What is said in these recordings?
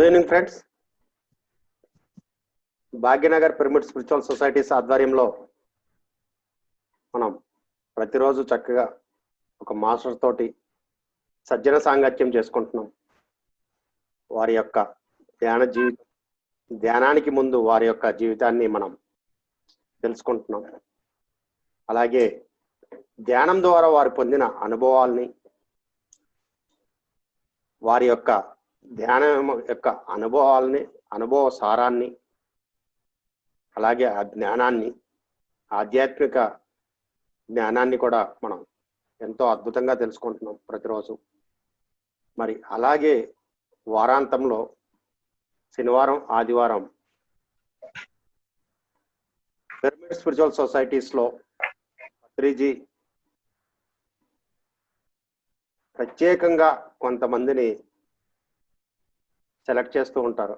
Good evening friends. Bhagyanagar pyramid spiritual societies ఆధ్వర్యంలో మనం ప్రతిరోజు చక్కగా ఒక మాస్టర్ తోటి సజ్జన సాంగత్యం చేసుకుంటున్నాం. వారి యొక్క ధ్యానానికి ముందు వారి యొక్క జీవితాన్ని మనం తెలుసుకుంటున్నాం. అలాగే ధ్యానం ద్వారా వారు పొందిన అనుభవాల్ని, వారి యొక్క ధ్యానం యొక్క అనుభవ సారాన్ని, అలాగే ఆ జ్ఞానాన్ని, ఆధ్యాత్మిక జ్ఞానాన్ని కూడా మనం ఎంతో అద్భుతంగా తెలుసుకుంటున్నాం ప్రతిరోజు. మరి అలాగే వారాంతంలో శనివారం, ఆదివారం పిరమిడ్ స్పిరిచువల్ సొసైటీస్లో పత్రిజీ ప్రత్యేకంగా కొంతమందిని సెలెక్ట్ చేస్తూ ఉంటారు.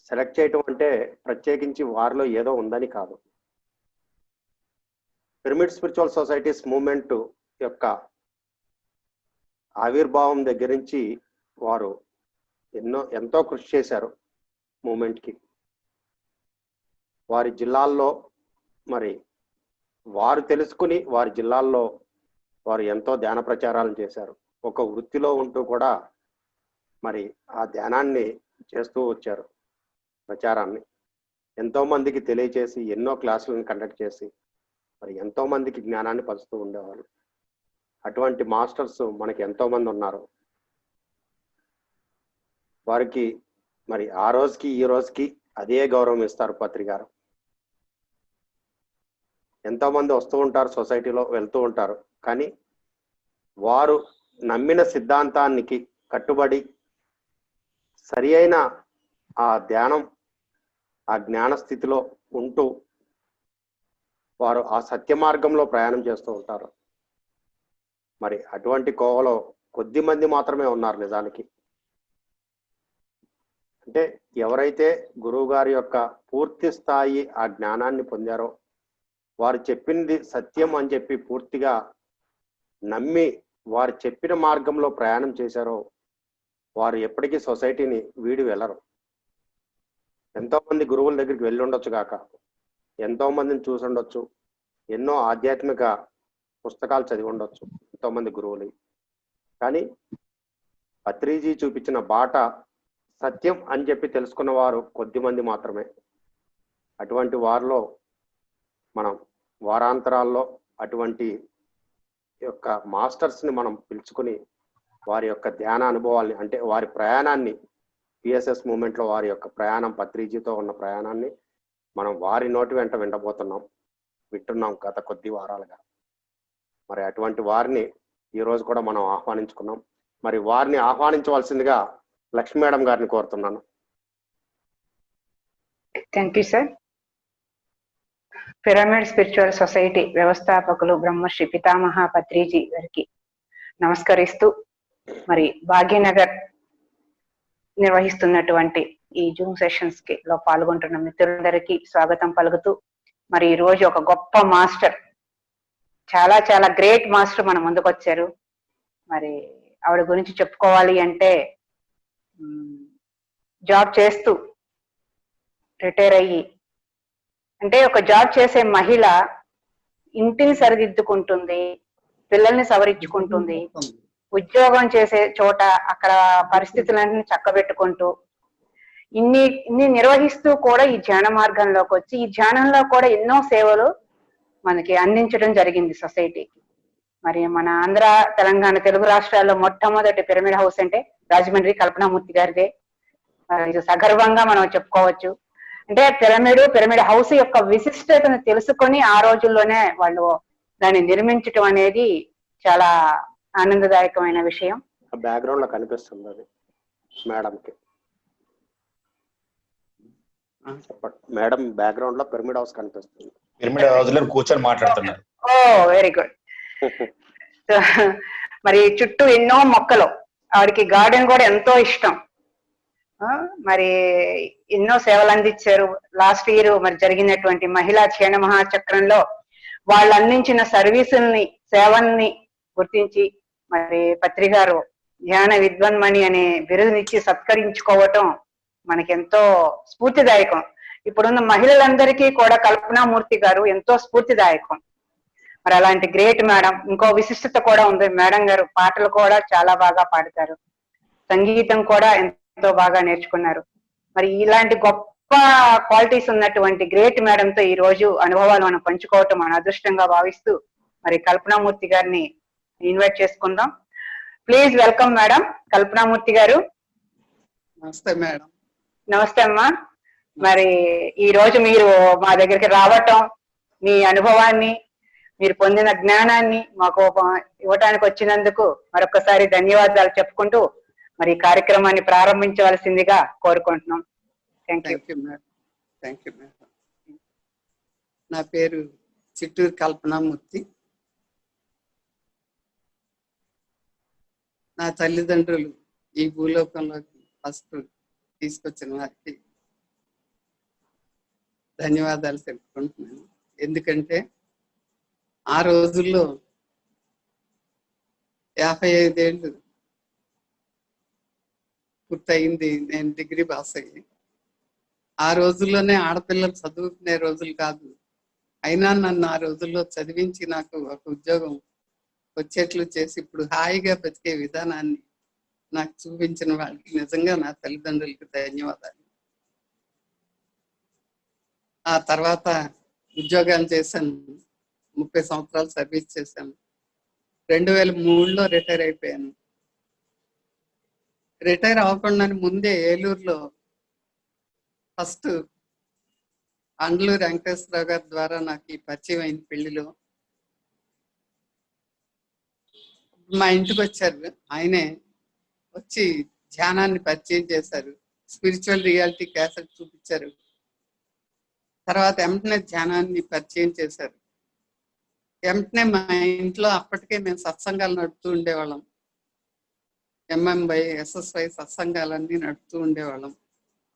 సెలెక్ట్ చేయటం అంటే ప్రత్యేకించి వారిలో ఏదో ఉందని కాదు. పిరమిడ్ స్పిరిచువల్ సొసైటీస్ మూవ్మెంట్ యొక్క ఆవిర్భావం దగ్గర నుంచి వారు ఎంతో కృషి చేశారు మూవ్మెంట్కి. వారి జిల్లాల్లో మరి వారు తెలుసుకుని వారి జిల్లాల్లో వారు ఎంతో ధ్యాన ప్రచారాలను చేశారు. ఒక వృత్తిలో ఉంటూ కూడా మరి ఆ ధ్యానాన్ని చేస్తూ వచ్చారు. ప్రచారాన్ని ఎంతో మందికి తెలియచేసి ఎన్నో క్లాసులను కండక్ట్ చేసి మరి ఎంతో మందికి జ్ఞానాన్ని పంచుతూ ఉండేవారు. అటువంటి మాస్టర్స్ మనకి ఎంతో మంది ఉన్నారు. వారికి మరి ఆ రోజుకి ఈ రోజుకి అదే గౌరవం ఇస్తారు పత్రి గారు. ఎంతో మంది వస్తూ ఉంటారు, సొసైటీలో వెళ్తూ ఉంటారు. కానీ వారు నమ్మిన సిద్ధాంతానికి కట్టుబడి సరి అయిన ఆ ధ్యానం, ఆ జ్ఞాన స్థితిలో ఉంటూ వారు ఆ సత్య మార్గంలో ప్రయాణం చేస్తూ ఉంటారు. మరి అటువంటి కోవలో కొద్ది మంది మాత్రమే ఉన్నారు నిజానికి. అంటే ఎవరైతే గురువు గారి యొక్క పూర్తి స్థాయి ఆ జ్ఞానాన్ని పొందారో, వారు చెప్పింది సత్యం అని చెప్పి పూర్తిగా నమ్మి వారు చెప్పిన మార్గంలో ప్రయాణం చేశారో, వారు ఎప్పటికీ సొసైటీని వీడి వెళ్ళరు. ఎంతో మంది గురువుల దగ్గరికి వెళ్ళి ఉండొచ్చు కాక, ఎంతో మందిని చూసి ఉండొచ్చు, ఎన్నో ఆధ్యాత్మిక పుస్తకాలు చదివి ఉండొచ్చు ఎంతో మంది గురువులు. కానీ పత్రిజీ చూపించిన బాట సత్యం అని చెప్పి తెలుసుకున్న వారు కొద్ది మంది మాత్రమే. అటువంటి వారిలో మనం వారాంతరాల్లో అటువంటి యొక్క మాస్టర్స్ని మనం పిలుచుకుని వారి యొక్క ధ్యాన అనుభవాల్ని, అంటే వారి ప్రయాణాన్ని, పిఎస్ఎస్ మూమెంట్లో వారి యొక్క ప్రయాణం, పత్రిజీతో ఉన్న ప్రయాణాన్ని మనం వారి నోటి వెంట వింటున్నాం గత కొద్ది వారాలుగా. మరి అటువంటి వారిని ఈరోజు కూడా మనం ఆహ్వానించుకున్నాం. మరి వారిని ఆహ్వానించవలసిందిగా లక్ష్మీ మేడం గారిని కోరుతున్నాను. Thank you sir. Pyramid spiritual society వ్యవస్థాపకులు బ్రహ్మశ్రీ పితామహ పత్రిజీ గారికి నమస్కరిస్తూ, మరి భాగ్యనగర్ నిర్వహిస్తున్నటువంటి ఈ జూమ్ సెషన్స్ కి లో పాల్గొంటున్న మిత్రులందరికీ స్వాగతం పలుకుతూ, మరి ఈ రోజు ఒక గొప్ప మాస్టర్, చాలా చాలా గ్రేట్ మాస్టర్ మన ముందుకు వచ్చారు. మరి ఆవిడ గురించి చెప్పుకోవాలి అంటే, జాబ్ చేస్తూ రిటైర్ అయ్యి, అంటే ఒక జాబ్ చేసే మహిళ ఇంటిని సరిదిద్దుకుంటుంది, పిల్లల్ని సవరించుకుంటుంది, ఉద్యోగం చేసే చోట అక్కడ పరిస్థితులన్నీ చక్కబెట్టుకుంటూ ఇన్ని నిర్వహిస్తూ కూడా ఈ ధ్యాన మార్గంలోకి వచ్చి, ఈ ధ్యానంలో కూడా ఎన్నో సేవలు మనకి అందించడం జరిగింది సొసైటీకి. మరి మన ఆంధ్ర, తెలంగాణ, తెలుగు రాష్ట్రాల్లో మొట్టమొదటి పిరమిడ్ హౌస్ అంటే రాజమండ్రి కల్పనామూర్తి గారిదే. ఇది సగర్వంగా మనం చెప్పుకోవచ్చు. అంటే పిరమిడ్ హౌస్ యొక్క విశిష్టతను తెలుసుకొని ఆ రోజుల్లోనే వాళ్ళు దాన్ని నిర్మించటం అనేది చాలా ఆనందదాయకమైన విషయం. బ్యాక్గ్రౌండ్ లో కనిపిస్తుంది అది మేడంకి. మేడం బ్యాక్గ్రౌండ్ లో పిరమిడ్ హౌస్ కనిపిస్తుంది. పిరమిడ్ హౌస్ లో కూర్చొని మాట్లాడుతున్నారు. ఓ వెరీ గుడ్. మరి చుట్టూ ఎన్నో మొక్కలు, ఆవిడకి గార్డెన్ కూడా ఎంతో ఇష్టం. మరి ఎన్నో సేవలు అందించారు. లాస్ట్ ఇయర్ మరి జరిగినటువంటి మహిళా క్షేణ మహాచక్రంలో వాళ్ళు అందించిన సర్వీసుల్ని, సేవల్ని గుర్తించి మరి పత్రి గారు ధ్యాన విద్వన్మణి అనే బిరుదునిచ్చి సత్కరించుకోవటం మనకెంతో స్ఫూర్తిదాయకం. ఇప్పుడున్న మహిళలందరికీ కూడా కల్పనామూర్తి గారు ఎంతో స్ఫూర్తిదాయకం. మరి అలాంటి గ్రేట్ మేడం. ఇంకో విశిష్టత కూడా ఉంది, మేడం గారు పాటలు కూడా చాలా బాగా పాడతారు, సంగీతం కూడా ఎంతో బాగా నేర్చుకున్నారు. మరి ఇలాంటి గొప్ప క్వాలిటీస్ ఉన్నటువంటి గ్రేట్ మేడంతో ఈ రోజు అనుభవాలు మనం పంచుకోవటం మన అదృష్టంగా భావిస్తూ మరి కల్పనామూర్తి గారిని ఇన్వైట్ చేసుకుందాం. ప్లీజ్ వెల్కమ్ మేడం కల్పనామూర్తి గారు. నమస్తే మేడం. నమస్తే అమ్మా. మరి ఈ రోజు మీరు మా దగ్గరికి రావటం, మీ అనుభవాన్ని, మీరు పొందిన జ్ఞానాన్ని మాకు ఇవ్వటానికి వచ్చినందుకు మరొకసారి ధన్యవాదాలు చెప్పుకుంటూ మరి ఈ కార్యక్రమాన్ని ప్రారంభించవలసిందిగా కోరుకుంటున్నాం. Thank you madam. Thank you madam. నా పేరు చిట్టూరు కల్పనామూర్తి. నా తల్లిదండ్రులు ఈ భూలోకంలోకి ఫస్ట్ తీసుకొచ్చిన వారికి ధన్యవాదాలు చెప్పుకుంటున్నాను. ఎందుకంటే ఆ రోజుల్లో 55 ఏళ్ళు పూర్తయింది, నేను డిగ్రీ పాస్ అయ్యి. ఆ రోజుల్లోనే ఆడపిల్లలు చదువుకునే రోజులు కాదు. అయినా నన్ను ఆ రోజుల్లో చదివించి నాకు ఒక ఉద్యోగం వచ్చేట్లు చేసి ఇప్పుడు హాయిగా బతికే విధానాన్ని నాకు చూపించిన వాళ్ళకి నిజంగా నా తల్లిదండ్రులకి ధన్యవాదాలు. ఆ తర్వాత ఉద్యోగాలు చేశాను, 30 సంవత్సరాలు సర్వీస్ చేశాను. 2003లో రిటైర్ అయిపోయాను. రిటైర్ అవ్వకుండా ముందే ఏలూరులో ఫస్ట్ అండ్లూరు వెంకటేశ్వరరావు గారి ద్వారా నాకు ఈ పరిచయం అయింది పెళ్లిలో. మా ఇంటికి వచ్చారు, ఆయనే వచ్చి ధ్యానాన్ని పరిచయం చేశారు, స్పిరిచువల్ రియాలిటీ క్యాసెట్ చూపించారు. తర్వాత వెంటనే ధ్యానాన్ని పరిచయం చేశారు. వెంటనే మా ఇంట్లో అప్పటికే మేము సత్సంగాలు నడుపుతూ ఉండేవాళ్ళం. ఎంఎంవై, ఎస్ఎస్వై సత్సంగాలన్నీ నడుపుతూ ఉండేవాళ్ళం.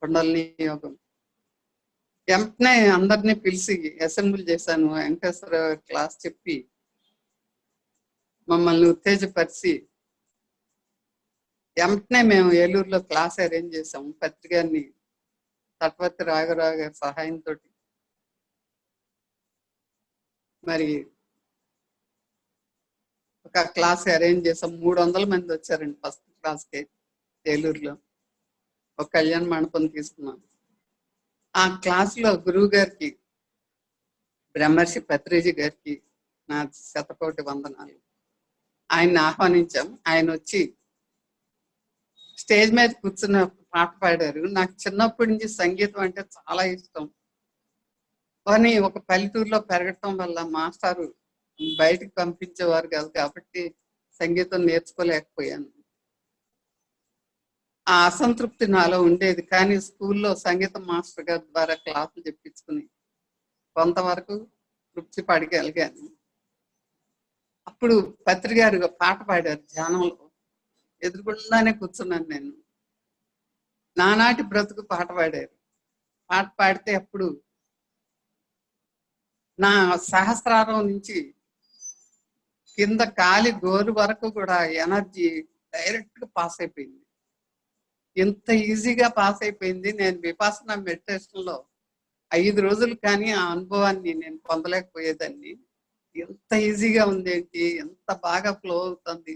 కుండలిని యోగం. వెంటనే అందరినీ పిలిచి అసెంబ్లీ చేశాను. వెంకటేశ్వర క్లాస్ చెప్పి మమ్మల్ని ఉత్తేజపరిచి వెంటనే మేము ఏలూరులో క్లాస్ అరేంజ్ చేసాము. పత్రికాన్ని తటవర్తి రాఘరావు గారి సహాయంతో మరి ఒక క్లాస్ అరేంజ్ చేసాం. 300 మంది వచ్చారండి ఫస్ట్ క్లాస్కి ఏలూరులో. ఒక కళ్యాణ మండపం తీసుకున్నాం. ఆ క్లాసులో గురువు గారికి, బ్రహ్మర్షి పత్రిజీ గారికి నా శతకోటి వందనాలు. ఆయన్ని ఆహ్వానించాం. ఆయన వచ్చి స్టేజ్ మీద కూర్చున్న పాట పాడారు. నాకు చిన్నప్పటి నుంచి సంగీతం అంటే చాలా ఇష్టం. కానీ ఒక పల్లెటూరులో పెరగటం వల్ల మాస్టారు బయటకు పంపించేవారు కాదు, కాబట్టి సంగీతం నేర్చుకోలేకపోయాను. ఆ అసంతృప్తి నాలో ఉండేది. కానీ స్కూల్లో సంగీత మాస్టర్ గారి ద్వారా క్లాసులు చెప్పించుకుని కొంతవరకు తృప్తి పడగలిగాను. అప్పుడు పత్రికారు పాట పాడారు ధ్యానంలో. ఎదురుకుండానే కూర్చున్నాను నేను. నానాటి బ్రతుకు పాట పాడారు. పాట పాడితే అప్పుడు నా సహస్రారం నుంచి కింద కాలి గోరు వరకు కూడా ఎనర్జీ డైరెక్ట్ గా పాస్ అయిపోయింది. ఎంత ఈజీగా పాస్ అయిపోయింది. నేను విపాసన మెడిటేషన్ లో 5 రోజులు కానీ ఆ అనుభవాన్ని నేను పొందలేకపోయేదాన్ని. ఎంత ఈజీగా ఉంది ఏంటి, ఎంత బాగా ఫ్లో అవుతుంది,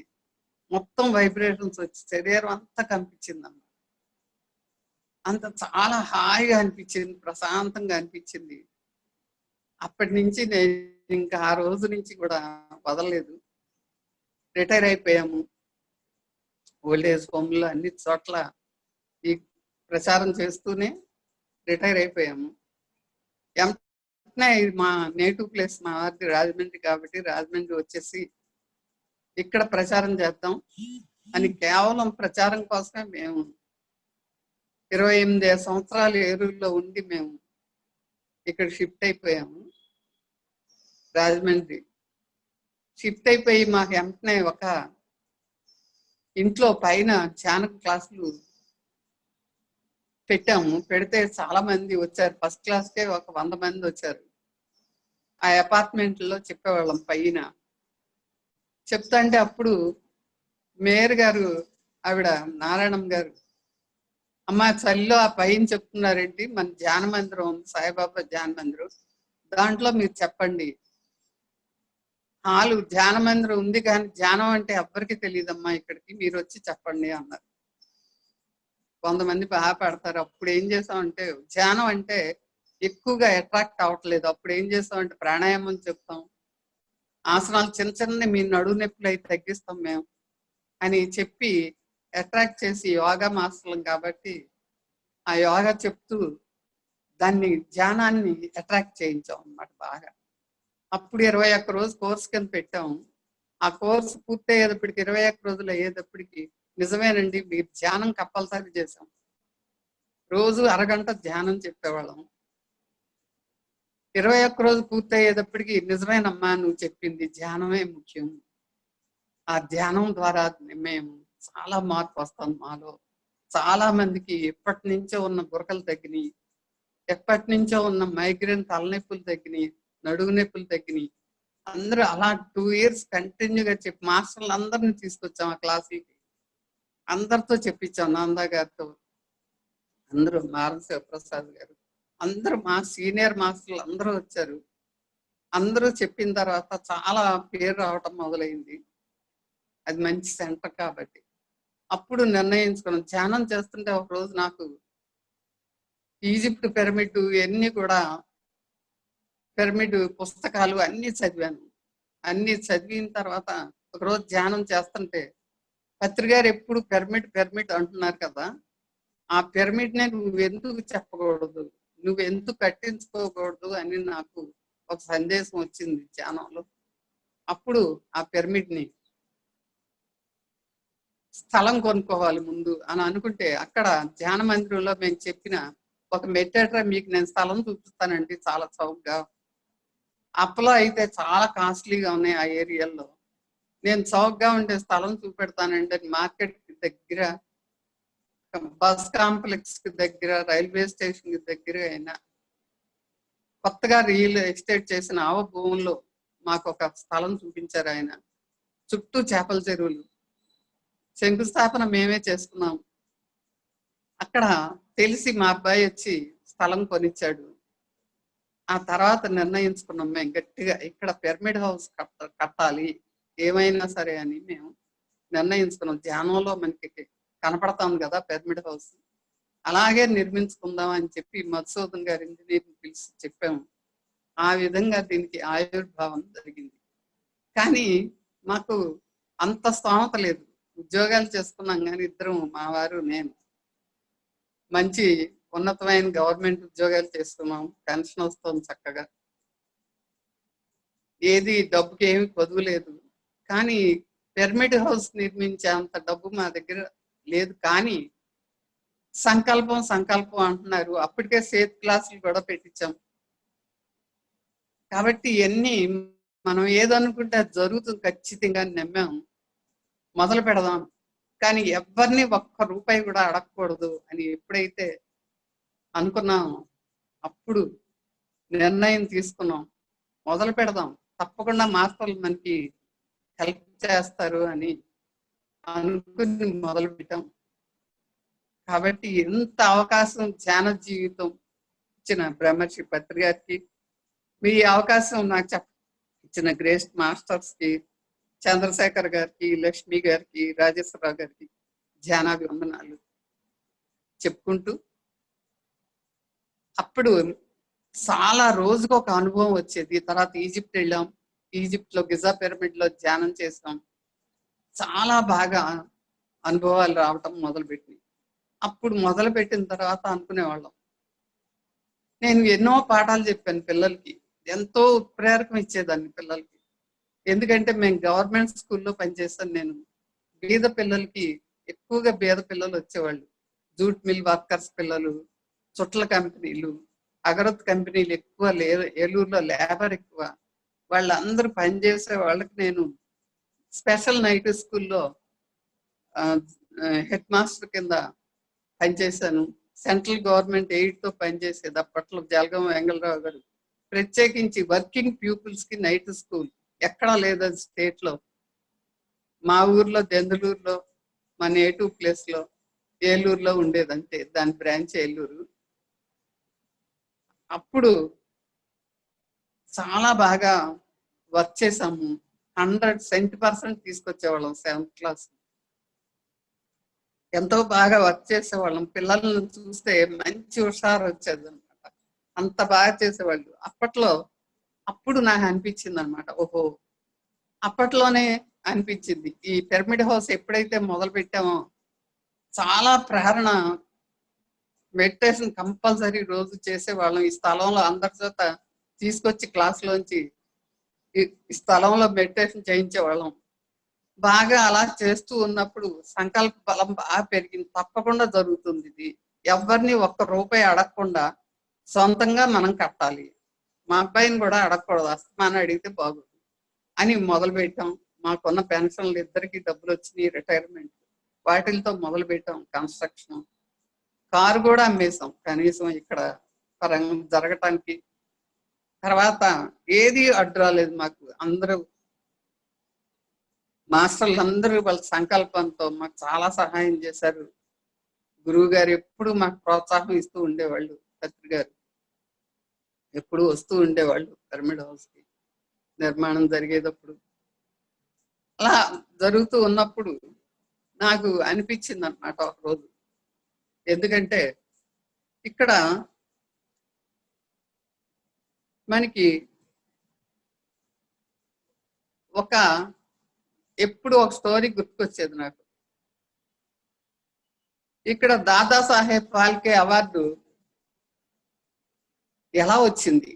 మొత్తం వైబ్రేషన్స్ వచ్చి శరీరం అంతా కనిపించింది అన్నమాట. అంత చాలా హాయిగా అనిపించింది, ప్రశాంతంగా అనిపించింది. అప్పటి నుంచి నేను ఇంకా ఆ రోజు నుంచి కూడా వదలలేదు. రిటైర్ అయిపోయాము. ఓల్డేజ్ హోమ్లో అన్ని చోట్ల ఈ ప్రచారం చేస్తూనే రిటైర్ అయిపోయాము. వెంటనే మా నేటివ్ ప్లేస్ మా వారి రాజమండ్రి కాబట్టి రాజమండ్రి వచ్చేసి ఇక్కడ ప్రచారం చేద్దాం అని కేవలం ప్రచారం కోసమే మేము 28 సంవత్సరాలు ఏలూరులో ఉండి మేము ఇక్కడ షిఫ్ట్ అయిపోయాము. రాజమండ్రి షిఫ్ట్ అయిపోయి మాకు వెంటనే ఒక ఇంట్లో పైన ధ్యాన క్లాసులు పెట్టాము. పెడితే చాలా మంది వచ్చారు. ఫస్ట్ క్లాస్కే ఒక 100 మంది వచ్చారు. ఆ అపార్ట్మెంట్లో చెప్పేవాళ్ళం పైన. చెప్తా అంటే అప్పుడు మేయర్ గారు ఆవిడ నారాయణం గారు, అమ్మ చలిలో ఆ పైన చెప్తున్నారేంటి, మన ధ్యాన మందిరం ఉంది, సాయిబాబా ధ్యాన మందిరం, దాంట్లో మీరు చెప్పండి. హాలు ధ్యాన మందిరం ఉంది కానీ ధ్యానం అంటే ఎవ్వరికి తెలియదమ్మా, ఇక్కడికి మీరు వచ్చి చెప్పండి అన్నారు. కొంతమంది బాగా పెడతారు. అప్పుడు ఏం చేసామంటే, ధ్యానం అంటే ఎక్కువగా అట్రాక్ట్ అవ్వట్లేదు. అప్పుడు ఏం చేస్తామంటే ప్రాణాయామం చెప్తాం, ఆసనాలు చిన్న చిన్న, మీ నడువు నొప్పులు అయితే తగ్గిస్తాం మేము అని చెప్పి అట్రాక్ట్ చేసి, యోగా మాస్టర్లం కాబట్టి ఆ యోగా చెప్తూ దాన్ని ధ్యానాన్ని అట్రాక్ట్ చేయించాం అన్నమాట బాగా. అప్పుడు 21 రోజు కోర్స్ కింద పెట్టాం. ఆ కోర్సు పూర్తి అయ్యేటప్పటికి 21 రోజులు అయ్యేటప్పటికి నిజమేనండి, మీరు ధ్యానం కంపల్సరీ చేసాం. రోజు అరగంట ధ్యానం చెప్పేవాళ్ళం. 21 రోజు పూర్తి అయ్యేటప్పటికి నిజమేనమ్మా, నువ్వు చెప్పింది ధ్యానమే ముఖ్యం. ఆ ధ్యానం ద్వారా మేము చాలా మార్పు వస్తుంది మాలో. చాలా మందికి ఎప్పటి నుంచో ఉన్న బురకలు తగ్గినాయి, ఎప్పటి నుంచో ఉన్న మైగ్రేన్ తలనొప్పులు తగ్గినాయి, నడువు నొప్పులు తగ్గినాయి. అందరూ అలా 2 years కంటిన్యూగా చెప్పి మాస్టర్లు అందరిని తీసుకొచ్చాం ఆ క్లాసులకి. అందరితో చెప్పించాం, నందా గారితో, అందరూ, మారం శివప్రసాద్ గారు, అందరూ మా సీనియర్ మాస్టర్లు అందరూ వచ్చారు. అందరూ చెప్పిన తర్వాత చాలా పేరు రావటం మొదలైంది. అది మంచి సెంటర్ కాబట్టి అప్పుడు నిర్ణయించుకున్నాం. ధ్యానం చేస్తుంటే ఒక రోజు నాకు ఈజిప్ట్ పిరమిడ్ ఇవన్నీ కూడా, పిరమిడ్ పుస్తకాలు అన్ని చదివాను. అన్ని చదివిన తర్వాత ఒకరోజు ధ్యానం చేస్తుంటే, పత్రికారు ఎప్పుడు పిరమిడ్ పిరమిడ్ అంటున్నారు కదా, ఆ పిరమిడ్ నే నువ్వు ఎందుకు చెప్పకూడదు, నువ్వు ఎందుకు కట్టించుకోకూడదు అని నాకు ఒక సందేశం వచ్చింది ధ్యానంలో. అప్పుడు ఆ పిరమిడ్ ని స్థలం కొనుక్కోవాలి ముందు అని అనుకుంటే, అక్కడ ధ్యాన మందిరంలో మేము చెప్పిన ఒక మెడిటేటర్, మీకు నేను స్థలం చూపిస్తానండి చాలా చౌకగా, అప్పలో అయితే చాలా కాస్ట్లీగా ఉన్నాయి ఆ ఏరియాలో, నేను చౌకగా ఉండే స్థలం చూపెడతానండి అని మార్కెట్ కి దగ్గర, బస్ కాంప్లెక్స్ కి దగ్గర, రైల్వే స్టేషన్ కి దగ్గర అయినా కొత్తగా రియల్ ఎస్టేట్ చేసిన ఆవ భూముల్లో మాకు ఒక స్థలం చూపించారు ఆయన. చుట్టూ చేపల చెరువులు, శంకుస్థాపన మేమే చేసుకున్నాం. అక్కడ తెలిసి మా అబ్బాయి వచ్చి స్థలం కొనిచ్చాడు. ఆ తర్వాత నిర్ణయించుకున్నాం మేము గట్టిగా, ఇక్కడ పిరమిడ్ హౌస్ కట్టాలి ఏమైనా సరే అని మేము నిర్ణయించుకున్నాం. ధ్యానంలో మనకి కనపడతాం కదా పిరమిడ్ హౌస్, అలాగే నిర్మించుకుందాం అని చెప్పి మధుసూదన్ గారి ఇంజనీర్ని పిలిచి చెప్పాము. ఆ విధంగా దీనికి ఆవిర్భావం జరిగింది. కానీ మాకు అంత స్తోమత లేదు, ఉద్యోగాలు చేసుకున్నాం కానీ ఇద్దరం, మా వారు నేను, మంచి ఉన్నతమైన గవర్నమెంట్ ఉద్యోగాలు చేస్తున్నాం, పెన్షన్ వస్తుంది చక్కగా, ఏది డబ్బుకి ఏమి కొదువు లేదు. కానీ పిరమిడ్ హౌస్ నిర్మించే అంత డబ్బు మా దగ్గర లేదు. కానీ సంకల్పం సంకల్పం అంటున్నారు, అప్పటికే సేఫ్ క్లాసులు కూడా పెట్టించాం. కాబట్టి ఇవన్నీ మనం ఏదనుకుంటే అది జరుగుతుంది ఖచ్చితంగా నమ్మాం, మొదలు పెడదాం. కానీ ఎవరిని ఒక్క రూపాయి కూడా అడగకూడదు అని ఎప్పుడైతే అనుకున్నాం, అప్పుడు నిర్ణయం తీసుకున్నాం, మొదలు పెడదాం, తప్పకుండా మాస్టర్లు మనకి హెల్ప్ చేస్తారు అని అనుకుని మొదలు పెట్టాం. కాబట్టి ఎంత అవకాశం ధ్యాన జీవితం ఇచ్చిన బ్రహ్మర్షి పత్రి గారికి, మీ అవకాశం నాకు ఇచ్చిన గ్రేస్ మాస్టర్స్ కి, చంద్రశేఖర్ గారికి, లక్ష్మి గారికి, రాజేశ్వరరావు గారికి ధ్యానాభివందనాలు చెప్పుకుంటూ, అప్పుడు చాలా రోజుకు ఒక అనుభవం వచ్చేది. తర్వాత ఈజిప్ట్ వెళ్ళాం, ఈజిప్ట్ లో గిజా పిరమిడ్ లో ధ్యానం చేసాం. చాలా బాగా అనుభవాలు రావటం మొదలుపెట్టినాయి. అప్పుడు మొదలు పెట్టిన తర్వాత అనుకునేవాళ్ళం, నేను ఎన్నో పాఠాలు చెప్పాను పిల్లలకి, ఎంతో ఉత్ప్రేరకం ఇచ్చేదాన్ని పిల్లలకి. ఎందుకంటే మేము గవర్నమెంట్ స్కూల్లో పనిచేస్తాను. నేను బీద పిల్లలకి, ఎక్కువగా బీద పిల్లలు వచ్చేవాళ్ళు, జూట్ మిల్ వర్కర్స్ పిల్లలు, చుట్ల కంపెనీలు, అగరత్ కంపెనీలు ఎక్కువ, ఏలూరులో లేబర్ ఎక్కువ, వాళ్ళందరూ పనిచేసే వాళ్ళకి నేను స్పెషల్ నైట్ స్కూల్లో హెడ్ మాస్టర్ కింద పనిచేశాను. సెంట్రల్ గవర్నమెంట్ ఎయిడ్తో పనిచేసేది అప్పట్లో జలగం వెంగళరావు గారు. ప్రత్యేకించి వర్కింగ్ పీపుల్స్ కి నైట్ స్కూల్ ఎక్కడా లేదు అది స్టేట్ లో. మా ఊర్లో దెందులూరులో మా నేటివ్ ప్లేస్ లో ఏలూరులో ఉండేది, అంతే. దాని బ్రాంచ్ ఏలూరు. అప్పుడు చాలా బాగా వర్క్ చేసాము. 100% తీసుకొచ్చేవాళ్ళం 7th క్లాస్. ఎంతో బాగా వర్క్ చేసేవాళ్ళం. పిల్లల్ని చూస్తే మంచి హుషారు వచ్చేది అనమాట. అంత బాగా చేసేవాళ్ళు. అప్పుడు నాకు అనిపించింది అనమాట, ఓహో, అప్పట్లోనే అనిపించింది. ఈ పిరమిడ్ హౌస్ ఎప్పుడైతే మొదలు పెట్టామో చాలా ప్రేరణ. మెడిటేషన్ కంపల్సరీ రోజు చేసేవాళ్ళం. ఈ స్థలంలో అందరి చేత తీసుకొచ్చి క్లాస్లోంచి ఈ స్థలంలో మెడిటేషన్ చేయించేవాళ్ళం. బాగా అలా చేస్తూ ఉన్నప్పుడు సంకల్ప బలం బాగా పెరిగింది. తప్పకుండా జరుగుతుంది ఇది. ఎవరిని ఒక్క రూపాయి అడగకుండా సొంతంగా మనం కట్టాలి. మా అబ్బాయిని కూడా అడగకూడదు, అస్తమానం అడిగితే బాగుంది అని మొదలు పెట్టాం. మాకున్న పెన్షన్లు ఇద్దరికి డబ్బులు వచ్చినాయి, రిటైర్మెంట్. వాటిలతో మొదలు పెట్టాం కన్స్ట్రక్షన్. కారు కూడా అమ్మేశాం కనీసం ఇక్కడ పరంగా జరగటానికి. తర్వాత ఏది అడ్డు రాలేదు మాకు. అందరూ మాస్టర్లు అందరూ వాళ్ళ సంకల్పంతో మాకు చాలా సహాయం చేశారు. గురువు గారు ఎప్పుడు మాకు ప్రోత్సాహం ఇస్తూ ఉండేవాళ్ళు. కత్రి గారు ఎప్పుడు వస్తూ ఉండేవాళ్ళు పిరమిడ్ హౌస్ కి నిర్మాణం జరిగేటప్పుడు. అలా జరుగుతూ ఉన్నప్పుడు నాకు అనిపించింది అనమాట ఒక రోజు. ఎందుకంటే ఇక్కడ మనకి ఎప్పుడు ఒక స్టోరీ గుర్తుకొచ్చేది నాకు. ఇక్కడ దాదాసాహెబ్ ఫాల్కే అవార్డు ఎలా వచ్చింది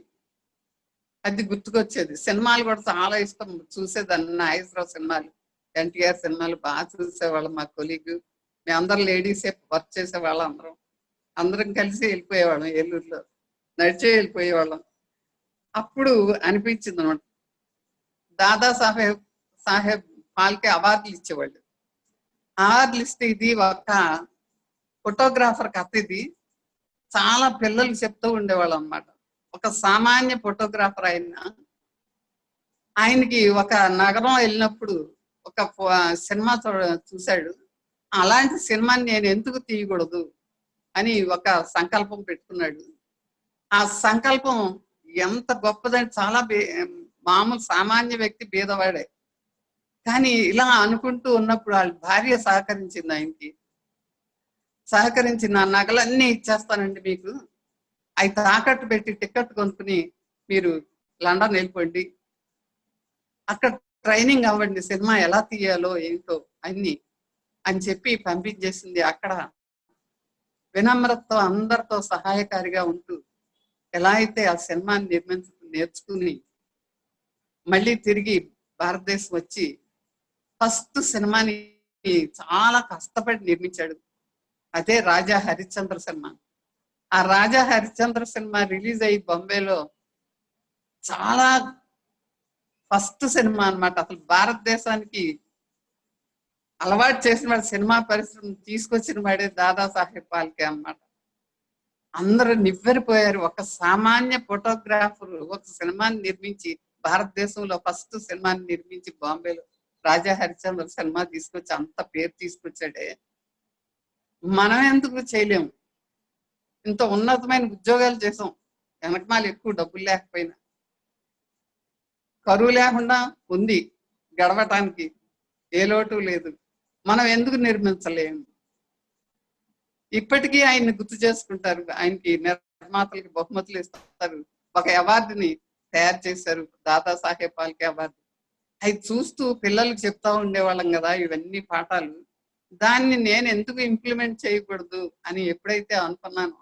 అది గుర్తుకొచ్చేది. సినిమాలు కూడా చాలా ఇష్టం చూసేదాన్ని. నాగేశ్వరరావు సినిమాలు, ఎన్టీఆర్ సినిమాలు బాగా చూసేవాళ్ళం. మా కొలీగ్ మేమందరం లేడీసే వర్క్ చేసేవాళ్ళం. అందరం కలిసి వెళ్ళిపోయేవాళ్ళం. ఏలూరులో నడిచే వెళ్ళిపోయేవాళ్ళం. అప్పుడు అనిపించింది అనమాట, సాహెబ్ ఫాల్కే అవార్డులు ఇచ్చేవాళ్ళు. అవార్డులు ఇస్తే ఇది ఒక ఫోటోగ్రాఫర్ కథ. ఇది చాలా పిల్లలు చెప్తూ ఉండేవాళ్ళు అనమాట. ఒక సామాన్య ఫోటోగ్రాఫర్ ఆయనకి ఒక నగరం వెళ్ళినప్పుడు ఒక సినిమా చూశాడు. అలాంటి సినిమాని నేను ఎందుకు తీయకూడదు అని ఒక సంకల్పం పెట్టుకున్నాడు. ఆ సంకల్పం ఎంత గొప్పదంటే చాలా మామూలు సామాన్య వ్యక్తి, బీదవాడే. కానీ ఇలా అనుకుంటూ ఉన్నప్పుడు వాళ్ళ భార్య సహకరించింది. ఆయనకి సహకరించి నా నగలన్నీ ఇచ్చేస్తానండి మీకు, అవి తాకట్టు పెట్టి టికెట్ కొనుక్కుని మీరు లండన్ వెళ్ళిపోండి, అక్కడ ట్రైనింగ్ అవ్వండి, సినిమా ఎలా తీయాలో ఏంటో అన్ని అని చెప్పి పంపించేసింది. అక్కడ వినమ్రతతో అందరితో సహాయకారిగా ఉంటూ ఎలా అయితే ఆ సినిమాని నేర్చుకుని మళ్ళీ తిరిగి భారతదేశం వచ్చి ఫస్ట్ సినిమాని చాలా కష్టపడి నిర్మించాడు. అదే రాజా హరిశ్చంద్ర సినిమా. ఆ రాజా హరిశ్చంద్ర సినిమా రిలీజ్ అయ్యి బాంబేలో చాలా ఫస్ట్ సినిమా అన్నమాట. అసలు భారతదేశానికి అలవాటు చేసిన వాడు, సినిమా పరిశ్రమ తీసుకొచ్చిన వాడే దాదాసాహెబ్ ఫాల్కే అన్నమాట. అందరూ నివ్వెరపోయారు. ఒక సామాన్య ఫోటోగ్రాఫర్ ఒక సినిమాని నిర్మించి, భారతదేశంలో ఫస్ట్ సినిమాని నిర్మించి బాంబేలో రాజా హరిశ్చంద్ర సినిమా తీసుకొచ్చి అంత పేరు తీసుకొచ్చాడే, మనం ఎందుకు చేయలేము? ఇంత ఉన్నతమైన ఉద్యోగాలు చేసాం, వెనకమాల ఎక్కువ డబ్బులు లేకపోయినా, కరువు లేకుండా ఉంది, గడవటానికి ఏ లోటు లేదు. మనం ఎందుకు నిర్మించలేము? ఇప్పటికీ ఆయన్ని గుర్తు చేసుకుంటారు. ఆయనకి నిర్మాతలకి బహుమతులు ఇస్తారు. ఒక అవార్డుని తయారు చేశారు, దాదాసాహెబ్ ఫాల్కే అవార్డు. అవి చూస్తూ పిల్లలకు చెప్తా ఉండేవాళ్ళం కదా ఇవన్నీ పాఠాలు. దాన్ని నేను ఎందుకు ఇంప్లిమెంట్ చేయకూడదు అని ఎప్పుడైతే అనుకున్నానో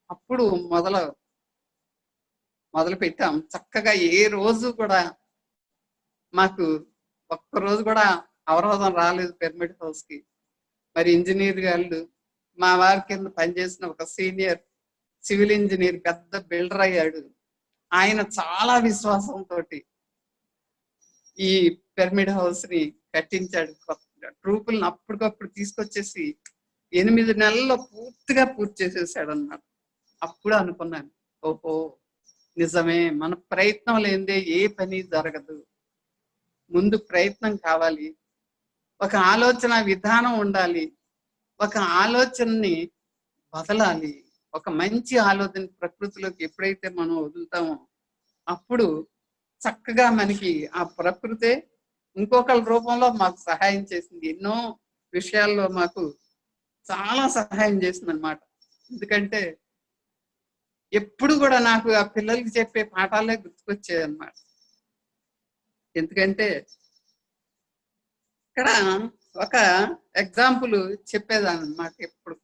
అప్పుడు మొదలు పెట్టాం. చక్కగా ఏ రోజు కూడా మాకు ఒక్కరోజు కూడా అవరోధం రాలేదు పిరమిడ్ హౌస్ కి. మరి ఇంజనీర్ గారు, మా వారి కింద పనిచేసిన ఒక సీనియర్ సివిల్ ఇంజనీర్, పెద్ద బిల్డర్ అయ్యాడు. ఆయన చాలా విశ్వాసంతో ఈ పిరమిడ్ హౌస్ ని కట్టించాడు. ట్రూపులను అప్పటికప్పుడు తీసుకొచ్చేసి 8 నెలల్లో పూర్తిగా పూర్తి చేసేసాడు అన్నమాట. అప్పుడు అనుకున్నాను, ఓహో నిజమే, మన ప్రయత్నం లేనిదే ఏ పని జరగదు. ముందు ప్రయత్నం కావాలి. ఒక ఆలోచన విధానం ఉండాలి. ఒక ఆలోచనని వదలాలి. ఒక మంచి ఆలోచన ప్రకృతిలోకి ఎప్పుడైతే మనం వదులుతామో అప్పుడు చక్కగా మనకి ఆ ప్రకృతే ఇంకొకళ్ళ రూపంలో మాకు సహాయం చేసింది. ఎన్నో విషయాల్లో మాకు చాలా సహాయం చేసింది అనమాట. ఎందుకంటే ఎప్పుడు కూడా నాకు ఆ పిల్లలకి చెప్పే పాఠాలే గుర్తుకొచ్చాయి అన్నమాట. ఎందుకంటే ఇక్కడ ఒక ఎగ్జాంపుల్ చెప్పేదాన్ని అన్నమాట. ఎప్పుడు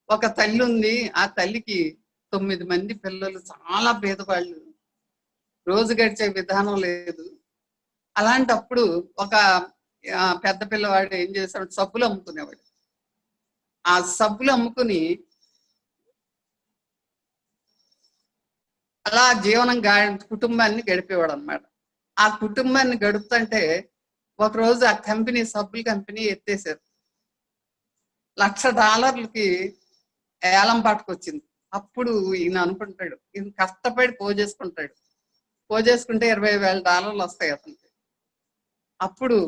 ఒక తల్లి ఉంది, ఆ తల్లికి 9 మంది పిల్లలు, చాలా పేదవాళ్ళు, రోజు గడిచే విధానం లేదు. అలాంటప్పుడు ఒక పెద్ద పిల్లవాడు ఏం చేశాడు, సబ్బులు అమ్ముకునేవాడు. ఆ సబ్బులు అమ్ముకుని అలా కుటుంబాన్ని గడిపేవాడు అనమాట. ఆ కుటుంబాన్ని గడుపుతుంటే ఒకరోజు ఆ కంపెనీ, సబ్బుల కంపెనీ ఎత్తేసారు. $1,00,000 ఏలం పాటకొచ్చింది. అప్పుడు ఈయన అనుకుంటాడు, ఈయన కష్టపడి పోజేసుకుంటే $20,000 వస్తాయి అతనికి. అప్పుడు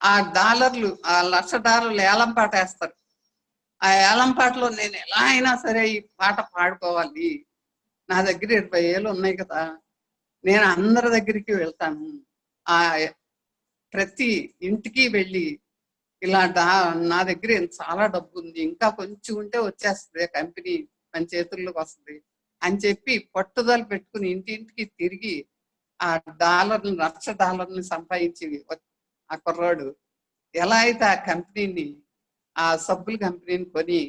ఆ $1,00,000 ఏలం పాట వేస్తారు. ఆ ఏలం పాటలో నేను ఎలా అయినా సరే ఈ పాట పాడుకోవాలి, నా దగ్గర 20,000 ఉన్నాయి కదా, నేను అందరి దగ్గరికి వెళ్తాను, ఆ ప్రతి ఇంటికి వెళ్ళి ఇలా నా దగ్గర చాలా డబ్బు ఉంది, ఇంకా కొంచెం ఉంటే వచ్చేస్తుంది, కంపెనీ మన చేతుల్లోకి వస్తుంది అని చెప్పి పట్టుదల పెట్టుకుని ఇంటింటికి తిరిగి ఆ $1,00,000 సంపాదించి ఆ కుర్రాడు ఎలా అయితే ఆ కంపెనీని, ఆ సబ్బుల కంపెనీని కొని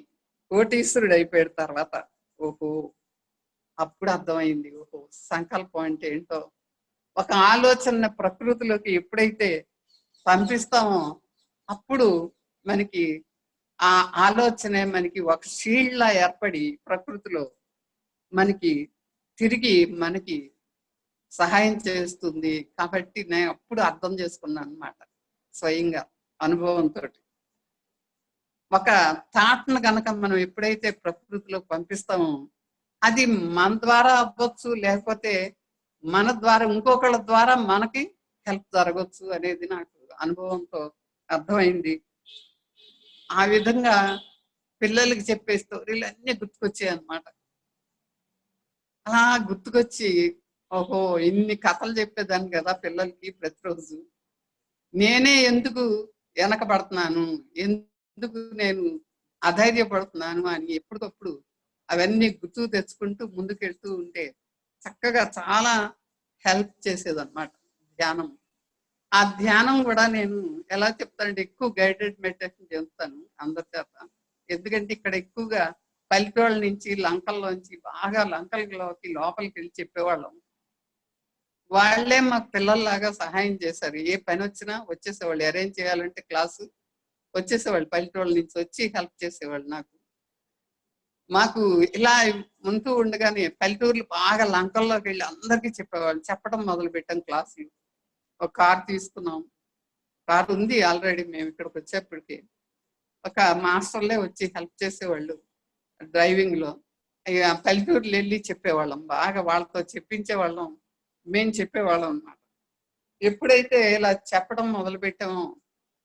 కోటీశ్వరుడు అయిపోయాడు. తర్వాత ఓహో అప్పుడు అర్థమైంది, ఓహో సంకల్పం అంటే ఏంటో. ఒక ఆలోచన ప్రకృతిలోకి ఎప్పుడైతే పంపిస్తామో అప్పుడు మనకి ఆ ఆలోచనే మనకి ఒక షీల్డ్ లా ఏర్పడి ప్రకృతిలో మనకి తిరిగి మనకి సహాయం చేస్తుంది. కాబట్టి నేను అప్పుడు అర్థం చేసుకున్నాను అన్నమాట, స్వయంగా అనుభవంతో. ఒక థాట్ను కనుక మనం ఎప్పుడైతే ప్రకృతిలో పంపిస్తామో అది మన ద్వారా అవ్వచ్చు, లేకపోతే మన ద్వారా ఇంకొకళ్ళ ద్వారా మనకి హెల్ప్ జరగవచ్చు అనేది నాకు అనుభవంతో అర్థమైంది. ఆ విధంగా పిల్లలకి చెప్పే స్టోరీలు అన్నీ గుర్తుకొచ్చాయి అన్నమాట. అలా గుర్తుకొచ్చి ఓహో ఇన్ని కథలు చెప్పేదాన్ని కదా పిల్లలకి ప్రతిరోజు, నేనే ఎందుకు వెనకబడుతున్నాను, ఎందుకు నేను అధైర్యపడుతున్నాను అని ఎప్పటికప్పుడు అవన్నీ గుర్తు తెచ్చుకుంటూ ముందుకెళ్తూ ఉంటే చక్కగా చాలా హెల్ప్ చేసేదన్నమాట ధ్యానం. ఆ ధ్యానం కూడా నేను ఎలా చెప్తానంటే ఎక్కువ గైడెడ్ మెడిటేషన్ చేస్తాను అందరి చేత. ఎందుకంటే ఇక్కడ ఎక్కువగా పల్లెటూళ్ళ నుంచి, లంకల్లోంచి, బాగా లంకల్లోకి లోపలికి వెళ్ళి చెప్పేవాళ్ళం. వాళ్ళే మాకు పిల్లల్లాగా సహాయం చేశారు. ఏ పని వచ్చినా వచ్చేసేవాళ్ళు, అరేంజ్ చేయాలంటే క్లాసు వచ్చేసేవాళ్ళు, పల్లెటూళ్ళ నుంచి వచ్చి హెల్ప్ చేసేవాళ్ళు నాకు. మాకు ఇలా ఉంటూ ఉండగానే పల్లెటూర్లు బాగా లంకల్లోకి వెళ్ళి అందరికీ చెప్పేవాళ్ళు. చెప్పడం మొదలు పెట్టాం క్లాసులు. ఒక కార్ తీసుకున్నాం, కార్ ఉంది ఆల్రెడీ, మేము ఇక్కడికి వచ్చేప్పటికి ఒక మాస్టర్లే వచ్చి హెల్ప్ చేసేవాళ్ళు డ్రైవింగ్ లో. ఇక పల్లెటూర్లు వెళ్ళి చెప్పేవాళ్ళం, బాగా వాళ్ళతో చెప్పించేవాళ్ళం, మేము చెప్పేవాళ్ళం అన్నమాట. ఎప్పుడైతే ఇలా చెప్పడం మొదలు పెట్టామో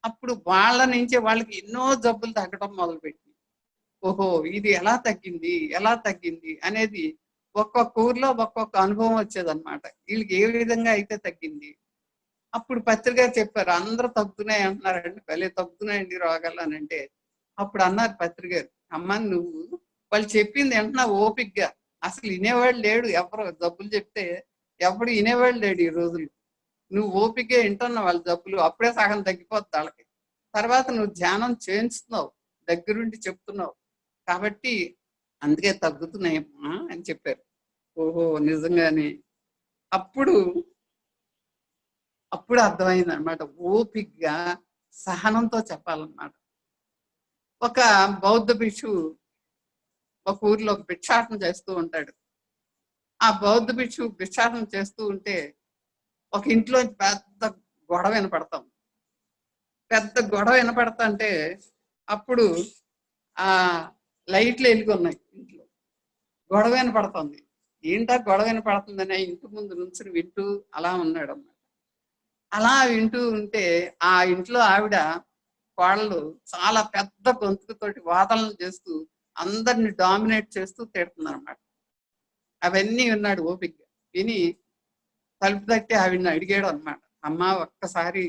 అప్పుడు వాళ్ళ నుంచే వాళ్ళకి ఎన్నో జబ్బులు తగ్గడం మొదలుపెట్టి, ఓహో ఇది ఎలా తగ్గింది అనేది ఒక్కొక్క ఊర్లో ఒక్కొక్క అనుభవం వచ్చేదన్నమాట. వీళ్ళకి ఏ విధంగా అయితే తగ్గింది. అప్పుడు పత్రిక చెప్పారు, అందరూ తగ్గుతున్నాయి అంటున్నారండి, భలే తగ్గుతున్నాయండి రోగాలు అని అంటే అప్పుడు అన్నారు పత్రిక గారు, అమ్మ నువ్వు వాళ్ళు చెప్పింది వెంటనే ఓపికగా, అసలు వినేవాళ్ళు లేడు, ఎవరు జబ్బులు చెప్తే ఎవడు వినేవాళ్ళు లేడు ఈ రోజులు. నువ్వు ఓపికగా వింటున్నావు వాళ్ళ జబ్బులు, అప్పుడే సగం తగ్గిపోద్ది వాళ్ళకి. తర్వాత నువ్వు ధ్యానం చేయించుతున్నావు, దగ్గరుండి చెప్తున్నావు, కాబట్టి అందుకే తగ్గుతున్నాయమ్మా అని చెప్పారు. ఓహో నిజంగానే అప్పుడు అర్థమైంది అనమాట, ఓపికగా సహనంతో చెప్పాలన్నమాట. ఒక బౌద్ధ భిక్షువు ఒక ఊర్లో భిక్షాటన చేస్తూ ఉంటాడు. ఆ బౌద్ధ భిక్షువు భిక్షాటన చేస్తూ ఉంటే ఒక ఇంట్లో పెద్ద గొడవ వినపడతా అప్పుడు ఆ లైట్లు వెలుగున్నాయి ఇంట్లో, గొడవ వినపడుతుంది. ఏంటా గొడవ వినపడుతుందని ఇంటి ముందు నుంచుని వింటూ అలా ఉన్నాడు అన్నమాట. అలా వింటూ ఉంటే ఆ ఇంట్లో ఆవిడ కోడలు చాలా పెద్ద గొంతుకుతోటి వాదనలు చేస్తూ అందరిని డామినేట్ చేస్తూ తిడుతుంది అనమాట. అవన్నీ విన్నాడు ఓపిగ్గా. విని తలుపు తట్టి ఆవిడని అడిగాడు అనమాట. అమ్మ ఒక్కసారి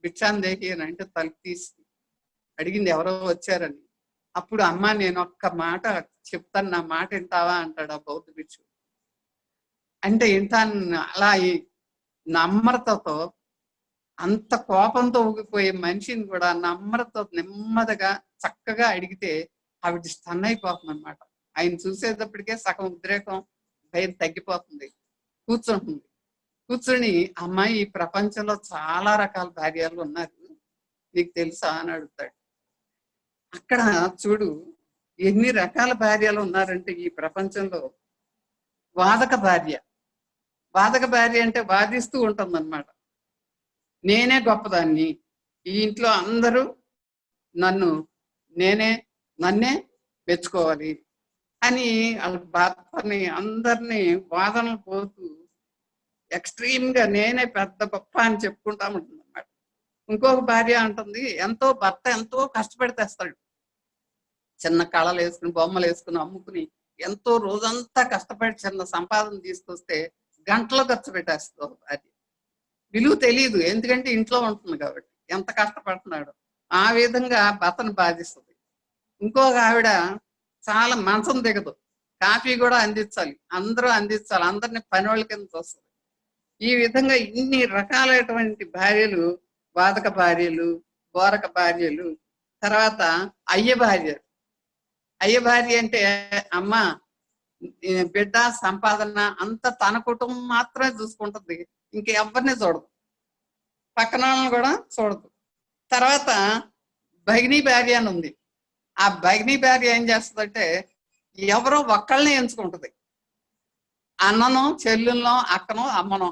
భిక్షాందేహి అని అంటే తలుపు తీసి అడిగింది ఎవరో వచ్చారని. అప్పుడు అమ్మ నేను ఒక్క మాట చెప్తాను, నా మాట వింటావా అంటాడు ఆ బౌద్ధ భిక్షు. అంటే వింటాను. అలా నమ్రతతో, అంత కోపంతో ఊగిపోయే మనిషిని కూడా నమ్రత నెమ్మదిగా చక్కగా అడిగితే ఆవిడ స్టన్ అయిపోతుంది అనమాట. ఆయన చూసేటప్పటికే సగం ఉద్రేకం భయం తగ్గిపోతుంది. కూర్చుంటుంది. కూర్చుని అమ్మాయి ఈ ప్రపంచంలో చాలా రకాల భార్యలు ఉన్నారు, నీకు తెలుసా అని అడుగుతాడు. అక్కడ చూడు ఎన్ని రకాల భార్యలు ఉన్నారంటే ఈ ప్రపంచంలో. వాదక భార్య. వాదక భార్య అంటే వాదిస్తూ ఉంటుంది అనమాట. నేనే గొప్పదాన్ని, ఈ ఇంట్లో అందరూ నన్నే మెచ్చుకోవాలి అని వాళ్ళ భర్తని అందరినీ వాదనలు పోతూ ఎక్స్ట్రీమ్ గా నేనే పెద్ద గొప్ప అని చెప్పుకుంటా ఉంటుంది అనమాట. ఇంకొక భార్య అంటుంది భర్త ఎంతో కష్టపడి తెస్తాడు, చిన్న కళలు వేసుకుని బొమ్మలు వేసుకుని అమ్ముకుని ఎంతో రోజంతా కష్టపడి చిన్న సంపాదన తీసుకొస్తే గంటలో ఖర్చు పెట్టేస్తుంది భార్య. విలువ తెలియదు, ఎందుకంటే ఇంట్లో ఉంటుంది కాబట్టి ఎంత కష్టపడుతున్నాడు. ఆ విధంగా భర్తను బాధిస్తుంది. ఇంకొక ఆవిడ చాలా మంచం దిగదు, కాఫీ కూడా అందించాలి, అందరూ అందించాలి, అందరిని పని వాళ్ళ కింద చూస్తుంది. ఈ విధంగా ఇన్ని రకాలైనటువంటి భార్యలు, వాదక భార్యలు, బోరక భార్యలు, తర్వాత అయ్య భార్య అంటే అమ్మ బిడ్డ సంపాదన అంతా తన కుటుంబం మాత్రమే చూసుకుంటుంది, ఇంకెవరిని చూడదు, పక్కన వాళ్ళని కూడా చూడదు. తర్వాత భగిని భార్య అని ఉంది. ఆ భగిని భార్య ఏం చేస్తుందంటే ఎవరో ఒక్కళ్ళని ఎంచుకుంటుంది, అన్ననో చెల్లెల్లో అక్కనో అమ్మనో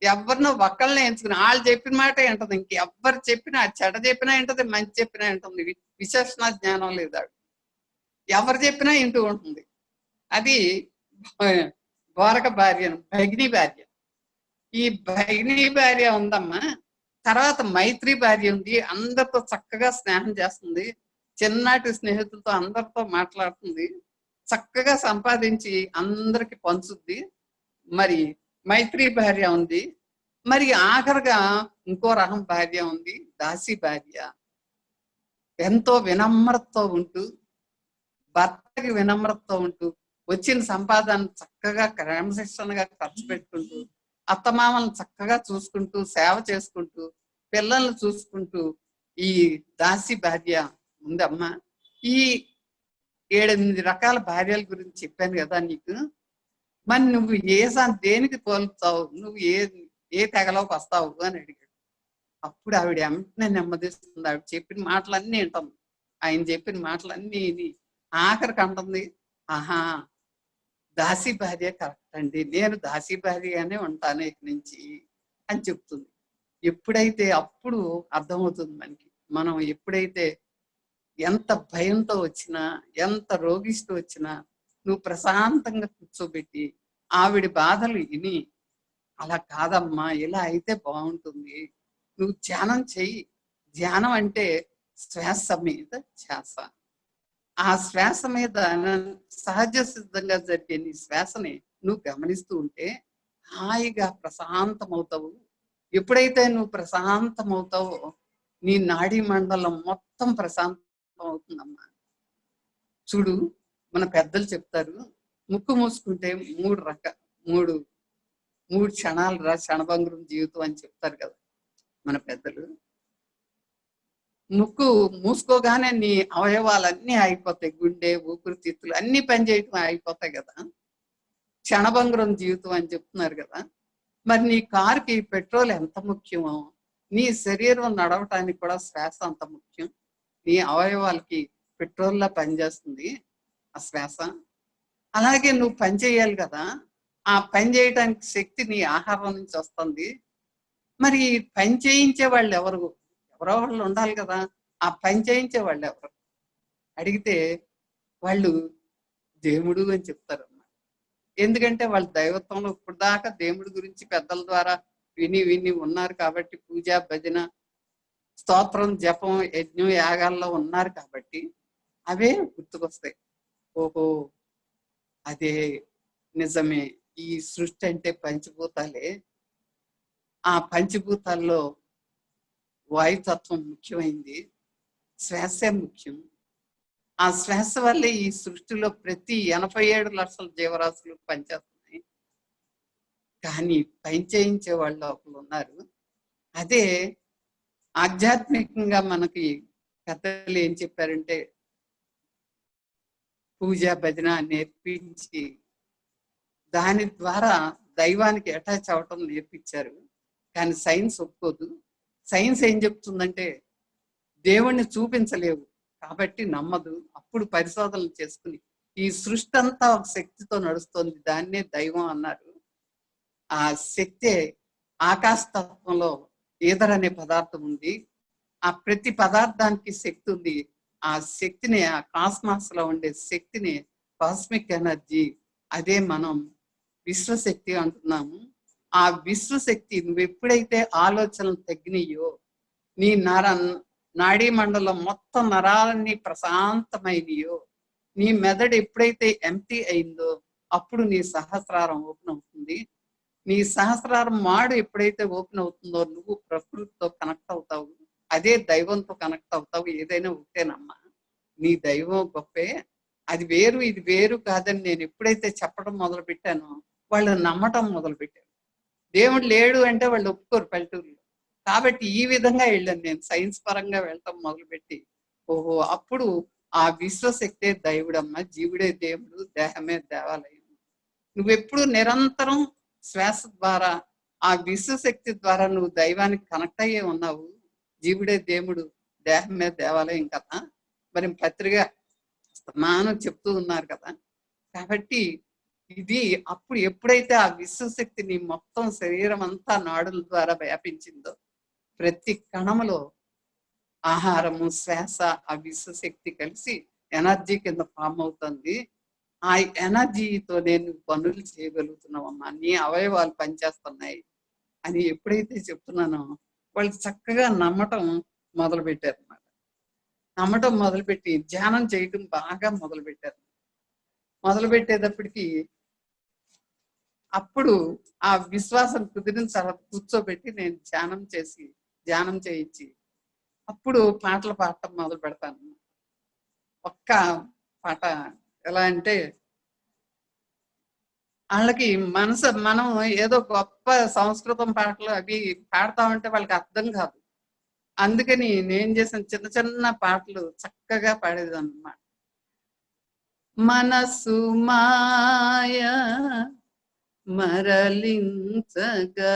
ఎవరినో ఒక్కళ్ళని ఎంచుకుని వాళ్ళు చెప్పిన మాట ఏంటది, ఇంకెవ్వరు చెప్పినా చెడ్డ చెప్పినా ఏంటది, మంచి చెప్పినా ఏంటుంది, విచక్షణ జ్ఞానం లేదు ఆవిడ, ఎవరు చెప్పినా ఇంటూ ఉంటుంది. అది బోరక భార్య, భగిని భార్య. ఈ భగిని భార్య ఉందమ్మా. తర్వాత మైత్రి భార్య ఉంది, అందరితో చక్కగా స్నేహం చేస్తుంది, చిన్ననాటి స్నేహితులతో అందరితో మాట్లాడుతుంది, చక్కగా సంపాదించి అందరికి పంచుద్ది. మరి మైత్రి భార్య ఉంది. మరి ఆఖరిగా ఇంకో రకం భార్య ఉంది, దాసి భార్య. ఎంతో వినమ్రతతో ఉంటూ, భర్తకి వినమ్రతతో ఉంటూ, వచ్చిన సంపాదన చక్కగా క్రమశిక్షణగా ఖర్చు పెట్టుకుంటూ, అత్తమామలను చక్కగా చూసుకుంటూ, సేవ చేసుకుంటూ, పిల్లల్ని చూసుకుంటూ ఈ దాసి భార్య ఉందమ్మా. ఈ 7-8 రకాల భార్యల గురించి చెప్పాను కదా నీకు. మరి నువ్వు దేనికి పోలుతావు, నువ్వు ఏ తెగలోకి వస్తావు అని అడిగాడు. అప్పుడు ఆవిడ వెంటనే నెమ్మదిస్తుంది. ఆవిడ చెప్పిన మాటలన్నీ వింటుంది, ఆయన చెప్పిన మాటలన్నీ ఆఖరికి అంటుంది, ఆహా దాసి భార్య కరెక్ట్ అండి, నేను దాసి భార్యగానే ఉంటాను ఇక నుంచి అని చెప్తుంది. ఎప్పుడైతే అప్పుడు అర్థమవుతుంది మనకి, మనం ఎప్పుడైతే ఎంత భయంతో వచ్చినా, ఎంత రోగిస్తూ వచ్చినా నువ్వు ప్రశాంతంగా కూర్చోబెట్టి ఆవిడ బాధలు విని, అలా కాదమ్మా ఇలా అయితే బాగుంటుంది, నువ్వు ధ్యానం చెయ్యి. ధ్యానం అంటే శ్వాస మీద ధ్యాస. ఆ శ్వాస మీద సహజ సిద్ధంగా జరిగే నీ శ్వాసని నువ్వు గమనిస్తూ ఉంటే హాయిగా ప్రశాంతమవుతావు. ఎప్పుడైతే నువ్వు ప్రశాంతమవుతావో నీ నాడీ మండలం మొత్తం ప్రశాంతం అవుతుందమ్మా. చూడు, మన పెద్దలు చెప్తారు, ముక్కు మూసుకుంటే మూడు క్షణాలు రా క్షణభంగురం జీవితం అని చెప్తారు కదా మన పెద్దలు. ముక్కు మూసుకోగానే నీ అవయవాలన్నీ అయిపోతాయి, గుండె, ఊపిరితిత్తులు అన్ని పనిచేయటం అయిపోతాయి కదా, క్షణభంగురం జీవితం అని చెప్తున్నారు కదా. మరి నీ కారుకి పెట్రోల్ ఎంత ముఖ్యమో నీ శరీరం నడవటానికి కూడా శ్వాస అంత ముఖ్యం. నీ అవయవాలకి పెట్రోల్లా పనిచేస్తుంది ఆ శ్వాస. అలాగే నువ్వు పని చేయాలి కదా, ఆ పని చేయడానికి శక్తి నీ ఆహారం నుంచి వస్తుంది. మరి పని చేయించే వాళ్ళు ఎవరో వాళ్ళు ఉండాలి కదా, ఆ పని చేయించే వాళ్ళు ఎవరు అడిగితే వాళ్ళు దేవుడు అని చెప్తారు అన్నమాట. ఎందుకంటే వాళ్ళు దైవత్వంలో ఇప్పుడు దాకా దేవుడి గురించి పెద్దల ద్వారా విని విని ఉన్నారు కాబట్టి, పూజ భజన స్తోత్రం జపం యజ్ఞం యాగాల్లో ఉన్నారు కాబట్టి అవే గుర్తుకొస్తాయి. ఓహో అదే నిజమే, ఈ సృష్టి అంటే పంచభూతాలే. ఆ పంచభూతాల్లో వాయుతత్వం ముఖ్యమైంది, శ్వాసే ముఖ్యం. ఆ శ్వాస వల్లే ఈ సృష్టిలో ప్రతి 87 లక్షల జీవరాశులు పనిచేస్తున్నాయి. కానీ పనిచేయించే వాళ్ళు ఒకరు ఉన్నారు. అదే ఆధ్యాత్మికంగా మనకి పెద్దలు ఏం చెప్పారంటే, పూజ భజన నేర్పించి దాని ద్వారా దైవానికి అటాచ్ అవటం నేర్పించారు. కానీ సైన్స్ ఒప్పుకోదు. సైన్స్ ఏం చెప్తుందంటే, దేవుణ్ణి చూపించలేవు కాబట్టి నమ్మదు. అప్పుడు పరిశోధనలు చేసుకుని ఈ సృష్టి అంతా ఒక శక్తితో నడుస్తుంది, దాన్నే దైవం అన్నారు. ఆ శక్తి ఆకాశ తత్వంలో ఈథర్ అనే పదార్థం ఉంది. ఆ ప్రతి పదార్థానికి శక్తి ఉంది. ఆ శక్తిని, ఆ కాస్మాస్ లో ఉండే శక్తిని కాస్మిక్ ఎనర్జీ, అదే మనం విశ్వశక్తి అంటున్నాము. ఆ విశ్వశక్తి నువ్వు ఎప్పుడైతే ఆలోచనలు తగ్గినాయో, నీ నాడీ మండలం మొత్తం నరాలన్నీ ప్రశాంతమైనయో, నీ మెదడు ఎప్పుడైతే ఎంటీ అయిందో అప్పుడు నీ సహస్రారం ఓపెన్ అవుతుంది. నీ సహస్రారం మాడు ఎప్పుడైతే ఓపెన్ అవుతుందో నువ్వు ప్రకృతితో కనెక్ట్ అవుతావు, అదే దైవంతో కనెక్ట్ అవుతావు. ఏదైనా ఒకటేనమ్మా, నీ దైవం గొప్పే, అది వేరు ఇది వేరు కాదని నేను ఎప్పుడైతే చెప్పడం మొదలు పెట్టానో వాళ్ళు నమ్మటం మొదలు పెట్టారు. దేవుడు లేడు అంటే వాళ్ళు ఒప్పుకోరు పల్లెటూరులో. కాబట్టి ఈ విధంగా వెళ్ళాను నేను, సైన్స్ పరంగా వెళ్ళటం మొదలుపెట్టి. ఓహో అప్పుడు ఆ విశ్వశక్తే దైవుడమ్మ, జీవుడే దేవుడు, దేహమే దేవాలయం. నువ్వెప్పుడు నిరంతరం శ్వాస ద్వారా ఆ విశ్వశక్తి ద్వారా నువ్వు దైవానికి కనెక్ట్ అయ్యే ఉన్నావు. జీవుడే దేవుడు, దేహమే దేవాలయం కదా, మరి పత్రిక మాను చెప్తూ ఉన్నారు కదా. కాబట్టి ఇది అప్పుడు ఎప్పుడైతే ఆ విశ్వశక్తిని మొత్తం శరీరం అంతా నాడుల ద్వారా వ్యాపించిందో, ప్రతి కణములో ఆహారము శ్వాస ఆ విశ్వశక్తి కలిసి ఎనర్జీ కింద ఫామ్ అవుతుంది. ఆ ఎనర్జీతో నేను పనులు చేయగలుగుతున్నావమ్మా, నీ అవయవాలు పనిచేస్తున్నాయి అని ఎప్పుడైతే చెప్తున్నానో వాళ్ళు చక్కగా నమ్మటం మొదలు పెట్టారు అన్నమాట. నమ్మటం మొదలుపెట్టి ధ్యానం చేయటం బాగా మొదలు పెట్టారు. మొదలు పెట్టేటప్పటికి అప్పుడు ఆ విశ్వాసం కుదిరిన తర్వాత కూర్చోబెట్టి నేను ధ్యానం చేయించి అప్పుడు పాటలు పాడటం మొదలు పెడతాను. ఒక్క పాట ఎలా అంటే, వాళ్ళకి మనం ఏదో గొప్ప సంస్కృతం పాటలు అవి పాడతామంటే వాళ్ళకి అర్థం కాదు. అందుకని నేను చేసిన చిన్న చిన్న పాటలు చక్కగా పాడేది అన్నమాట. మనసు మాయ మరలించగా,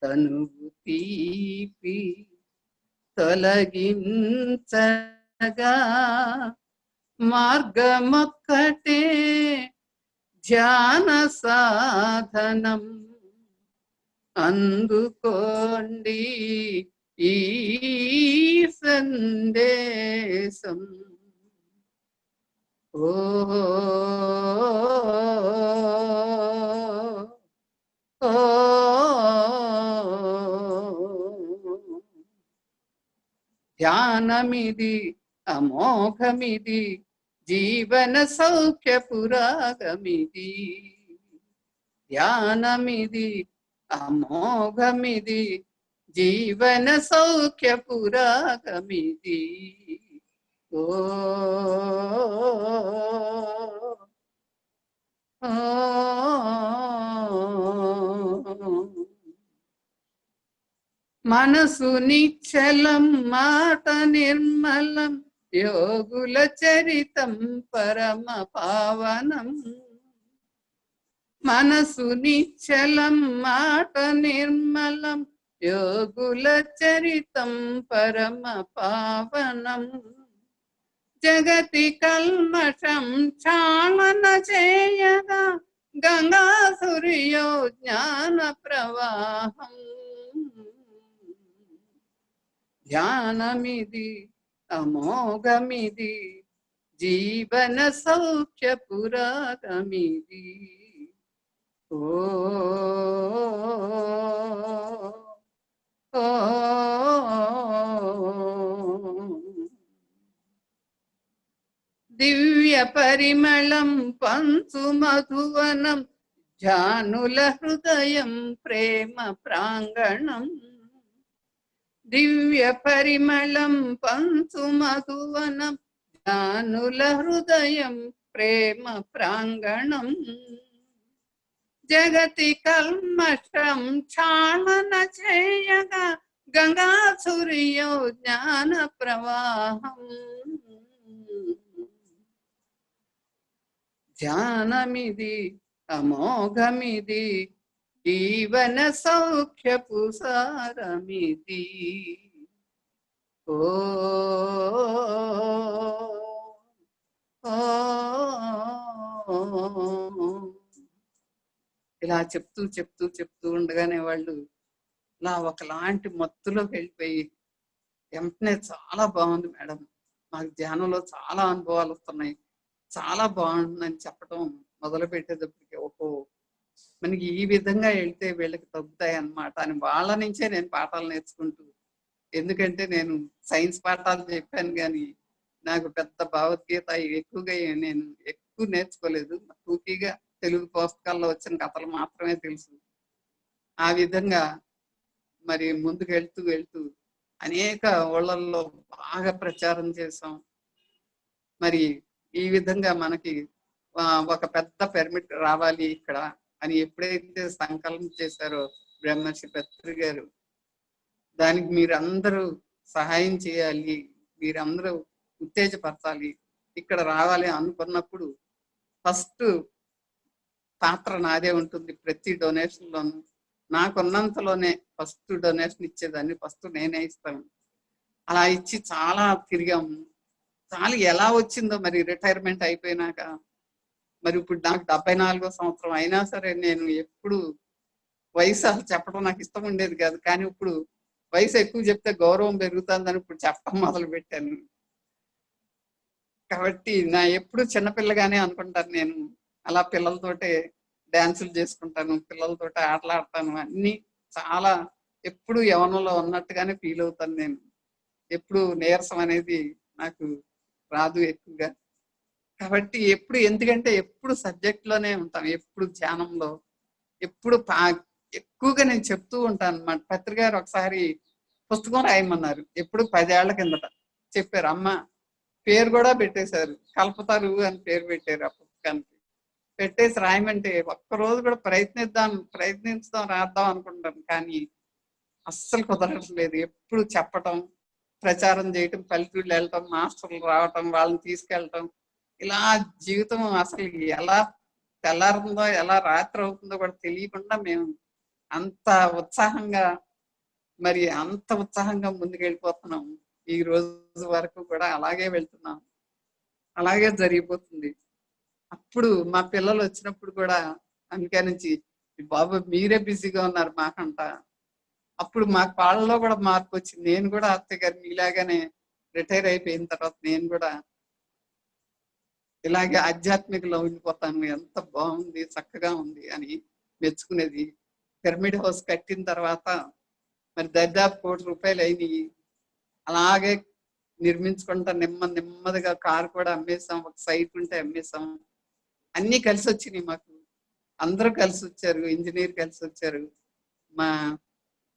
తనువు తీపి తొలగించగా, మార్గమొక్కటే ధ్యాన సాధనం, అందుకోండి ఈ సందేశం. ఓ ధ్యానమిది అమోఘమిది, జీవన సౌఖ్య పురాగమిది. ధ్యానమిది అమోఘమిది, జీవన సౌఖ్య పురాగమిది. ఓ మనసు నిశ్చలం మాట నిర్మలం, యోగుల చరితం పరమ పావనం. మనసు నిశ్చలం మాట నిర్మలం, యోగుల చరితం పరమ పావనం. జగతి కల్మషం క్షాళన చేయగా, గంగా సూర్యో జ్ఞాన ప్రవాహం. ధ్యానమిది అమోఘమిది, జీవన సౌఖ్య పురాగమిది. ఓ ఓ దివ్య పరిమళం పంచు మధువనం జానుల హృదయం ప్రేమ ప్రాంగణం. దివ్య పరిమళం పంచు మధువనం జానుల హృదయం ప్రేమ ప్రాంగణం. జగతి కల్మషం క్షాళన చేయగా గంగా సూర్యో జ్ఞాన ప్రవాహం. ధ్యానమిది అమోఘమిది జీవన సౌఖ్యపు సారమిది. ఓ ఇలా చెప్తూ చెప్తూ చెప్తూ ఉండగానే వాళ్ళు ఇలా ఒకలాంటి మత్తులోకి వెళ్ళిపోయి వెంటనే చాలా బాగుంది మేడం, మాకు ధ్యానంలో చాలా అనుభవాలు వస్తున్నాయి, చాలా బాగుందని చెప్పడం మొదలు పెట్టేటప్పటికి ఓహో మనకి ఈ విధంగా వెళ్తే వీళ్ళకి తగ్గుతాయి అన్నమాట అని వాళ్ళ నుంచే నేను పాఠాలు నేర్చుకుంటూ, ఎందుకంటే నేను సైన్స్ పాఠాలు చెప్పాను కానీ నాకు పెద్ద భగవద్గీత ఎక్కువగా నేను ఎక్కువ నేర్చుకోలేదు. టూకీగా తెలుగు పుస్తకాల్లో వచ్చిన కథలు మాత్రమే తెలుసు. ఆ విధంగా మరి ముందుకు వెళ్తూ వెళ్తూ అనేక ఊళ్ళల్లో బాగా ప్రచారం చేసాం. మరి ఈ విధంగా మనకి ఒక పెద్ద పిరమిడ్ రావాలి ఇక్కడ అని ఎప్పుడైతే సంకల్పం చేశారో బ్రహ్మర్షి పత్రి గారు, దానికి మీరందరూ సహాయం చేయాలి, మీరందరూ ఉత్తేజపరచాలి, ఇక్కడ రావాలి అనుకున్నప్పుడు ఫస్ట్ పాత్ర నాదే ఉంటుంది. ప్రతి డొనేషన్ లోను నాకున్నంతలోనే ఫస్ట్ డొనేషన్ ఇచ్చేదాన్ని, ఫస్ట్ నేనే ఇస్తాను. అలా ఇచ్చి చాలా తిరిగాము. చాలా ఎలా వచ్చిందో మరి రిటైర్మెంట్ అయిపోయినాక, మరి ఇప్పుడు నాకు 74వ సంవత్సరం అయినా సరే నేను ఎప్పుడు వయసు అసలు చెప్పడం నాకు ఇష్టం ఉండేది కాదు, కానీ ఇప్పుడు వయసు ఎక్కువ చెప్తే గౌరవం పెరుగుతుందని ఇప్పుడు చెప్పడం మొదలు పెట్టాను. కాబట్టి నా ఎప్పుడు చిన్నపిల్లగానే అనుకుంటాను నేను. అలా పిల్లలతోటే డాన్సులు చేసుకుంటాను, పిల్లలతోటి ఆటలాడతాను, అన్ని చాలా ఎప్పుడు యవనంలో ఉన్నట్టుగానే ఫీల్ అవుతాను నేను. ఎప్పుడు నీరసం అనేది నాకు రాదు ఎక్కువగా. కాబట్టి ఎప్పుడు ఎందుకంటే ఎప్పుడు సబ్జెక్ట్ లోనే ఉంటాం, ఎప్పుడు ధ్యానంలో, ఎప్పుడు ఎక్కువగా నేను చెప్తూ ఉంటాను అన్నమాట. పత్రిక గారు ఒకసారి పుస్తకం రాయమన్నారు, ఎప్పుడు 10 ఏళ్ల కిందట చెప్పారు. అమ్మ పేరు కూడా పెట్టేశారు, కల్పతరు అని పేరు పెట్టారు ఆ పుస్తకానికి. పెట్టేసి రాయమంటే ఒక్కరోజు కూడా ప్రయత్నించుదాం రాద్దాం అనుకుంటాను, కానీ అస్సలు కుదరట్లేదు. ఎప్పుడు చెప్పటం, ప్రచారం చేయటం, పల్లెటూళ్ళు వెళ్ళటం, మాస్టర్లు రావటం, వాళ్ళని తీసుకెళ్ళటం, ఇలా జీవితం అసలు ఎలా తెల్లారుతుందో ఎలా రాత్రి అవుతుందో కూడా తెలియకుండా మేము అంత ఉత్సాహంగా ముందుకు వెళ్ళిపోతున్నాం. ఈ రోజు వరకు కూడా అలాగే వెళ్తున్నాం, అలాగే జరిగిపోతుంది. అప్పుడు మా పిల్లలు వచ్చినప్పుడు కూడా అందుకే నుంచి బాబు మీరే బిజీగా ఉన్నారు మాకంట. అప్పుడు మాకు వాళ్ళలో కూడా మార్పు వచ్చింది. నేను కూడా అత్తయ్య గారు మీలాగానే రిటైర్ అయిపోయిన తర్వాత నేను కూడా ఇలాగే ఆధ్యాత్మికలో ఉండిపోతాను, ఎంత బాగుంది చక్కగా ఉంది అని మెచ్చుకునేది. పిరమిడ్ హౌస్ కట్టిన తర్వాత మరి దాదాపు ₹1,00,00,000 అయినాయి. అలాగే నిర్మించుకుంటా నెమ్మదిగా కారు కూడా అమ్మేసాం, ఒక సైట్ ఉంటే అమ్మేసాం. అన్ని కలిసి వచ్చినాయి మాకు, అందరూ కలిసి వచ్చారు, ఇంజనీర్ కలిసి వచ్చారు, మా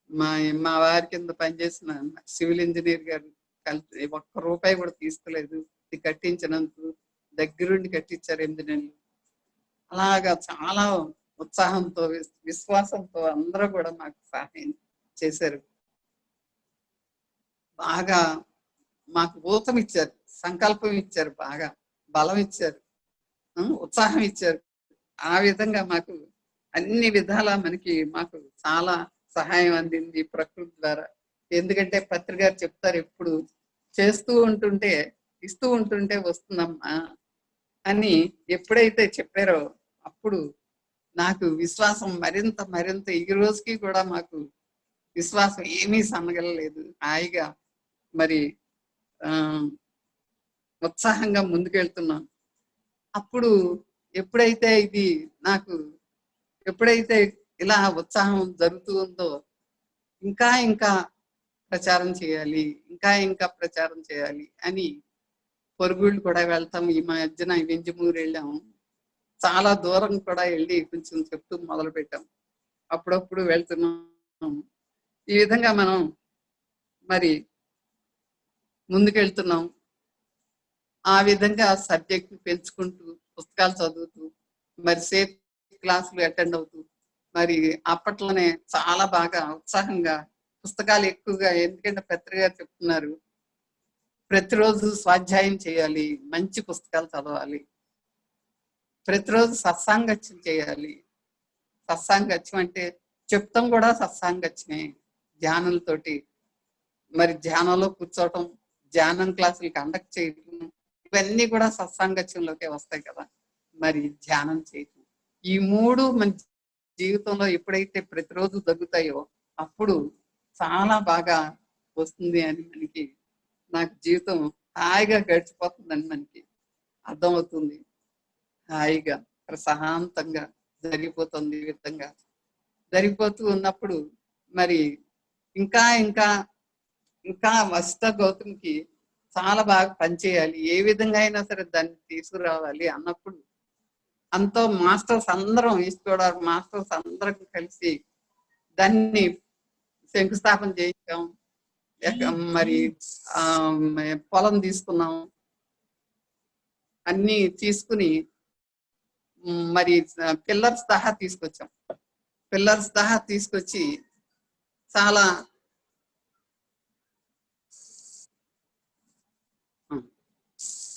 మా మా వారి కింద పనిచేసిన సివిల్ ఇంజనీర్ గారు కలిసి ₹1 కూడా తీసుకోలేదు. ఇది కట్టించినందుకు దగ్గరుండి కట్టించారు 8 నెలలు. అలాగా చాలా ఉత్సాహంతో విశ్వాసంతో అందరూ కూడా మాకు సహాయం చేశారు. బాగా మాకు ఊతం ఇచ్చారు, సంకల్పం ఇచ్చారు, బాగా బలం ఇచ్చారు, ఉత్సాహం ఇచ్చారు. ఆ విధంగా మాకు అన్ని విధాలా మాకు చాలా సహాయం అందింది ప్రకృతి ద్వారా. ఎందుకంటే పత్రిక గారు చెప్తారు, ఎప్పుడు చేస్తూ ఉంటుంటే ఇస్తూ ఉంటుంటే వస్తుందమ్మా అని ఎప్పుడైతే చెప్పారో అప్పుడు నాకు విశ్వాసం మరింత ఈ రోజుకి కూడా మాకు విశ్వాసం ఏమీ సన్నగలలేదు. హాయిగా మరి ఉత్సాహంగా ముందుకెళ్తున్నాం. అప్పుడు ఎప్పుడైతే ఇది నాకు ఎప్పుడైతే ఇలా ఉత్సాహం జరుగుతూ ఉందో ఇంకా ఇంకా ప్రచారం చేయాలి, ఇంకా ఇంకా ప్రచారం చేయాలి అని పొరుగుళ్ళు కూడా వెళ్తాం. ఈ మధ్యన వెంజమూరు వెళ్ళాము, చాలా దూరం కూడా వెళ్ళి కొంచెం చెప్తూ మొదలు పెట్టాం. అప్పుడప్పుడు వెళ్తున్నాం. ఈ విధంగా మనం మరి ముందుకెళ్తున్నాం. ఆ విధంగా సబ్జెక్ట్ పెంచుకుంటూ, పుస్తకాలు చదువుతూ, మరి సేఫ్ క్లాసులు అటెండ్ అవుతూ, మరి అప్పట్లోనే చాలా బాగా ఉత్సాహంగా పుస్తకాలు ఎక్కువగా, ఎందుకంటే పెద్దలు గారు చెప్తున్నారు ప్రతిరోజు స్వాధ్యాయం చేయాలి, మంచి పుస్తకాలు చదవాలి, ప్రతిరోజు సత్సాంగత్యం చేయాలి. సత్సాంగత్యం అంటే చెప్తాం కూడా సత్సాంగత్యమే, ధ్యానులతోటి మరి ధ్యానంలో కూర్చోవటం, ధ్యానం క్లాసులు కండక్ట్ చేయటం, ఇవన్నీ కూడా సత్సాంగత్యంలోకే వస్తాయి కదా. మరి ధ్యానం చేయటం, ఈ మూడు మన జీవితంలో ఎప్పుడైతే ప్రతిరోజు తగ్గుతాయో అప్పుడు చాలా బాగా వస్తుంది అని మనకి, నాకు జీవితం హాయిగా గడిచిపోతుందని మనకి అర్థమవుతుంది. హాయిగా ప్రశాంతంగా జరిగిపోతుంది. ఈ విధంగా జరిగిపోతూ ఉన్నప్పుడు మరి ఇంకా ఇంకా ఇంకా వశిష్ఠ గౌతమ్కి చాలా బాగా పనిచేయాలి, ఏ విధంగా అయినా సరే దాన్ని తీసుకురావాలి అన్నప్పుడు అంతో మాస్టర్స్ అందరం, ఈస్ట్ మాస్టర్స్ అందరం కలిసి దాన్ని శంకుస్థాపన చేయించాం. మరి పొలం తీసుకున్నాం, అన్ని తీసుకుని మరి పిల్లర్స్ సహా తీసుకొచ్చాం. పిల్లర్స్ సహా తీసుకొచ్చి చాలా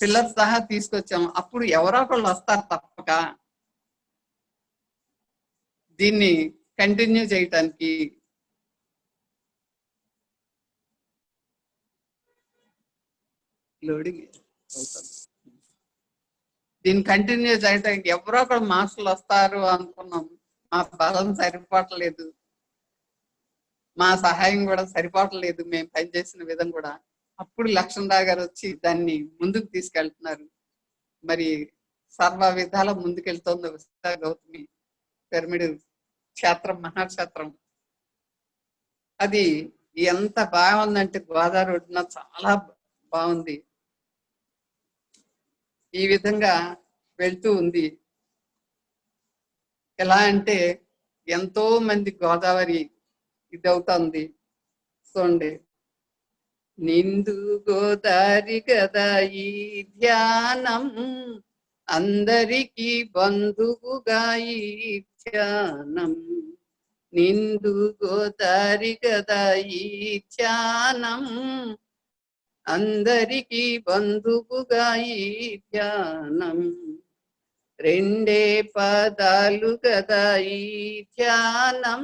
పిల్లర్స్ సహా తీసుకొచ్చాం. అప్పుడు ఎవరో ఒకళ్ళు వస్తారు తప్పక దీన్ని కంటిన్యూ చేయటానికి. లోడింగ్ అవుతుంది. దీన్ని కంటిన్యూ చేయడానికి ఎవరో ఒకళ్ళు మాస్టర్లు వస్తారు అనుకున్నాం. మా బలం సరిపోవట్లేదు, మా సహాయం కూడా సరిపోవట్లేదు, మేము పనిచేసిన విధం కూడా. అప్పుడు లక్ష్మణరావు గారు వచ్చి దాన్ని ముందుకు తీసుకెళ్తున్నారు. మరి సర్వ విధాల ముందుకెళ్తోంది వశిష్ఠ గౌతమి పిరమిడ్ క్షేత్రం, మహాక్షేత్రం. అది ఎంత బాగుందంటే గోదావరి ఒడ్డున చాలా బాగుంది. ఈ విధంగా వెళ్తూ ఉంది. ఎలా అంటే ఎంతో మంది గోదావరి ఇది అవుతుంది చూడండి. నిండు గోదావరి కదా ఈ ధ్యానం, అందరికీ బంధువుగా ఈ ధ్యానం. నిండు గోదావరి కదా ఈ ధ్యానం, అందరికీ బంధువుగా ఈ ధ్యానం. రెండే పదాలు కదా ఈ ధ్యానం,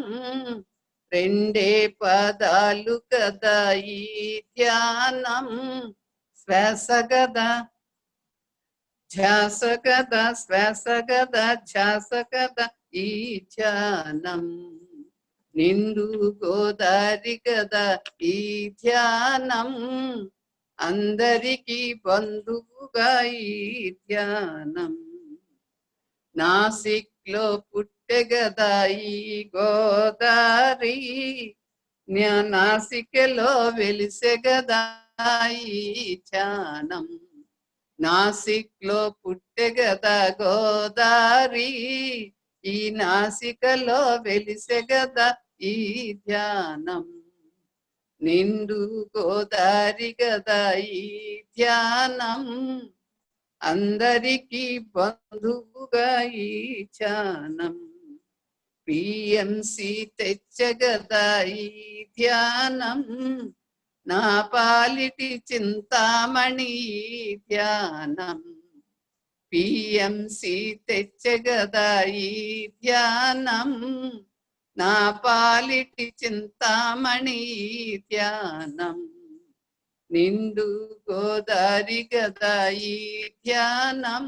రెండే పదాలు కదా ఈ ధ్యానం. శ్వాస గదా ధ్యాస గదా, శ్వాస గదా ధ్యాస గదా ఈ ధ్యానం. నిండు గోదావరి గదా ఈ ధ్యానం, అందరికీ బంధువుగా ఈ ధ్యానం. నాసిక్లో పుట్టె గదా ఈ గోదావరి, నాసికలో వెలిసె గదా ఈ ధ్యానం. నాసిక్లో పుట్టె గదా గోదావరి, ఈ నాసికలో వెలిసె గదా ఈ ధ్యానం. నిండు గోదావరి గదా ఈ ధ్యానం, అందరికీ బంధువుగా ఈ ధ్యానం. పిఎంసి తెచ్చగదా ఈ ధ్యానం, నా పాలిటి చింతామణి ధ్యానం. పిఎంసి తెచ్చగదా ఈ ధ్యానం, నా పాలిటి చింతామణి ధ్యానం. నిండు గోదావరి గదా ఈ ధ్యానం,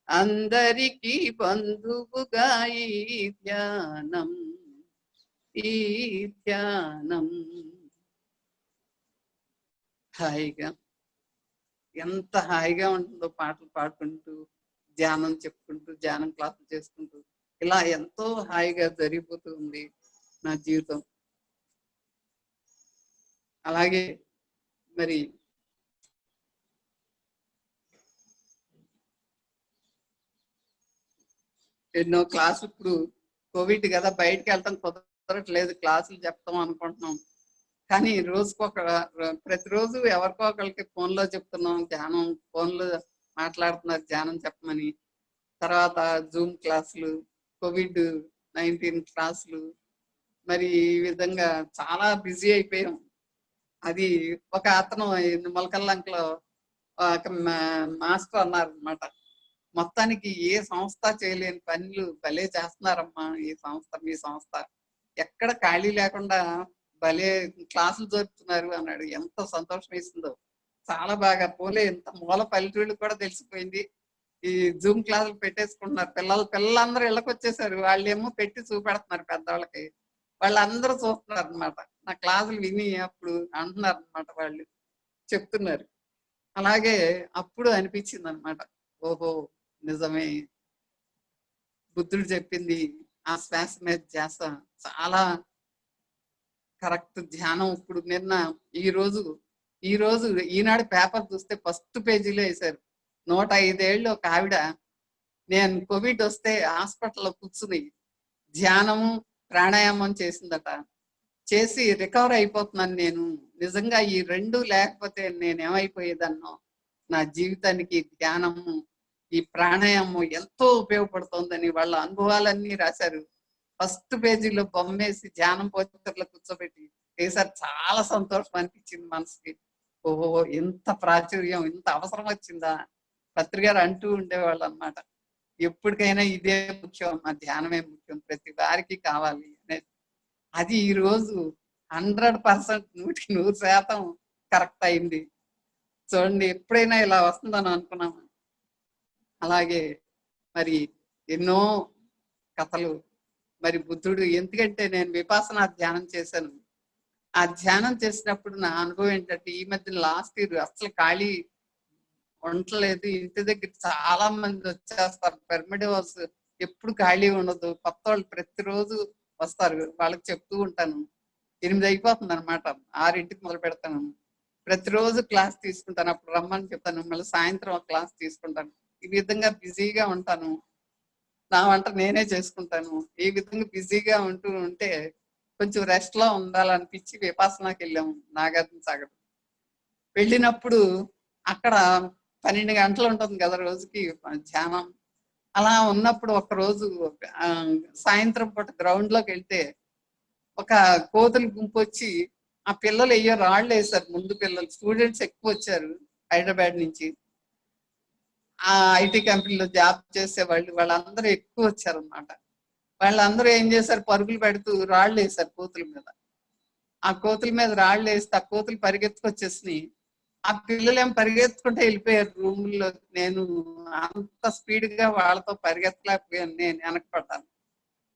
అందరికీ బంధువుగా ఈ ధ్యానం. ఈ ధ్యానం హాయిగా, ఎంత హాయిగా ఉంటుందో పాటలు పాడుకుంటూ, ధ్యానం చెప్పుకుంటూ, ధ్యానం క్లాసులు చేసుకుంటూ ఇలా ఎంతో హాయిగా జరిగిపోతుంది నా జీవితం. అలాగే మరి ఎన్నో క్లాసులు, ఇప్పుడు కోవిడ్ కదా, బయటకు వెళ్ళటం కుదరట్లేదు, క్లాసులు చెప్తాం అనుకుంటున్నాం. కానీ ప్రతిరోజు ఎవరికో ఒకరికి ఫోన్లో చెప్తున్నాం ధ్యానం, ఫోన్లో మాట్లాడుతున్నారు ధ్యానం చెప్పమని. తర్వాత జూమ్ క్లాసులు, COVID-19 క్లాసులు, మరి ఈ విధంగా చాలా బిజీ అయిపోయాం. అది ఒక అతను మొలకల్లంకలో ఒక మాస్టర్ అన్నారు అనమాట, మొత్తానికి ఏ సంస్థ చేయలేని పనులు భలే చేస్తున్నారమ్మా ఈ సంస్థ, మీ సంస్థ ఎక్కడ ఖాళీ లేకుండా భలే క్లాసులు జరుపుతున్నారు అన్నాడు. ఎంత సంతోషం వేసిందో, చాలా బాగా. పోలే ఇంత మూల పల్లెటూళ్ళకి కూడా తెలిసిపోయింది ఈ జూమ్ క్లాసులు పెట్టేసుకుంటున్నారు. పిల్లలందరూ ఇళ్ళకి వచ్చేసారు, వాళ్ళేమో పెట్టి చూపెడుతున్నారు పెద్దవాళ్ళకి, వాళ్ళందరూ చూస్తున్నారు అనమాట. నా క్లాసులు విని అప్పుడు అంటున్నారు అనమాట, వాళ్ళు చెప్తున్నారు. అలాగే అప్పుడు అనిపించింది అనమాట, ఓహో నిజమే, బుద్ధుడు చెప్పింది ఆ శ్వాస మీద ధ్యాస చాలా కరెక్ట్. ధ్యానం ఇప్పుడు ఈ రోజు ఈనాడు పేపర్ చూస్తే ఫస్ట్ పేజీలో వేశారు, 105 ఏళ్ళు ఒక ఆవిడ, నేను కోవిడ్ వస్తే హాస్పిటల్లో కూర్చుని ధ్యానము ప్రాణాయామం చేసిందట. చేసి రికవర్ అయిపోతున్నాను నేను. నిజంగా ఈ రెండు లేకపోతే నేనేమైపోయేదన్నో. నా జీవితానికి ధ్యానము, ఈ ప్రాణాయామం ఎంతో ఉపయోగపడుతోందని వాళ్ళ అనుభవాలన్నీ రాశారు. ఫస్ట్ పేజీలో బొమ్మేసి ధ్యానం పోస్టర్లో కూర్చోబెట్టి వేసారు. చాలా సంతోషం అనిపించింది మనసుకి. ఓహో ఇంత ప్రాచుర్యం, ఇంత అవసరం వచ్చిందా. పత్రికారు అంటూ ఉండేవాళ్ళు అన్నమాట, ఎప్పటికైనా ఇదే ముఖ్యం, మా ధ్యానమే ముఖ్యం, ప్రతి వారికి కావాలి అనేది. అది ఈ రోజు 100%, 100% కరెక్ట్ అయింది. చూడండి, ఎప్పుడైనా ఇలా వస్తుందని అనుకున్నాము. అలాగే మరి ఎన్నో కథలు, మరి బుద్ధుడు, ఎందుకంటే నేను విపాసన ధ్యానం చేశాను. ఆ ధ్యానం చేసినప్పుడు నా అనుభవం ఏంటంటే, ఈ మధ్య లాస్ట్ ఇయర్ అసలు ఖాళీ ఉండలేదు. ఇంటి దగ్గర చాలా మంది వచ్చేస్తారు, పిరమిడ్ హౌస్ ఎప్పుడు ఖాళీ ఉండదు, కొత్త వాళ్ళు ప్రతిరోజు వస్తారు. వాళ్ళకి చెప్తూ ఉంటాను, 8 అయిపోతుంది అనమాట, 6ంటికి మొదలు పెడతాను. ప్రతిరోజు క్లాస్ తీసుకుంటాను, అప్పుడు రమ్మని చెప్తాను, మళ్ళీ సాయంత్రం ఒక క్లాస్ తీసుకుంటాను. ఈ విధంగా బిజీగా ఉంటాను, నా వంట నేనే చేసుకుంటాను. ఈ విధంగా బిజీగా ఉంటే కొంచెం రెస్ట్ లో ఉండాలనిపించి విపాసనాకి వెళ్ళాము నాగార్జున సాగర్. వెళ్ళినప్పుడు అక్కడ 12 గంటలు ఉంటుంది కదా రోజుకి ధ్యానం. అలా ఉన్నప్పుడు ఒక రోజు సాయంత్రం పూట గ్రౌండ్ లోకి వెళ్తే ఒక కోతుల గుంపు వచ్చి ఆ పిల్లలు అయ్యో రాళ్ళు వేశారు. ముందు పిల్లలు, స్టూడెంట్స్ ఎక్కువ వచ్చారు హైదరాబాద్ నుంచి, ఆ ఐటీ కంపెనీలో జాబ్ చేసే వాళ్ళందరూ ఎక్కువ వచ్చారు అనమాట. వాళ్ళందరూ ఏం చేశారు, పరుగులు పెడుతూ రాళ్ళు వేశారు కోతుల మీద. ఆ కోతుల మీద రాళ్ళు వేస్తే ఆ కోతులు పరిగెత్తుకొచ్చేసినాయి. ఆ పిల్లలేం పరిగెత్తుకుంటే వెళ్ళిపోయారు రూముల్లో. నేను అంత స్పీడ్ గా వాళ్ళతో పరిగెత్తలేకపోయాను, నేను వెనకపడ్డాను.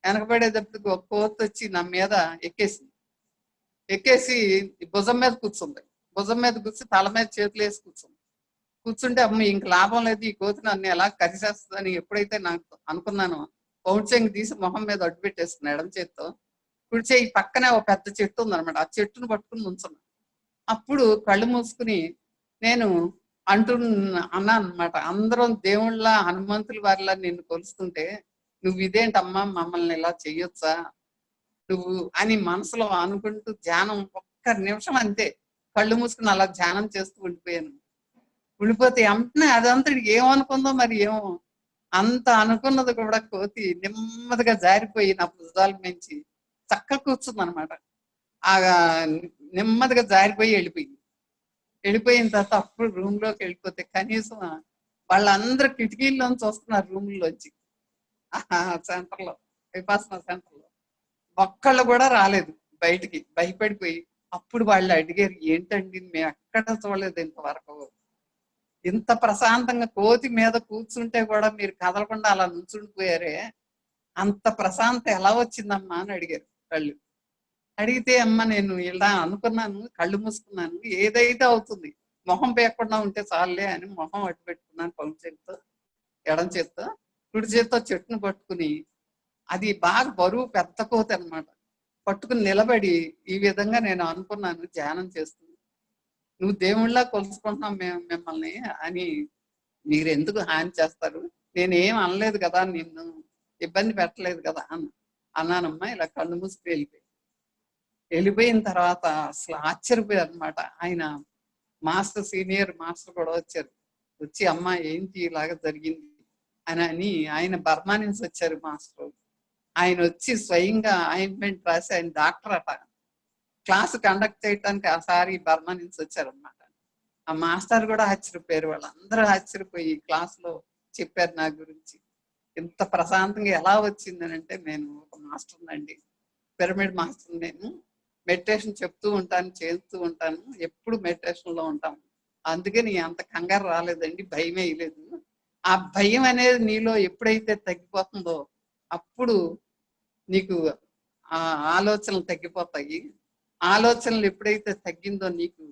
వెనకబడేటప్పటికి ఒక కోత వచ్చి నా మీద ఎక్కేసి భుజం మీద కూర్చుంది. భుజం మీద కూర్చుని తల మీద చేతులు వేసి కూర్చుంటే అమ్మ ఇంక లాభం లేదు, ఈ కోతి నన్ను ఎలా కరిసేస్తుందని ఎప్పుడైతే నాకు అనుకున్నానో, పౌడ్చెంగి తీసి మొహం మీద అడ్డు పెట్టేసుకున్నా ఎడం చేత్తో. కుడి చేయి పక్కనే ఒక పెద్ద చెట్టు ఉందన్నమాట, ఆ చెట్టును పట్టుకుని నుంచున్నా. అప్పుడు కళ్ళు మూసుకుని నేను అన్నాను అనమాట, అందరం దేవుళ్ళ హనుమంతుల వారిలా నిన్ను కొలుస్తుంటే నువ్వు ఇదేంటమ్మా మమ్మల్ని ఇలా చెయ్యొచ్చా నువ్వు అని మనసులో అనుకుంటూ ధ్యానం ఒక్క నిమిషం అంతే కళ్ళు మూసుకుని అలా ధ్యానం చేస్తూ ఉండిపోతే వెంటనే అదంతా ఏమనుకుందో మరి ఏమో, అంత అనుకున్నది కూడా కోతి నెమ్మదిగా జారిపోయి నా భుజాల నుంచి చక్కగా కూర్చుంది అనమాట. ఆ నెమ్మదిగా జారిపోయి వెళ్ళిపోయిన తర్వాత అప్పుడు రూమ్ లోకి వెళ్ళిపోతే కనీసం వాళ్ళందరూ కిటికీల్లోంచి వస్తున్నారు రూముల్లోంచి. సెంటర్లో, విపాసన సెంటర్లో ఒక్కళ్ళు కూడా రాలేదు బయటికి, భయపడిపోయి. అప్పుడు వాళ్ళు అడిగారు, ఏంటండి మేము ఎక్కడ చూడలేదు ఇంతవరకు, ఇంత ప్రశాంతంగా కోతి మీద కూర్చుంటే కూడా మీరు కదలకుండా అలా నుంచుండిపోయారే, అంత ప్రశాంత ఎలా వచ్చిందమ్మా అని అడిగారు వాళ్ళు. అడిగితే అమ్మ నేను ఇలా అనుకున్నాను, కళ్ళు మూసుకున్నాను, ఏదైతే అవుతుంది, మొహం పేయకుండా ఉంటే చాలులే అని మొహం అడ్డు పెట్టుకున్నాను పౌన్ చేతితో, ఎడం చేత్తో. కుడి చేత్తో చెట్టును పట్టుకుని అది బాగా బరువు పెద్ద కోతి అనమాట. పట్టుకుని నిలబడి ఈ విధంగా నేను అనుకున్నాను ధ్యానం చేస్తూ, నువ్వు దేవుళ్ళ కొలుసుకుంటున్నాం మేము మిమ్మల్ని అని, మీరు ఎందుకు హాని చేస్తారు, నేనేం అనలేదు కదా, నిన్ను ఇబ్బంది పెట్టలేదు కదా అన్నానమ్మా. ఇలా కళ్ళు మూసుకు వెళ్ళిపోయిన తర్వాత అసలు ఆశ్చర్యపోయారు అనమాట. ఆయన మాస్టర్, సీనియర్ మాస్టర్ కూడా వచ్చారు. వచ్చి అమ్మ ఏంటి ఇలాగ జరిగింది అని ఆయన బర్మా నుంచి వచ్చారు మాస్టర్. ఆయన వచ్చి స్వయంగా ఆయింట్మెంట్ రాసి, ఆయన డాక్టర్ అట, క్లాస్ కండక్ట్ చేయడానికి ఆసారి బర్మా నుంచి వచ్చారనమాట. ఆ మాస్టర్ కూడా ఆశ్చర్యపోయారు. వాళ్ళందరూ ఆశ్చర్యపోయి క్లాస్ లో చెప్పారు నా గురించి. ఇంత ప్రశాంతంగా ఎలా వచ్చిందని అంటే, నేను ఒక మాస్టర్ అండి, పిరమిడ్ మాస్టర్. నేను మెడిటేషన్ చెప్తూ ఉంటాను, చేస్తూ ఉంటాను, ఎప్పుడు మెడిటేషన్ లో ఉంటాము. అందుకని అంత కంగారు రాలేదండి, భయమే లేదు. ఆ భయం అనేది నీలో ఎప్పుడైతే తగ్గిపోతుందో అప్పుడు నీకు ఆ ఆలోచనలు తగ్గిపోతాయి. ఆలోచనలు ఎప్పుడైతే తగ్గిందో, నీకు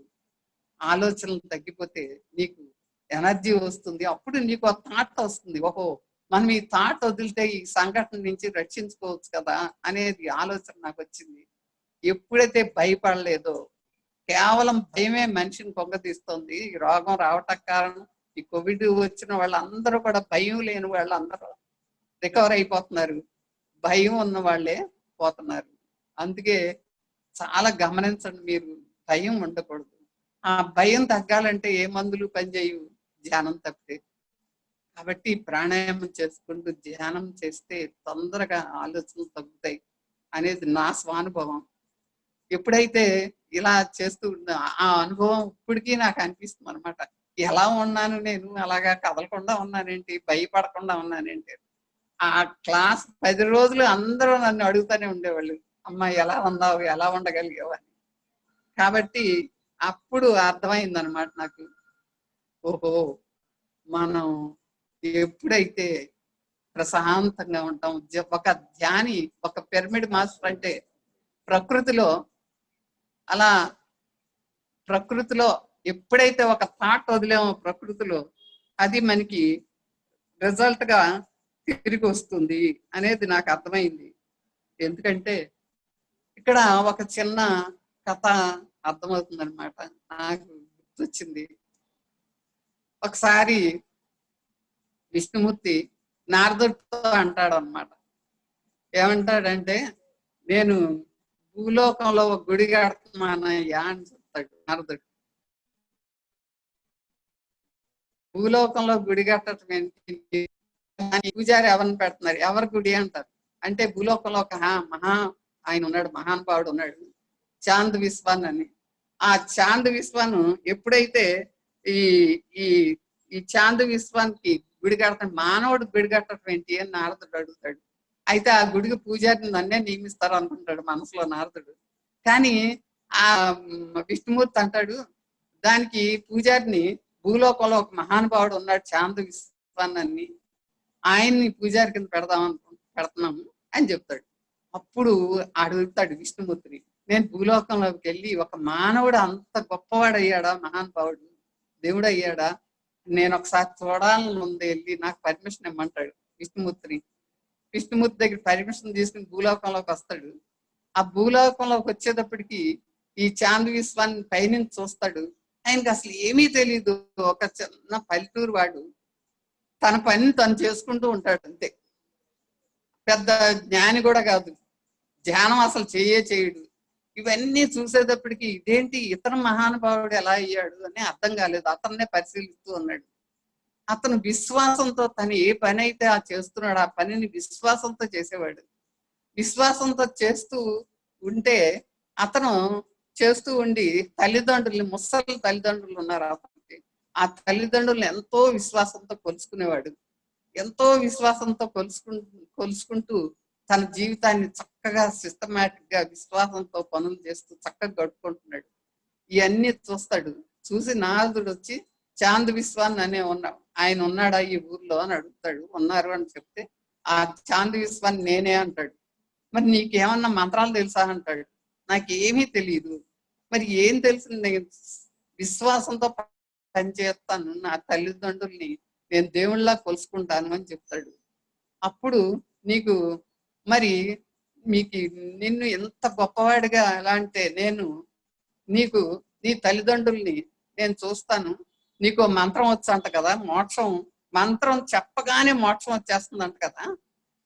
ఆలోచనలు తగ్గిపోతే నీకు ఎనర్జీ వస్తుంది. అప్పుడు నీకు ఆ థాట్ వస్తుంది, ఓహో మనం ఈ థాట్ వదిలితే ఈ సంఘటన నుంచి రక్షించుకోవచ్చు కదా అనేది ఆలోచన నాకు వచ్చింది. ఎప్పుడైతే భయపడలేదో, కేవలం భయమే మనిషిని పొంగతీస్తుంది. ఈ రోగం రావటానికి కారణం ఈ కోవిడ్ వచ్చిన వాళ్ళందరూ కూడా భయం లేని వాళ్ళందరూ రికవర్ అయిపోతున్నారు, భయం ఉన్న వాళ్ళే పోతున్నారు. అందుకే చాలా గమనించండి, మీరు భయం ఉండకూడదు. ఆ భయం తగ్గాలంటే ఏ మందులు పనిచేయవు, ధ్యానం తప్పితే. కాబట్టి ప్రాణాయామం చేసుకుంటూ ధ్యానం చేస్తే తొందరగా ఆలోచనలు తగ్గుతాయి అనేది నా స్వానుభవం. ఎప్పుడైతే ఇలా చేస్తూ ఆ అనుభవం ఇప్పటికీ నాకు అనిపిస్తుంది అనమాట. ఎలా ఉన్నాను నేను, అలాగా కదలకుండా ఉన్నానేంటి, భయపడకుండా ఉన్నానేంటి. ఆ క్లాస్ 10 రోజులు అందరూ నన్ను అడుగుతూనే ఉండేవాళ్ళు, అమ్మ ఎలా ఉన్నావు, ఎలా ఉండగలిగావు అని. కాబట్టి అప్పుడు అర్థమైంది అనమాట నాకు, ఓహో మనం ఎప్పుడైతే ప్రశాంతంగా ఉంటాం. ఒక ధ్యాని, ఒక పిరమిడ్ మాస్టర్ అంటే ప్రకృతిలో అలా, ప్రకృతిలో ఎప్పుడైతే ఒక థాట్ వదిలేమో ప్రకృతిలో, అది మనకి రిజల్ట్ గా తిరిగి వస్తుంది అనేది నాకు అర్థమైంది. ఎందుకంటే ఇక్కడ ఒక చిన్న కథ అర్థమవుతుంది అనమాట, నాకు గుర్తొచ్చింది. ఒకసారి విష్ణుమూర్తి నారదుడితో అంటాడు అనమాట. ఏమంటాడంటే, నేను భూలోకంలో ఒక గుడి కడుతున్నానయ్యా అని చెప్తాడు నారదుడు. భూలోకంలో గుడి కట్టడం ఏంటి, పూజారి ఎవరిని పెడుతున్నారు, ఎవరి గుడి అంటారు అంటే, భూలోకంలో ఒక ఆయన ఉన్నాడు, మహానుభావుడు ఉన్నాడు, చాంద్ విశ్వాన్ అని. ఆ చాంద్ విశ్వాన్ ఎప్పుడైతే ఈ ఈ ఈ చాంద్ విశ్వానికి గుడి కడతాడు, మానవుడు గుడి కట్టడం ఏంటి అని నారదుడు అడుగుతాడు. అయితే ఆ గుడికి పూజారిని నన్నే నియమిస్తారు అనుకుంటాడు మనసులో నారదుడు. కానీ ఆ విష్ణుమూర్తి అంటాడు, దానికి పూజారిని భూలోకంలో ఒక మహానుభావుడు ఉన్నాడు చాంద్ విశ్వాన్ అని, ఆయన్ని పూజారి కింద పెడుతున్నాము అని చెప్తాడు. అప్పుడు అడుగుతాడు విష్ణుమూర్తిని, నేను భూలోకంలోకి వెళ్ళి ఒక మానవుడు అంత గొప్పవాడు అయ్యాడా, మహానుభావుడు దేవుడు అయ్యాడా, నేను ఒకసారి చూడాలని ఉంది, వెళ్ళి నాకు పర్మిషన్ ఇమ్మంటాడు విష్ణుమూర్తిని. విష్ణుమూర్తి దగ్గర పర్మిషన్ తీసుకుని భూలోకంలోకి వస్తాడు. ఆ భూలోకంలోకి వచ్చేటప్పటికి ఈ చాంద్ విశ్వాన్ని పైనుంచి చూస్తాడు. ఆయనకి అసలు ఏమీ తెలీదు, ఒక చిన్న పల్లెటూరు వాడు, తన పని తను చేసుకుంటూ ఉంటాడు అంతే. పెద్ద జ్ఞాని కూడా కాదు, ధ్యానం అసలు చేయడు. ఇవన్నీ చూసేటప్పటికి ఇదేంటి, ఇతను మహానుభావుడు ఎలా అయ్యాడు అని అర్థం కాలేదు. అతన్నే పరిశీలిస్తూ ఉన్నాడు. అతను విశ్వాసంతో తను ఏ పని అయితే చేస్తున్నాడు, ఆ పనిని విశ్వాసంతో చేసేవాడు. విశ్వాసంతో చేస్తూ ఉంటే అతను చేస్తూ ఉండి తల్లిదండ్రులు, ముసలి తల్లిదండ్రులు ఉన్నారు అతనికి, ఆ తల్లిదండ్రులను ఎంతో విశ్వాసంతో కొలుసుకునేవాడు. ఎంతో విశ్వాసంతో కొలుసుకుంటూ తన జీవితాన్ని చక్కగా సిస్టమేటిక్ గా విశ్వాసంతో పనులు చేస్తూ చక్కగా గడుపుకుంటున్నాడు. ఇవన్నీ చూస్తాడు. చూసి నారదుడు వచ్చి, చాంద్ విశ్వాన్ అనే ఆయన ఉన్నాడా ఈ ఊర్లో అని అడుగుతాడు. ఉన్నారు అని చెప్తే, ఆ చాంద్ విశ్వాన్ నేనే అంటాడు. మరి నీకేమన్నా మంత్రాలు తెలుసా అంటాడు. నాకేమీ తెలియదు. మరి ఏం తెలుసు, నేను విశ్వాసంతో పనిచేస్తాను, నా తల్లిదండ్రుల్ని నేను దేవుళ్ళ కొలుసుకుంటాను అని చెప్తాడు. అప్పుడు నీకు మరి మీకు నిన్ను ఎంత గొప్పవాడిగా ఎలా అంటే నేను నీకు నీ తల్లిదండ్రుల్ని నేను చూస్తాను, నీకు మంత్రం వచ్చంట కదా, మోక్షం మంత్రం చెప్పగానే మోక్షం వచ్చేస్తుందంట కదా,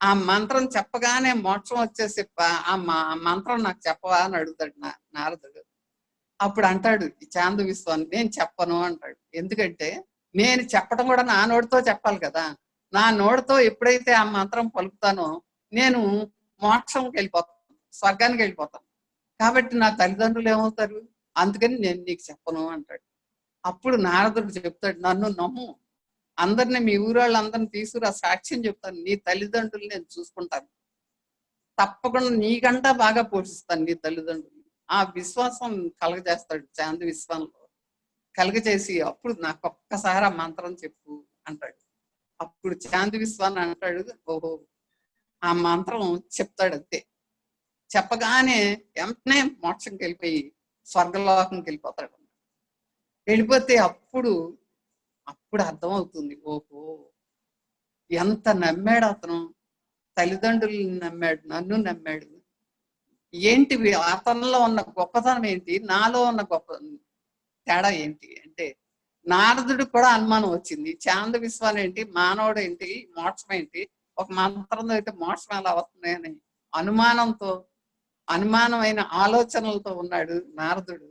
ఆ మంత్రం చెప్పగానే మోక్షం వచ్చేసి మంత్రం నాకు చెప్పవా అని అడుగుతాడు నారదుడు. అప్పుడు అంటాడు ఈ చాంద విశ్వాన్ని, నేను చెప్పను అంటాడు. ఎందుకంటే నేను చెప్పడం కూడా నా నోటితో చెప్పాలి కదా, నా నోటితో ఎప్పుడైతే ఆ మంత్రం పలుకుతానో నేను మోక్షంకి వెళ్ళిపోతాను, స్వర్గానికి వెళ్ళిపోతాను. కాబట్టి నా తల్లిదండ్రులు ఏమవుతారు, అందుకని నేను నీకు చెప్పను అంటాడు. అప్పుడు నారదుడు చెప్తాడు, నన్ను నమ్ము, అందరిని మీ ఊరోళ్ళందరిని తీసుకురా, సాక్ష్యం చెప్తాను, నీ తల్లిదండ్రులు నేను చూసుకుంటాను, తప్పకుండా నీకంటా బాగా పోషిస్తాను నీ తల్లిదండ్రులు. ఆ విశ్వాసం కలగజేస్తాడు చాంద విశ్వంలో. కలగజేసి అప్పుడు నాకు ఒక్కసారి ఆ మంత్రం చెప్పు అంటాడు. అప్పుడు చాంద విశ్వాన్ని అంటాడు, ఓహో ఆ మంత్రం చెప్తాడు. అంతే, చెప్పగానే వెంటనే మోక్షంకి వెళ్ళిపోయి స్వర్గలోకంకి వెళ్ళిపోతాడు. వెళ్ళిపోతే అప్పుడు అర్థమవుతుంది, ఓహో ఎంత నమ్మాడు అతను, తల్లిదండ్రులను నమ్మాడు, నన్ను నమ్మాడు. ఏంటి అతనిలో ఉన్న గొప్పతనం ఏంటి, నాలో ఉన్న గొప్ప తేడా ఏంటి అంటే నారదుడు కూడా అనుమానం వచ్చింది. చాంద విశ్వాన్ని ఏంటి, మానవుడు ఏంటి, మోక్షం ఏంటి, ఒక మంత్రంతో అయితే మోక్షం ఎలా వస్తుంది అని అనుమానమైన ఆలోచనలతో ఉన్నాడు నారదుడు.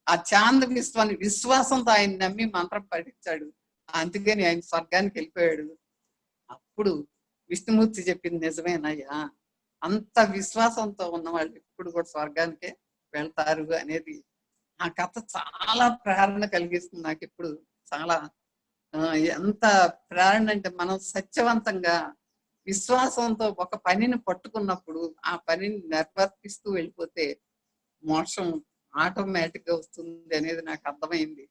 ఆ చాంద విశ్వాన్ని విశ్వాసంతో ఆయన నమ్మి మంత్రం పఠించాడు. అందుకని ఆయన స్వర్గానికి వెళ్ళిపోయాడు. అప్పుడు విష్ణుమూర్తి చెప్పింది నిజమేనయ్యా, అంత విశ్వాసంతో ఉన్న వాళ్ళు ఇప్పుడు కూడా స్వర్గానికే వెళ్తారు అనేది ఆ కథ చాలా ప్రేరణ కలిగిస్తుంది నాకు. ఇప్పుడు చాలా ఎంత ప్రేరణ అంటే, మనం సత్యవంతంగా విశ్వాసంతో ఒక పనిని పట్టుకున్నప్పుడు ఆ పనిని నిర్వర్తిస్తూ వెళ్ళిపోతే మోక్షం ఆటోమేటిక్ గా వస్తుంది అనేది నాకు అర్థమైంది.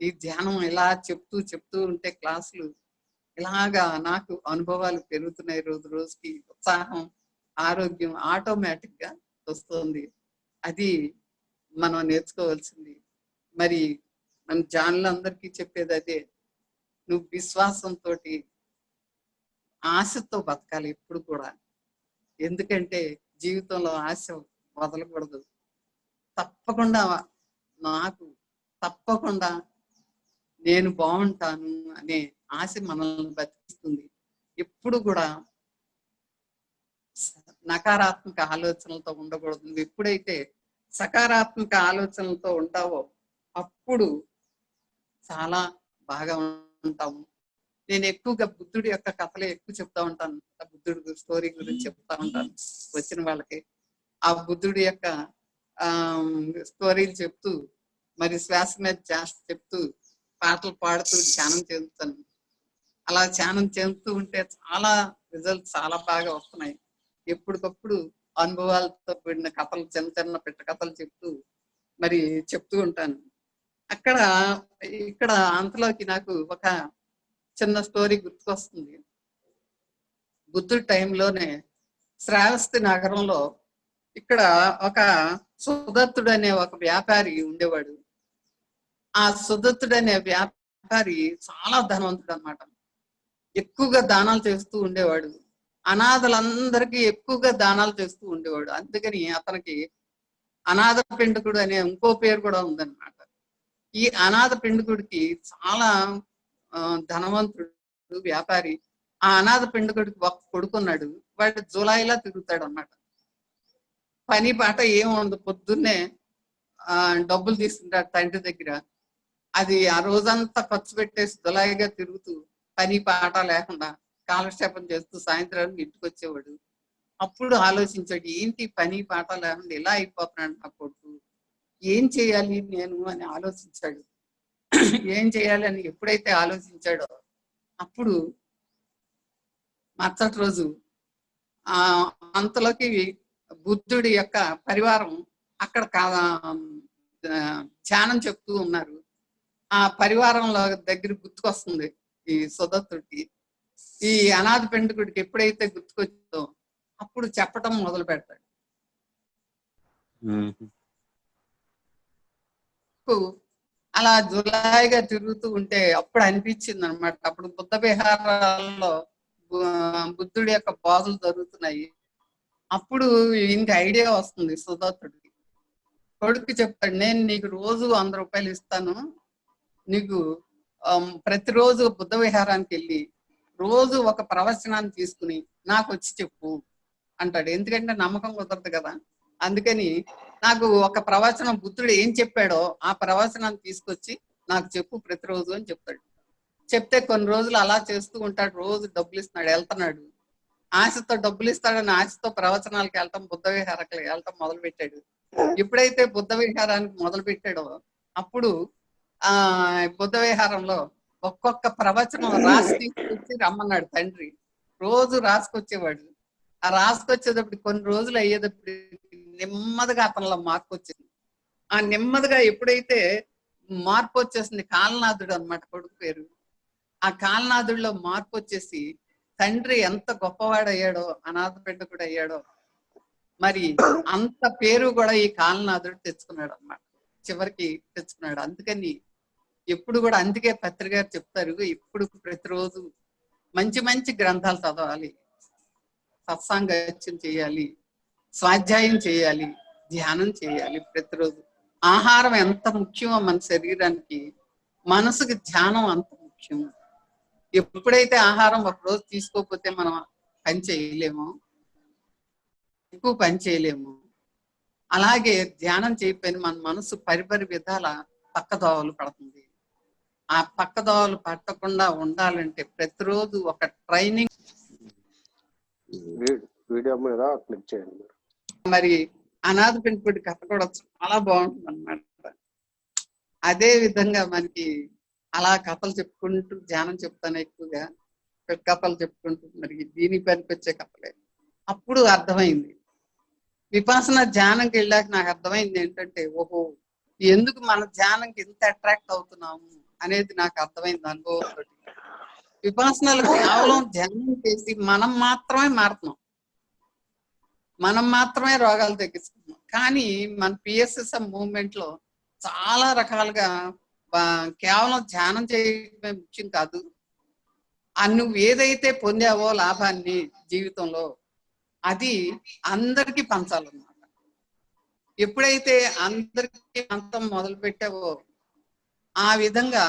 ఈ ధ్యానం ఇలా చెప్తూ ఉంటే క్లాసులు ఇలాగా నాకు అనుభవాలు పెరుగుతున్నాయి. రోజు రోజుకి ఉత్సాహం, ఆరోగ్యం ఆటోమేటిక్ గా వస్తుంది. అది మనం నేర్చుకోవాల్సింది. మరి మన జానులందరికీ చెప్పేది అదే, నువ్వు విశ్వాసంతో ఆశతో బతకాలి ఎప్పుడు కూడా. ఎందుకంటే జీవితంలో ఆశ వదలకూడదు. తప్పకుండా నేను బాగుంటాను అనే ఆశ మనల్ని బతికిస్తుంది. ఎప్పుడు కూడా నకారాత్మక ఆలోచనలతో ఉండకూడదు. నువ్వు ఎప్పుడైతే సకారాత్మక ఆలోచనలతో ఉంటావో అప్పుడు చాలా బాగా ఉంటాము. నేను ఎక్కువగా బుద్ధుడి యొక్క కథలే ఎక్కువ చెప్తా ఉంటాను. బుద్ధుడి స్టోరీ గురించి చెప్తా ఉంటాను వచ్చిన వాళ్ళకి. ఆ బుద్ధుడి యొక్క స్టోరీలు చెప్తూ, మరి శ్వాస మీద ధ్యాస చెప్తూ, పాటలు పాడుతూ ధ్యానం చెందుతాను. అలా ధ్యానం చెందుతూ ఉంటే చాలా రిజల్ట్స్ చాలా బాగా వస్తున్నాయి. ఎప్పటికప్పుడు అనుభవాలతో కూడిన కథలు, చిన్న పిట్ట కథలు చెప్తూ ఉంటాను. ఇక్కడ అంతలోకి నాకు ఒక చిన్న స్టోరీ గుర్తుకొస్తుంది. బుద్ధుడి టైంలోనే శ్రావస్తి నగరంలో ఇక్కడ ఒక సుదత్తుడు అనే ఒక వ్యాపారి ఉండేవాడు. ఆ సుదత్తుడు అనే వ్యాపారి చాలా ధనవంతుడు అన్నమాట. ఎక్కువగా దానాలు చేస్తూ ఉండేవాడు. అనాథలందరికీ ఎక్కువగా దానాలు చేస్తూ ఉండేవాడు. అందుకని అతనికి అనాథ పిండకుడు అనే ఇంకో పేరు కూడా ఉందన్నమాట. ఈ అనాథ పిండకుడికి చాలా ధనవంతుడు వ్యాపారి. ఆ అనాథ పిండకుడికి ఒక కొడుకున్నాడు. వాడు జులాయిలా తిరుగుతాడు అన్నమాట. పని పాట ఏముండదు, పొద్దున్నే డబ్బులు తీసుకుంటాడు తండ్రి దగ్గర. అది ఆ రోజంతా ఖర్చు పెట్టేసి జులాయిగా తిరుగుతూ పని పాట లేకుండా కాలక్షేపం చేస్తూ సాయంత్రానికి ఇంటికి వచ్చేవాడు. అప్పుడు ఆలోచించాడు, ఏంటి పని పాట లేకుండా ఇలా అయిపోతున్నాడు నా కొడుకు, ఏం చేయాలి నేను అని ఆలోచించాడు. ఏం చేయాలి అని ఎప్పుడైతే ఆలోచించాడో అప్పుడు మరుసటి రోజు అంతలోకి బుద్ధుడి యొక్క పరివారం అక్కడ ధ్యానం చెప్తూ ఉన్నారు. ఆ పరివారంలో దగ్గర గుర్తుకొస్తుంది ఈ సుదత్తుడికి. ఈ అనాథ పెండుకుడికి ఎప్పుడైతే గుర్తుకొచ్చిందో అప్పుడు చెప్పటం మొదలు పెడతాడు. అలా జులాయిగా తిరుగుతూ ఉంటే అప్పుడు అనిపించింది అనమాట. అప్పుడు బుద్ధ విహారాల్లో బుద్ధుడి యొక్క బోధలు జరుగుతున్నాయి. అప్పుడు ఇంక ఐడియా వస్తుంది సుధాతుడికి. కొడుకు చెప్తాడు, నేను నీకు రోజు 100 రూపాయలు ఇస్తాను, నీకు ప్రతిరోజు బుద్ధ విహారానికి వెళ్ళి రోజు ఒక ప్రవచనాన్ని తీసుకుని నాకు వచ్చి చెప్పు అంటాడు. ఎందుకంటే నమ్మకం కుదరదు కదా. అందుకని నాకు ఒక ప్రవచనం బుద్ధుడు ఏం చెప్పాడో ఆ ప్రవచనాన్ని తీసుకొచ్చి నాకు చెప్పు ప్రతిరోజు అని చెప్తాడు. చెప్తే కొన్ని రోజులు అలా చేస్తూ ఉంటాడు. రోజు డబ్బులు ఇస్తున్నాడు, వెళ్తున్నాడు. ఆశతో డబ్బులు ఇస్తాడని ఆశతో ప్రవచనాలకు వెళ్ళటం, బుద్ధ విహారాలకు వెళ్ళటం మొదలు పెట్టాడు. ఎప్పుడైతే బుద్ధ విహారానికి మొదలు పెట్టాడో అప్పుడు బుద్ధ విహారంలో ఒక్కొక్క ప్రవచనం రాసి తీసుకొచ్చి రమ్మన్నాడు తండ్రి. రోజు రాసుకొచ్చేవాడు. ఆ రాసుకొచ్చేటప్పుడు కొన్ని రోజులు అయ్యేటప్పుడు నెమ్మదిగా అతనిలో మార్పు వచ్చింది. ఆ నెమ్మదిగా ఎప్పుడైతే మార్పు వచ్చేసింది, కాలనాథుడు అన్నమాట కొడుకు పేరు. ఆ కాలనాథుడిలో మార్పు వచ్చేసి తండ్రి ఎంత గొప్పవాడయ్యాడో, అనాథ బిడ్డ కూడా అయ్యాడో, మరి అంత పేరు కూడా ఈ కాలనాథుడు తెచ్చుకున్నాడు అన్నమాట. చివరికి తెచ్చుకున్నాడు. అందుకని ఎప్పుడు కూడా, అందుకే పత్రి గారు చెప్తారు, ఎప్పుడు ప్రతిరోజు మంచి మంచి గ్రంథాలు చదవాలి, సత్సాంగత్యం చేయాలి, స్వాధ్యాయం చేయాలి, ధ్యానం చేయాలి ప్రతిరోజు. ఆహారం ఎంత ముఖ్యమో మన శరీరానికి, మనసుకి ధ్యానం అంత ముఖ్యం. ఎప్పుడైతే ఆహారం ఒకరోజు తీసుకోకపోతే మనం పని చేయలేము, ఎక్కువ పని చేయలేము. అలాగే ధ్యానం చేయకపోయిన మన మనసు పరిపరి విధాల పక్కదోవలు పడుతుంది. ఆ పక్కదోవలు పట్టకుండా ఉండాలంటే ప్రతిరోజు ఒక ట్రైనింగ్. వీడియో మీద క్లిక్ చేయండి. మరి అనాథ పెంపుడు కథ కూడా చాలా బాగుంటుంది అన్నమాట. అదే విధంగా మనకి అలా కథలు చెప్పుకుంటూ ధ్యానం చెప్తాను ఎక్కువగా, కథలు చెప్పుకుంటూ మరి దీని పనికొచ్చే కథలే. అప్పుడు అర్థమైంది, విపాసన ధ్యానంకి వెళ్ళాక నాకు అర్థమైంది ఏంటంటే, ఓహో ఎందుకు మన ధ్యానంకి ఇంత అట్రాక్ట్ అవుతున్నాము అనేది నాకు అర్థమైంది అనుభవంతో. విపాసనలు కేవలం ధ్యానం చేసి మనం మాత్రమే మారుతున్నాం, మనం మాత్రమే రోగాలు తగ్గిస్తున్నాం. కానీ మన పిఎస్ఎస్ఎం మూవ్మెంట్ లో చాలా రకాలుగా కేవలం ధ్యానం చేయడమే ముఖ్యం కాదు, నువ్వు ఏదైతే పొందావో లాభాన్ని జీవితంలో అది అందరికీ పంచాలన్నమాట. ఎప్పుడైతే అందరికీ పంచడం మొదలు పెట్టావో ఆ విధంగా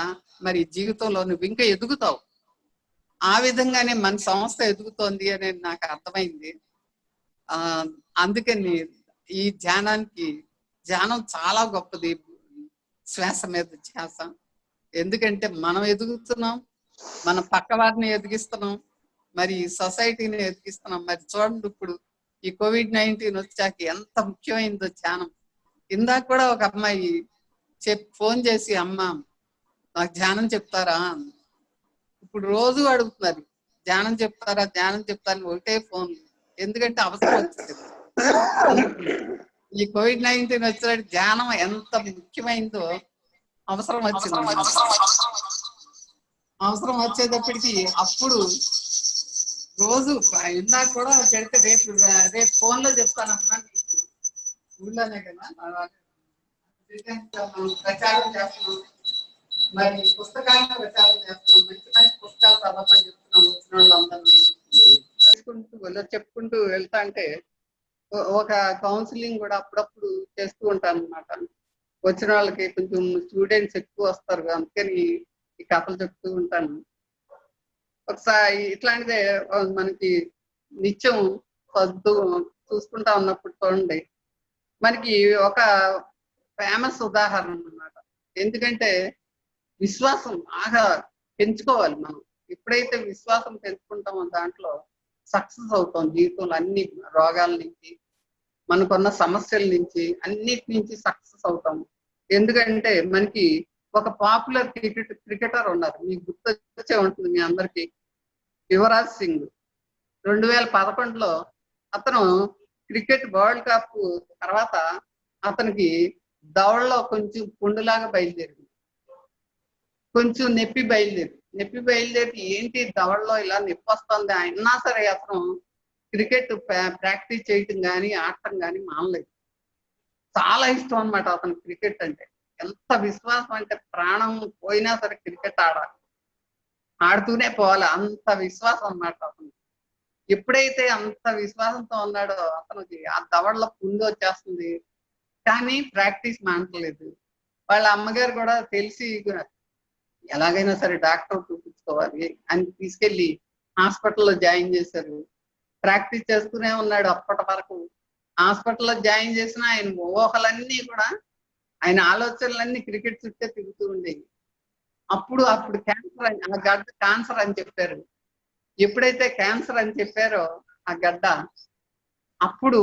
మరి జీవితంలో నువ్వు ఇంకా ఎదుగుతావు. ఆ విధంగానే మన సంస్థ ఎదుగుతోంది అనేది నాకు అర్థమైంది. అందుకని ఈ ధ్యానం చాలా గొప్పది, శ్వాస మీద ధ్యాస. ఎందుకంటే మనం ఎదుగుతున్నాం, మన పక్క వారిని ఎదిగిస్తున్నాం, మరి సొసైటీని ఎదిగిస్తున్నాం. మరి చూడండి ఇప్పుడు ఈ COVID-19 వచ్చాక ఎంత ముఖ్యమైనదో ధ్యానం. ఇందాక కూడా ఒక అమ్మాయి ఫోన్ చేసి, అమ్మ నాకు ధ్యానం చెప్తారా, ఇప్పుడు రోజు అడుగుతున్నారు ధ్యానం చెప్తారా ధ్యానం చెప్తారని, ఒకటే ఫోన్. ఎందుకంటే అవసరం వచ్చింది. ఈ COVID-19 వచ్చిన ధ్యానం ఎంత ముఖ్యమైందో అవసరం వచ్చింది. అవసరం వచ్చేటప్పటికి అప్పుడు రోజు ఇందాక కూడా పెడితే రేపు ఫోన్ లో చెప్తానమ్మా, ఊళ్ళోనే కదా ప్రచారం చేస్తున్నాం, మరి పుస్తకాలను ప్రచారం చేస్తున్నాం, మంచి మంచి పుస్తకాలు చదవమని చెప్తున్నాం వచ్చిన వాళ్ళందరినీ. చెప్పుకుంటూ వెళ్తా అంటే ఒక కౌన్సిలింగ్ కూడా అప్పుడప్పుడు చేస్తూ ఉంటాను అనమాట. వచ్చిన వాళ్ళకి కొంచెం స్టూడెంట్స్ ఎక్కువ వస్తారు, అందుకని ఈ కథలు చెప్తూ ఉంటాను. ఒకసారి ఇట్లాంటిదే మనకి నిత్యం చూసుకుంటా ఉన్నప్పుడు చూడండి, మనకి ఒక ఫేమస్ ఉదాహరణ అన్నమాట. ఎందుకంటే విశ్వాసం బాగా పెంచుకోవాలి మనం. ఎప్పుడైతే విశ్వాసం పెంచుకుంటామో దాంట్లో సక్సెస్ అవుతాం జీవితంలో. అన్ని రోగాల నుంచి, మనకున్న సమస్యల నుంచి, అన్నిటి నుంచి సక్సెస్ అవుతాం. ఎందుకంటే మనకి ఒక పాపులర్ క్రికెటర్ ఉన్నారు, మీకు గుర్తొచ్చే ఉంటుంది మీ అందరికి, యువరాజ్ సింగ్. 2011లో అతను క్రికెట్ వరల్డ్ కప్ తర్వాత అతనికి దవడలో కొంచెం పుండులాగా బయలుదేరింది, కొంచెం నొప్పి బయలుదేరి ఏంటి దవడలో ఇలా నొప్పి వస్తుంది అయినా సరే అతను క్రికెట్ ప్రాక్టీస్ చేయటం కానీ ఆడటం కానీ మానలేదు. చాలా ఇష్టం అనమాట అతను క్రికెట్ అంటే. ఎంత విశ్వాసం అంటే ప్రాణం పోయినా సరే క్రికెట్ ఆడాలి, ఆడుతూనే పోవాలి, అంత విశ్వాసం అన్నమాట అతను. ఎప్పుడైతే అంత విశ్వాసంతో ఉన్నాడో అతనికి ఆ దవడలో పుండు వచ్చేస్తుంది, కానీ ప్రాక్టీస్ మానట్లేదు. వాళ్ళ అమ్మగారు కూడా తెలిసి ఎలాగైనా సరే డాక్టర్ చూపించుకోవాలి అని తీసుకెళ్లి హాస్పిటల్లో జాయిన్ చేశారు. ప్రాక్టీస్ చేస్తూనే ఉన్నాడు అప్పటి వరకు. హాస్పిటల్లో జాయిన్ చేసిన ఆయన ఊహలన్నీ కూడా, ఆయన ఆలోచనలన్నీ క్రికెట్ చుట్టే తిరుగుతూ ఉండేవి. అప్పుడు క్యాన్సర్ ఆ గడ్డ క్యాన్సర్ అని చెప్పారు. ఎప్పుడైతే క్యాన్సర్ అని చెప్పారో ఆ గడ్డ, అప్పుడు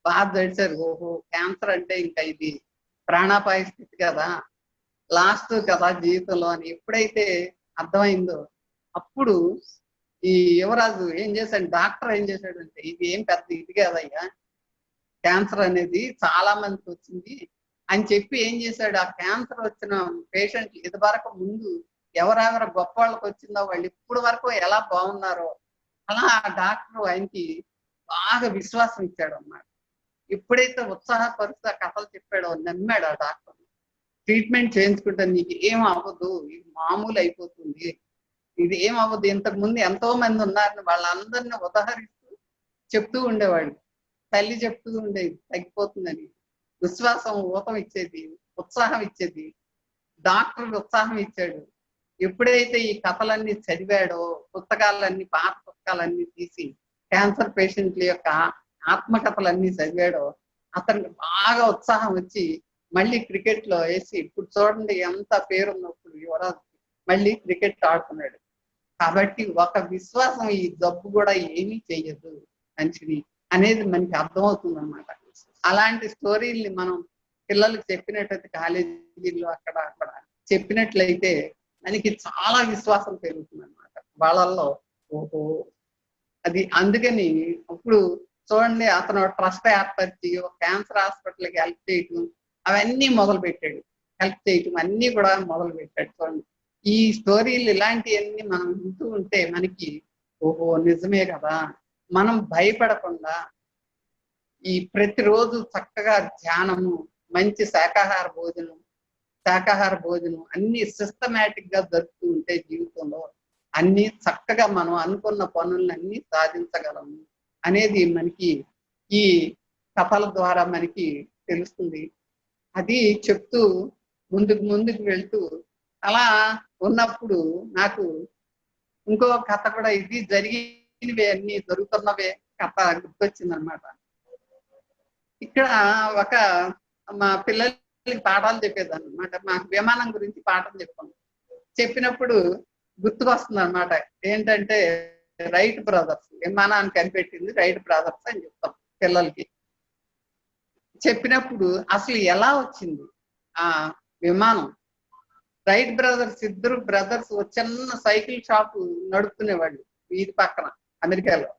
బాధ తెలిసారు. ఓహో, క్యాన్సర్ అంటే ఇంకా ఇది ప్రాణాపాయ స్థితి కదా, లాస్ట్ కదా జీవితంలో అని ఎప్పుడైతే అర్థమైందో, అప్పుడు ఈ యువరాజు ఏం చేశాడు, డాక్టర్ ఏం చేశాడంటే, ఇది ఏం పెద్ద ఇది కదయ్యా, క్యాన్సర్ అనేది చాలా మందికి వచ్చింది అని చెప్పి ఏం చేశాడు, ఆ క్యాన్సర్ వచ్చిన పేషెంట్లు ఇది వరకు ముందు ఎవరెవరు గొప్ప వాళ్ళకి వచ్చిందో వాళ్ళు ఇప్పుడు వరకు ఎలా బాగున్నారో అలా ఆ డాక్టర్ ఆయనకి బాగా విశ్వాసం ఇచ్చాడు అన్నమాట. ఎప్పుడైతే ఉత్సాహపరుస్తూ కథలు చెప్పాడో నమ్మాడు ఆ డాక్టర్. ట్రీట్మెంట్ చేయించుకుంటే నీకు ఏం అవ్వదు, ఇది మామూలు అయిపోతుంది, ఇది ఏం అవ్వదు, ఇంతకు ముందు ఎంతో మంది ఉన్నారని వాళ్ళందరినీ ఉదాహరిస్తూ చెప్తూ ఉండేవాడు. తల్లి చెప్తూ ఉండేది తగ్గిపోతుందని. విశ్వాసం ఊతం ఇచ్చేది, ఉత్సాహం ఇచ్చేది. డాక్టర్ ఉత్సాహం ఇచ్చాడు. ఎప్పుడైతే ఈ కథలన్నీ చదివాడో, పుస్తకాలన్నీ పాత పుస్తకాలన్నీ తీసి క్యాన్సర్ పేషెంట్ల యొక్క ఆత్మకథలన్నీ చదివాడో, అతనికి బాగా ఉత్సాహం వచ్చి మళ్ళీ క్రికెట్ లో వేసి, ఇప్పుడు చూడండి ఎంత పేరున్నప్పుడు యువరాజు మళ్ళీ క్రికెట్ ఆడుతున్నాడు. కాబట్టి ఒక విశ్వాసం ఈ జబ్బు కూడా ఏమీ చెయ్యదు మనిషిని అనేది మనకి అర్థమవుతుంది అన్నమాట. అలాంటి స్టోరీల్ని మనం పిల్లలకు చెప్పినట్టయితే, కాలేజీల్లో అక్కడ చెప్పినట్లయితే మనకి చాలా విశ్వాసం పెరుగుతుంది అన్నమాట వాళ్ళల్లో. ఓహో, అది అందుకని ఇప్పుడు చూడండి, అతను ట్రస్ట్ ఏర్పరిచి ఒక క్యాన్సర్ హాస్పిటల్కి హెల్ప్ చేయటం అవన్నీ మొదలు పెట్టాడు. హెల్ప్ చేయటం అన్ని కూడా మొదలు పెట్టాడు. చూడండి, ఈ స్టోరీలు ఇలాంటివన్నీ మనం వింటూ ఉంటే మనకి ఓహో నిజమే కదా, మనం భయపడకుండా ఈ ప్రతిరోజు చక్కగా ధ్యానము, మంచి శాకాహార భోజనం అన్ని సిస్టమేటిక్ గా జరుపుతూ ఉంటే జీవితంలో అన్ని చక్కగా మనం అనుకున్న పనులన్నీ సాధించగలము అనేది మనకి ఈ కథల ద్వారా మనకి తెలుస్తుంది. అది చెప్తూ ముందుకు వెళ్తూ అలా ఉన్నప్పుడు నాకు ఇంకో కథ కూడా, ఇది జరిగినవే అన్ని జరుగుతున్నవే కథ గుర్తొచ్చింది అనమాట. ఇక్కడ ఒక మా పిల్లలకి పాఠాలు చెప్పేదాన్ని అనమాట. మాకు విమానం గురించి పాఠం చెప్పినప్పుడు గుర్తుకొస్తుంది అనమాట. ఏంటంటే రైట్ బ్రదర్స్, విమానాన్ని కనిపెట్టింది రైట్ బ్రదర్స్ అని చెప్తాం పిల్లలకి. చెప్పినప్పుడు అసలు ఎలా వచ్చింది ఆ విమానం, రైట్ బ్రదర్స్ ఇద్దరు బ్రదర్స్ చిన్న సైకిల్ షాప్ నడుపుకునేవాళ్ళు వీధి పక్కన అమెరికాలో.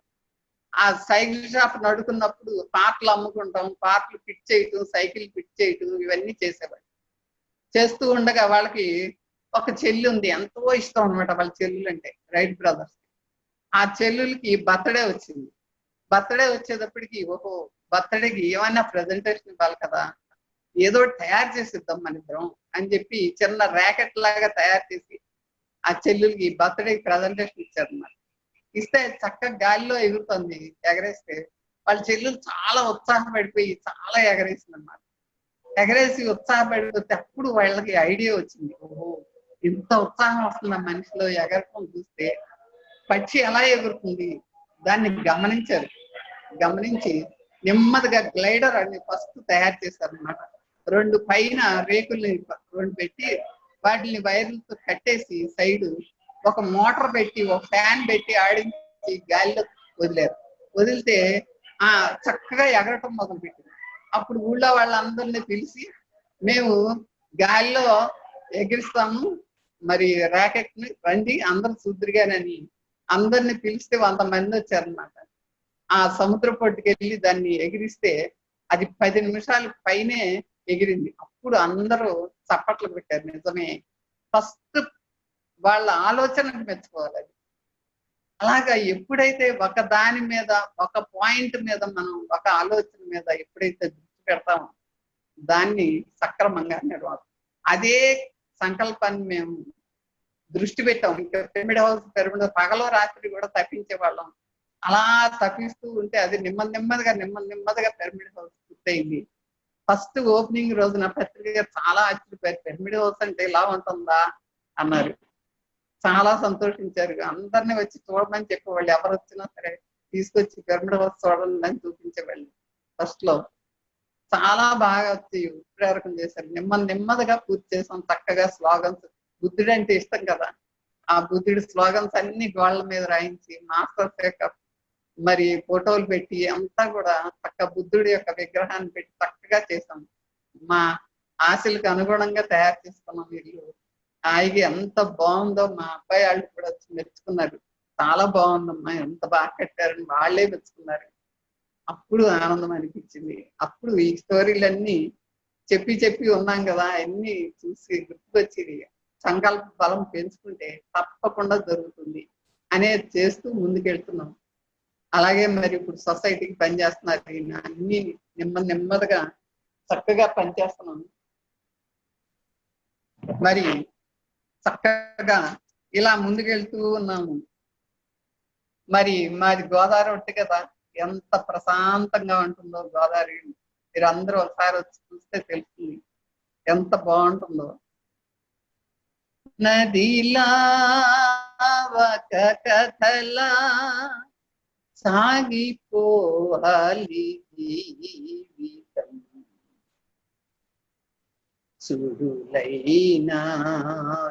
ఆ సైకిల్ షాప్ నడుపుకున్నప్పుడు పార్ట్లు అమ్ముకుంటాం, పార్ట్లు ఫిట్ చేయటం, సైకిల్ ఫిట్ చేయటం ఇవన్నీ చేసేవాళ్ళు. చేస్తూ ఉండగా వాళ్ళకి ఒక చెల్లి ఉంది, ఎంతో ఇష్టం అనమాట వాళ్ళ చెల్లెలు అంటే రైట్ బ్రదర్స్. ఆ చెల్లెలకి బర్త్డే వచ్చింది. బర్త్డే వచ్చేటప్పటికి ఓహో బర్త్డేకి ఏమైనా ప్రెజెంటేషన్ ఇవ్వాలి కదా, ఏదో తయారు చేసిద్దాం మన ఇద్దరం అని చెప్పి చిన్న ర్యాకెట్ లాగా తయారు చేసి ఆ చెల్లెలకి బర్త్డేకి ప్రెజెంటేషన్ ఇచ్చారన్నమాట. ఇస్తే చక్కగా గాలిలో ఎగురుతుంది. ఎగరేస్తే వాళ్ళ చెల్లెలు చాలా ఉత్సాహపడిపోయి చాలా ఎగరేసింది అనమాట. ఎగరేసి ఉత్సాహపడిపోతే అప్పుడు వాళ్ళకి ఐడియా వచ్చింది, ఓహో ఇంత ఉత్సాహం వస్తుంది మనిషిలో ఎగరటం చూస్తే, పక్షి ఎలా ఎగురుతుంది దాన్ని గమనించారు. గమనించి నెమ్మదిగా గ్లైడర్ అని ఫస్ట్ తయారు చేశారు అనమాట. 2 పైన రేకుల్ని 2 పెట్టి వాటిని వైర్లతో కట్టేసి సైడ్ ఒక మోటార్ పెట్టి ఒక ఫ్యాన్ పెట్టి ఆడించి గాలిలో వదిలారు. వదిలితే చక్కగా ఎగరటం మొదలు పెట్టింది. అప్పుడు ఊళ్ళో వాళ్ళందరినీ పిలిచి, మేము గాలిలో ఎగిరిస్తాము, మరి ర్యాకెట్ ని రండి అందరు చూద్దురుగానని అందరిని పిలిస్తే 100 మంది వచ్చారనమాట. ఆ సముద్ర పట్టుకెళ్ళి దాన్ని ఎగిరిస్తే అది 10 నిమిషాలు పైనే ఎగిరింది. అప్పుడు అందరూ చప్పట్లు పెట్టారు. నిజమే, ఫస్ట్ వాళ్ళ ఆలోచనకు మెచ్చుకోవాలి. అలాగా ఎప్పుడైతే ఒక దాని మీద, ఒక పాయింట్ మీద మనం ఒక ఆలోచన మీద ఎప్పుడైతే దృష్టి పెడతామో దాన్ని సక్రమంగా నిర్వహిస్తాం. అదే సంకల్పాన్ని మేము దృష్టి పెట్టాం. ఇంకా పిరమిడ్ హౌస్ పగలో రాత్రి కూడా తప్పించే వాళ్ళం. అలా తప్పిస్తూ ఉంటే అది నెమ్మదిగా పిరమిడ్ హౌస్ పూర్తయింది. ఫస్ట్ ఓపెనింగ్ రోజున పత్రిక గారు చాలా ఆశ్చర్యపోయారు. పిరమిడ్ హౌస్ అంటే ఇలా ఉంటుందా అన్నారు. చాలా సంతోషించారు. అందరినీ వచ్చి చూడమని చెప్పేవాళ్ళు. ఎవరు వచ్చినా సరే తీసుకొచ్చి పిరమిడ్ హౌస్ చూడండి అని చూపించేవాళ్ళు. ఫస్ట్ లో చాలా బాగా వచ్చి ప్రేరకం చేశారు. నెమ్మదిగా పూర్తి చేసాం. చక్కగా స్లోగన్స్, బుద్ధుడు అంటే ఇష్టం కదా, ఆ బుద్ధుడి స్లోగన్స్ అన్ని గోళ్ల మీద రాయించి మాస్టర్ యొక్క మరి ఫోటోలు పెట్టి అంతా కూడా చక్క బుద్ధుడి యొక్క విగ్రహాన్ని పెట్టి చక్కగా చేసాం. మా ఆశలకు అనుగుణంగా తయారు చేసుకున్నాం ఇల్లు. హాయిగా ఎంత బాగుందో మా అబ్బాయి వాళ్ళు కూడా వచ్చి మెచ్చుకున్నారు. చాలా బాగుందమ్మా, ఎంత బాగా కట్టారని వాళ్ళే మెచ్చుకున్నారు. అప్పుడు ఆనందం అనిపించింది. అప్పుడు ఈ స్టోరీలన్నీ చెప్పి ఉన్నాం కదా, అన్ని చూసి గుర్తుకొచ్చి సంకల్ప బలం పెంచుకుంటే తప్పకుండా జరుగుతుంది అనేది చేస్తూ ముందుకెళ్తున్నాం. అలాగే మరి ఇప్పుడు సొసైటీకి పనిచేస్తున్నారు. అన్ని నెమ్మదిగా చక్కగా పనిచేస్తున్నాం. మరి చక్కగా ఇలా ముందుకెళ్తూ ఉన్నాము. మరి మాది గోదావరి ఒట్టి కదా, ఎంత ప్రశాంతంగా ఉంటుందో గోదావరి. మీరు అందరూ ఒకసారి వచ్చి చూస్తే తెలుస్తుంది ఎంత బాగుంటుందో. నదిలా ఒక కథలా సాగిపోవాలి జీవితం, సుడులైనా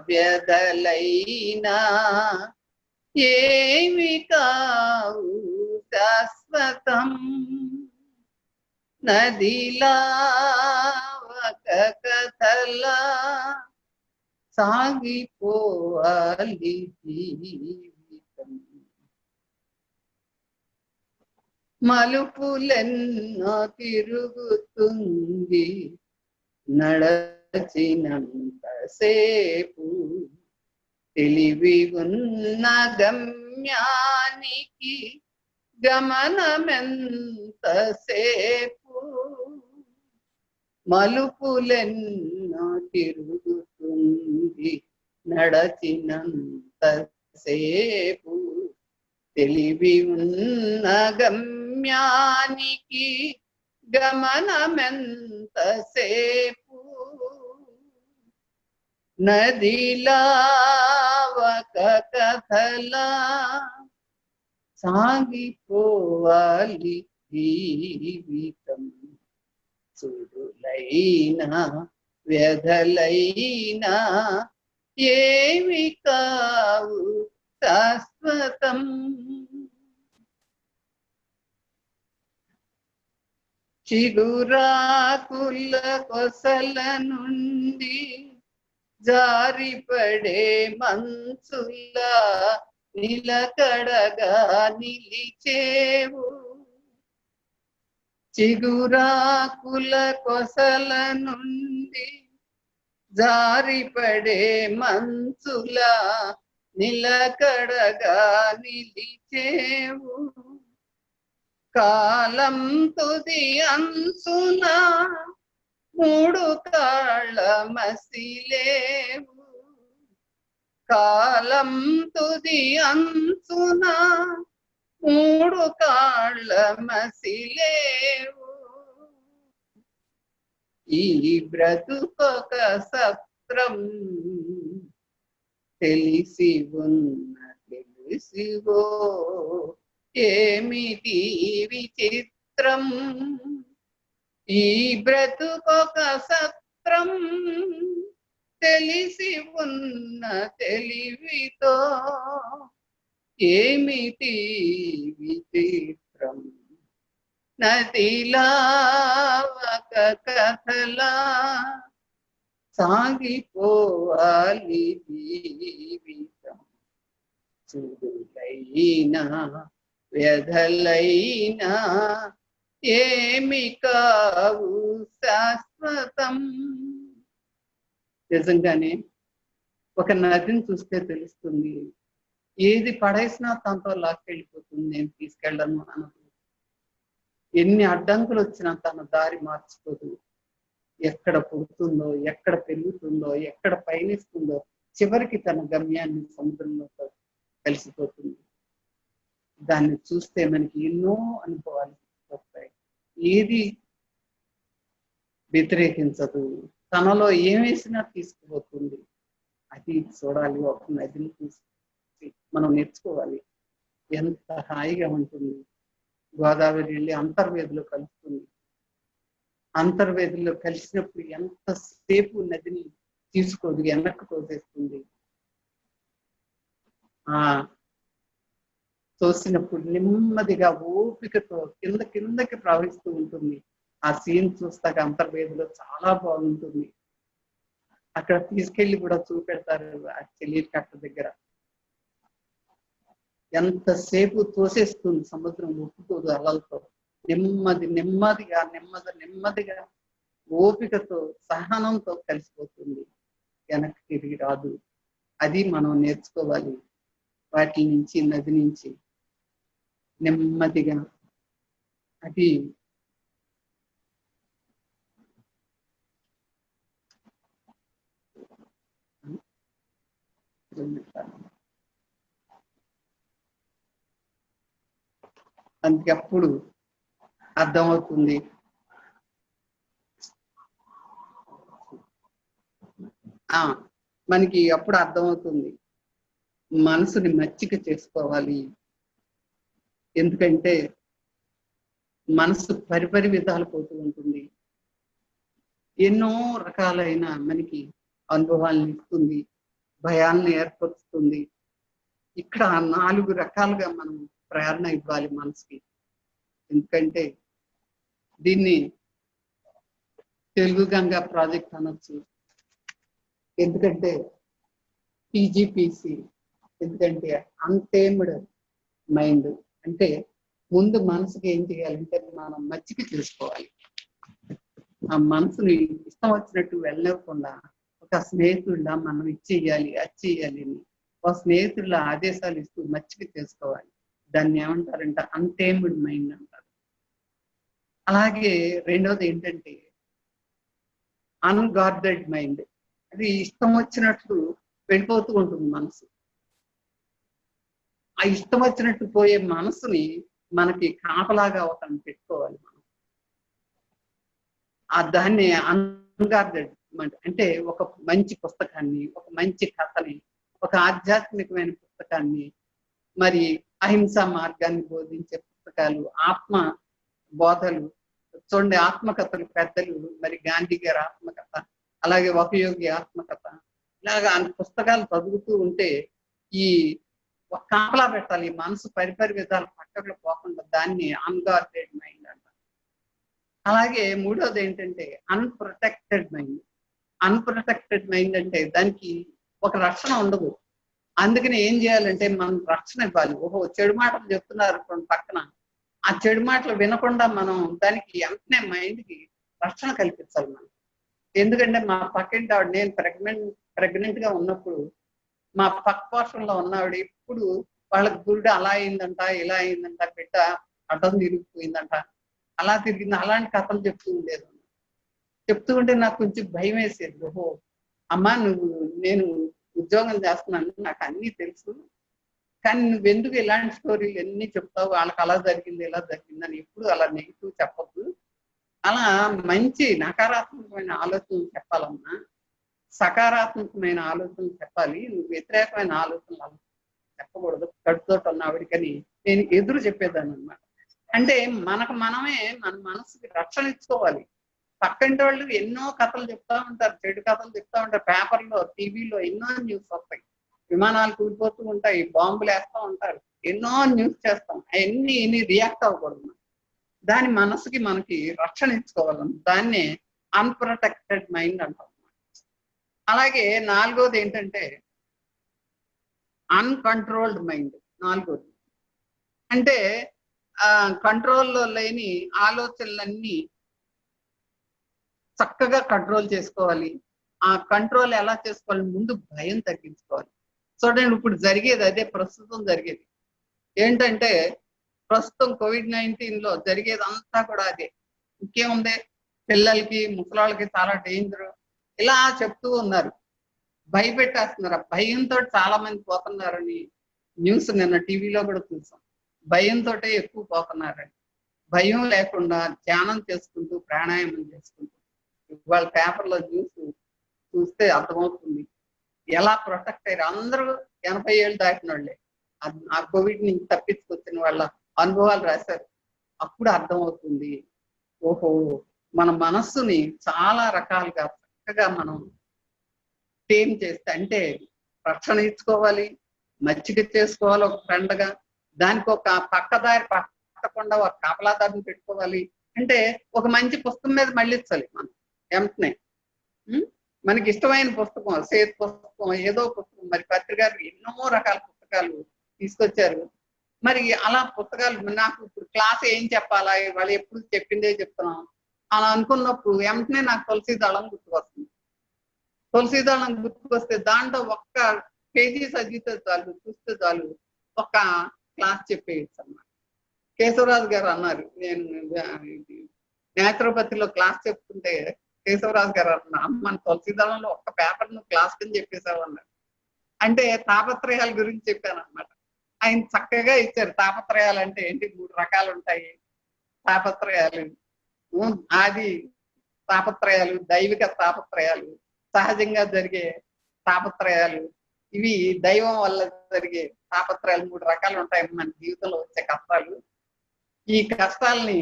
వ్యధలైనా ఏమి కావు శాశ్వతం. నదిలా ఒక కథలా సాగిపోవాలి జీవితం, మలుపులెన్నో తిరుగుతుంది నడచినంతసేపు, తెలివి ఉన్న గమ్యానికి గమనమెంతసేపు, మలుపులెన్నో తిరుగుతుంది నడచినంతసేపు, తెలివి ఉన్న గమ్యానికి గమనమెంతసేపు, నదిలా ఒక కథలా సాగిపోవాలి జీవితం, సుడులైనా వ్యధలైనా ఏమి కావు శాశ్వతం. చిగురాకుల కొసల నుండి జారిపడే మంచులా నిలకడగా నిలిచేవు, చిగురాకుల కొసల నుండి జారిపడే మంచులా నిలకడగా నిలిచేవు, కాలం తుది అంచున మూడు కాళ్ళ మసిలేవు, కాలం తుది అంచున మూడు కాళ్ళ మసిలేవు, ఈ బ్రతుకొక సత్రం తెలిసి ఉన్న తెలిసివో ఏమిటి విచిత్రం, ఈ బ్రతుకొక సత్రం తెలిసి ఉన్న తెలివితో ఏమిటి విచిత్రం, నదిలా ఒక కథలా సాగిపోవాలి జీవితం, సుడులైనా వ్యధలైనా ఏమి కావు శాశ్వతం. నిజంగానే ఒక నదిని చూస్తే తెలుస్తుంది, ఏది పడేసినా తనతో లాక్కెళ్ళిపోతుంది, నేను తీసుకెళ్ళను అనదు. ఎన్ని అడ్డంకులు వచ్చినా తన దారి మార్చుకోదు. ఎక్కడ పుడుతుందో, ఎక్కడ పెరుగుతుందో, ఎక్కడ పయనిస్తుందో చివరికి తన గమ్యాన్ని సముద్రంలో కలిసిపోతుంది. దాన్ని చూస్తే మనకి ఎన్నో అనుభవాలు వస్తాయి. ఏది వ్యతిరేకించదు, తనలో ఏం వేసినా తీసుకుపోతుంది. అది చూడాలి, ఒక నదిని చూసి మనం నేర్చుకోవాలి. ఎంత హాయిగా ఉంటుంది. గోదావరి వెళ్ళి అంతర్వేదిలో కలుస్తుంది. అంతర్వేదిలో కలిసినప్పుడు ఎంతసేపు నదిని తీసుకోదు, వెనక్కి తోసేస్తుంది. తోసినప్పుడు నెమ్మదిగా ఓపికతో కిందకి ప్రవహిస్తూ ఉంటుంది. ఆ సీన్ చూస్తాక అంతర్వేదిలో చాలా బాగుంటుంది. అక్కడ తీసుకెళ్లి కూడా చూపెడతారు ఆ చెల్లి కట్ట దగ్గర. ఎంతసేపు తోసేస్తుంది సముద్రం, ఒప్పుకోదు అలలతో. నెమ్మదిగా ఓపికతో సహనంతో కలిసిపోతుంది, వెనక్కి తిరిగి రాదు. అది మనం నేర్చుకోవాలి వాటి నుంచి, నది నుంచి. నెమ్మదిగా అది అందుకే అప్పుడు అర్థమవుతుంది. మనకి అప్పుడు అర్థమవుతుంది మనసుని మచ్చిక చేసుకోవాలి. ఎందుకంటే మనసు పరిపరి విధాలు పోతూ ఉంటుంది. ఎన్నో రకాలైన మనకి అనుభవాలను ఇస్తుంది, భయాలను ఏర్పరుస్తుంది. ఇక్కడ 4 రకాలుగా మనం ప్రేరణ ఇవ్వాలి మనసుకి. ఎందుకంటే దీన్ని తెలుగు గంగా ప్రాజెక్ట్ అనొచ్చు. ఎందుకంటే టీజీపీసీ, ఎందుకంటే అన్టేమ్డ్ మైండ్. అంటే ముందు మనసుకి ఏం చేయాలంటే మనం మచ్చిక చేసుకోవాలి. ఆ మనసుని ఇష్టం వచ్చినట్టు వెళ్ళకుండా ఒక స్నేహితుడిలా మనం ఇచ్చేయాలి, అది చెయ్యాలి అని ఒక స్నేహితుడిల ఆదేశాలు ఇస్తూ మచ్చిక చేసుకోవాలి. దాన్ని ఏమంటారంటే అన్టేమ్డ్ మైండ్ అంటారు. అలాగే రెండవది ఏంటంటే అన్గార్డెడ్ మైండ్. అది ఇష్టం వచ్చినట్లు వెళ్ళిపోతూ ఉంటుంది మనసు. ఆ ఇష్టం వచ్చినట్టు పోయే మనసుని మనకి కాపలాగా ఒకరిని పెట్టుకోవాలి మనం. దాన్ని అన్గార్డెడ్ అంటే ఒక మంచి పుస్తకాన్ని, ఒక మంచి కథని, ఒక ఆధ్యాత్మికమైన పుస్తకాన్ని, మరి అహింసా మార్గాన్ని బోధించే పుస్తకాలు, ఆత్మ బోధలు చూడండి, ఆత్మకథలు పెద్దలు, మరి గాంధీ గారి ఆత్మకథ, అలాగే ఒక యోగి ఆత్మకథ, ఇలాగా పుస్తకాలు చదువుతూ ఉంటే ఈ ఒక కాపలా పెట్టాలి. మనసు పరిపరి విధాలు పక్కకు పోకుండా. దాన్ని అన్గార్డెడ్ మైండ్ అంటారు. అలాగే మూడోది ఏంటంటే అన్ప్రొటెక్టెడ్ మైండ్. అన్ప్రొటెక్టెడ్ మైండ్ అంటే దానికి ఒక రక్షణ ఉండదు. అందుకని ఏం చేయాలంటే మనం రక్షణ ఇవ్వాలి. ఓహో, చెడు మాటలు చెప్తున్నారు పక్కన, ఆ చెడు మాటలు వినకుండా మనం దానికి వెంటనే మైండ్కి రక్షణ కల్పించాలి మనం. ఎందుకంటే మా పక్కింటి ఆవిడ, నేను ప్రెగ్నెంట్ గా ఉన్నప్పుడు మా పక్క పోర్షన్లో ఉన్నవాడు ఎప్పుడు వాళ్ళకి గురుడు అలా అయిందంట, ఇలా అయిందంట, బిడ్డ అడ్డం తిరిగిపోయిందంట, అలా తిరిగింది, అలాంటి కథలు చెప్తూ ఉండేది. చెప్తూ ఉంటే నాకు కొంచెం భయం వేసేది. ఓహో అమ్మా, నేను ఉద్యోగం చేస్తున్నాను, నాకు అన్నీ తెలుసు, కానీ నువ్వెందుకు ఇలాంటి స్టోరీలు ఎన్ని చెప్తావు, వాళ్ళకి అలా జరిగింది ఇలా జరిగింది అని ఎప్పుడు అలా నెగిటివ్ చెప్పద్దు. అలా మంచి నకారాత్మకమైన ఆలోచనలు చెప్పాలమ్మా, సకారాత్మకమైన ఆలోచనలు చెప్పాలి. నువ్వు వ్యతిరేకమైన ఆలోచనలు చెప్పకూడదు. కడుపుతోటి ఉన్న ఆవిడికని నేను ఎదురు చెప్పేదాన్ని అనమాట. అంటే మనకు మనమే మన మనసుకి రక్షణ ఇచ్చుకోవాలి. పక్కంటి వాళ్ళు ఎన్నో కథలు చెప్తా ఉంటారు, చెడు కథలు చెప్తా ఉంటారు. పేపర్లో, టీవీలో ఎన్నో న్యూస్ వస్తాయి. విమానాలు కూలిపోతూ ఉంటాయి, బాంబులు వేస్తూ ఉంటారు, ఎన్నో న్యూస్ చేస్తాం. అవన్నీ రియాక్ట్ అవ్వకూడదు. దాని మనసుకి మనకి రక్షణ ఇచ్చుకోవాలి. దాన్నే అన్ప్రొటెక్టెడ్ మైండ్ అంటాం. అలాగే నాలుగోది ఏంటంటే అన్కంట్రోల్డ్ మైండ్. నాలుగోది అంటే కంట్రోల్లో లేని ఆలోచనలన్నీ చక్కగా కంట్రోల్ చేసుకోవాలి. ఆ కంట్రోల్ ఎలా చేసుకోవాలి? ముందు భయం తగ్గించుకోవాలి. చూడండి, ఇప్పుడు జరిగేది అదే, ప్రస్తుతం జరిగేది ఏంటంటే ప్రస్తుతం COVID-19లో జరిగేదంతా కూడా అదే. ఇంకేముంది, పిల్లలకి ముసలాళ్ళకి చాలా డేంజర్ ఇలా చెప్తూ ఉన్నారు, భయపెట్టేస్తున్నారు. భయంతో చాలా మంది పోతున్నారని న్యూస్ నిన్న టీవీలో కూడా చూసాం. భయంతో ఎక్కువ పోతున్నారండి. భయం లేకుండా ధ్యానం చేసుకుంటూ ప్రాణాయామం చేసుకుంటూ ఇవాళ పేపర్లో న్యూస్ చూస్తే అర్థమవుతుంది ఎలా ప్రొటెక్ట్ అయ్యారు. అందరూ 80 ఏళ్ళు దాటిన వాళ్ళే ఆ కోవిడ్ నుంచి తప్పించుకొచ్చిన వాళ్ళ అనుభవాలు రాశారు. అప్పుడు అర్థమవుతుంది ఓహో మన మనస్సుని చాలా రకాలుగా చక్కగా మనం టేమ్ చేస్తే, అంటే రక్షణ ఇచ్చుకోవాలి, మచ్చిక చేసుకోవాలి ఒక ఫ్రెండ్గా, దానికి ఒక పక్కదారి పట్టకుండా ఒక కాపలాదారిని పెట్టుకోవాలి. అంటే ఒక మంచి పుస్తకం మీద మళ్ళించాలి మనం వెంటనే. మనకి ఇష్టమైన పుస్తకం, సేత్ పుస్తకం, ఏదో పుస్తకం, మరి పత్రికారు ఎన్నో రకాల పుస్తకాలు తీసుకొచ్చారు. మరి అలా పుస్తకాలు నాకు ఇప్పుడు క్లాస్ ఏం చెప్పాలా, వాళ్ళు ఎప్పుడు చెప్పిందే చెప్తున్నాం అలా అనుకున్నప్పుడు వెంటనే నాకు తులసి దళం గుర్తుకొస్తుంది. తులసి దళం గుర్తుకొస్తే దాంట్లో ఒక్క పేజీ చదివితే చాలు, చూస్తే చాలు, ఒక క్లాస్ చెప్పేయచ్చు అన్నమాట. కేశవరాజు గారు అన్నారు, నేను నేత్రోపతిలో క్లాస్ చెప్తుంటే కేశవరాజు గారు అన్నారు, మన తులసి దళంలో ఒక్క పేపర్ నువ్వు క్లాస్ కింద చెప్పేసావు అన్నారు. అంటే తాపత్రయాల గురించి చెప్పాను అనమాట. ఆయన చక్కగా ఇచ్చారు. తాపత్రయాలు అంటే ఏంటి, 3 రకాలు ఉంటాయి తాపత్రయాలు. ఆది తాపత్రయాలు, దైవిక తాపత్రయాలు, సహజంగా జరిగే తాపత్రయాలు, ఇవి దైవం వల్ల జరిగే తాపత్రయాలు. 3 రకాలు ఉంటాయి మన జీవితంలో వచ్చే కష్టాలు. ఈ కష్టాలని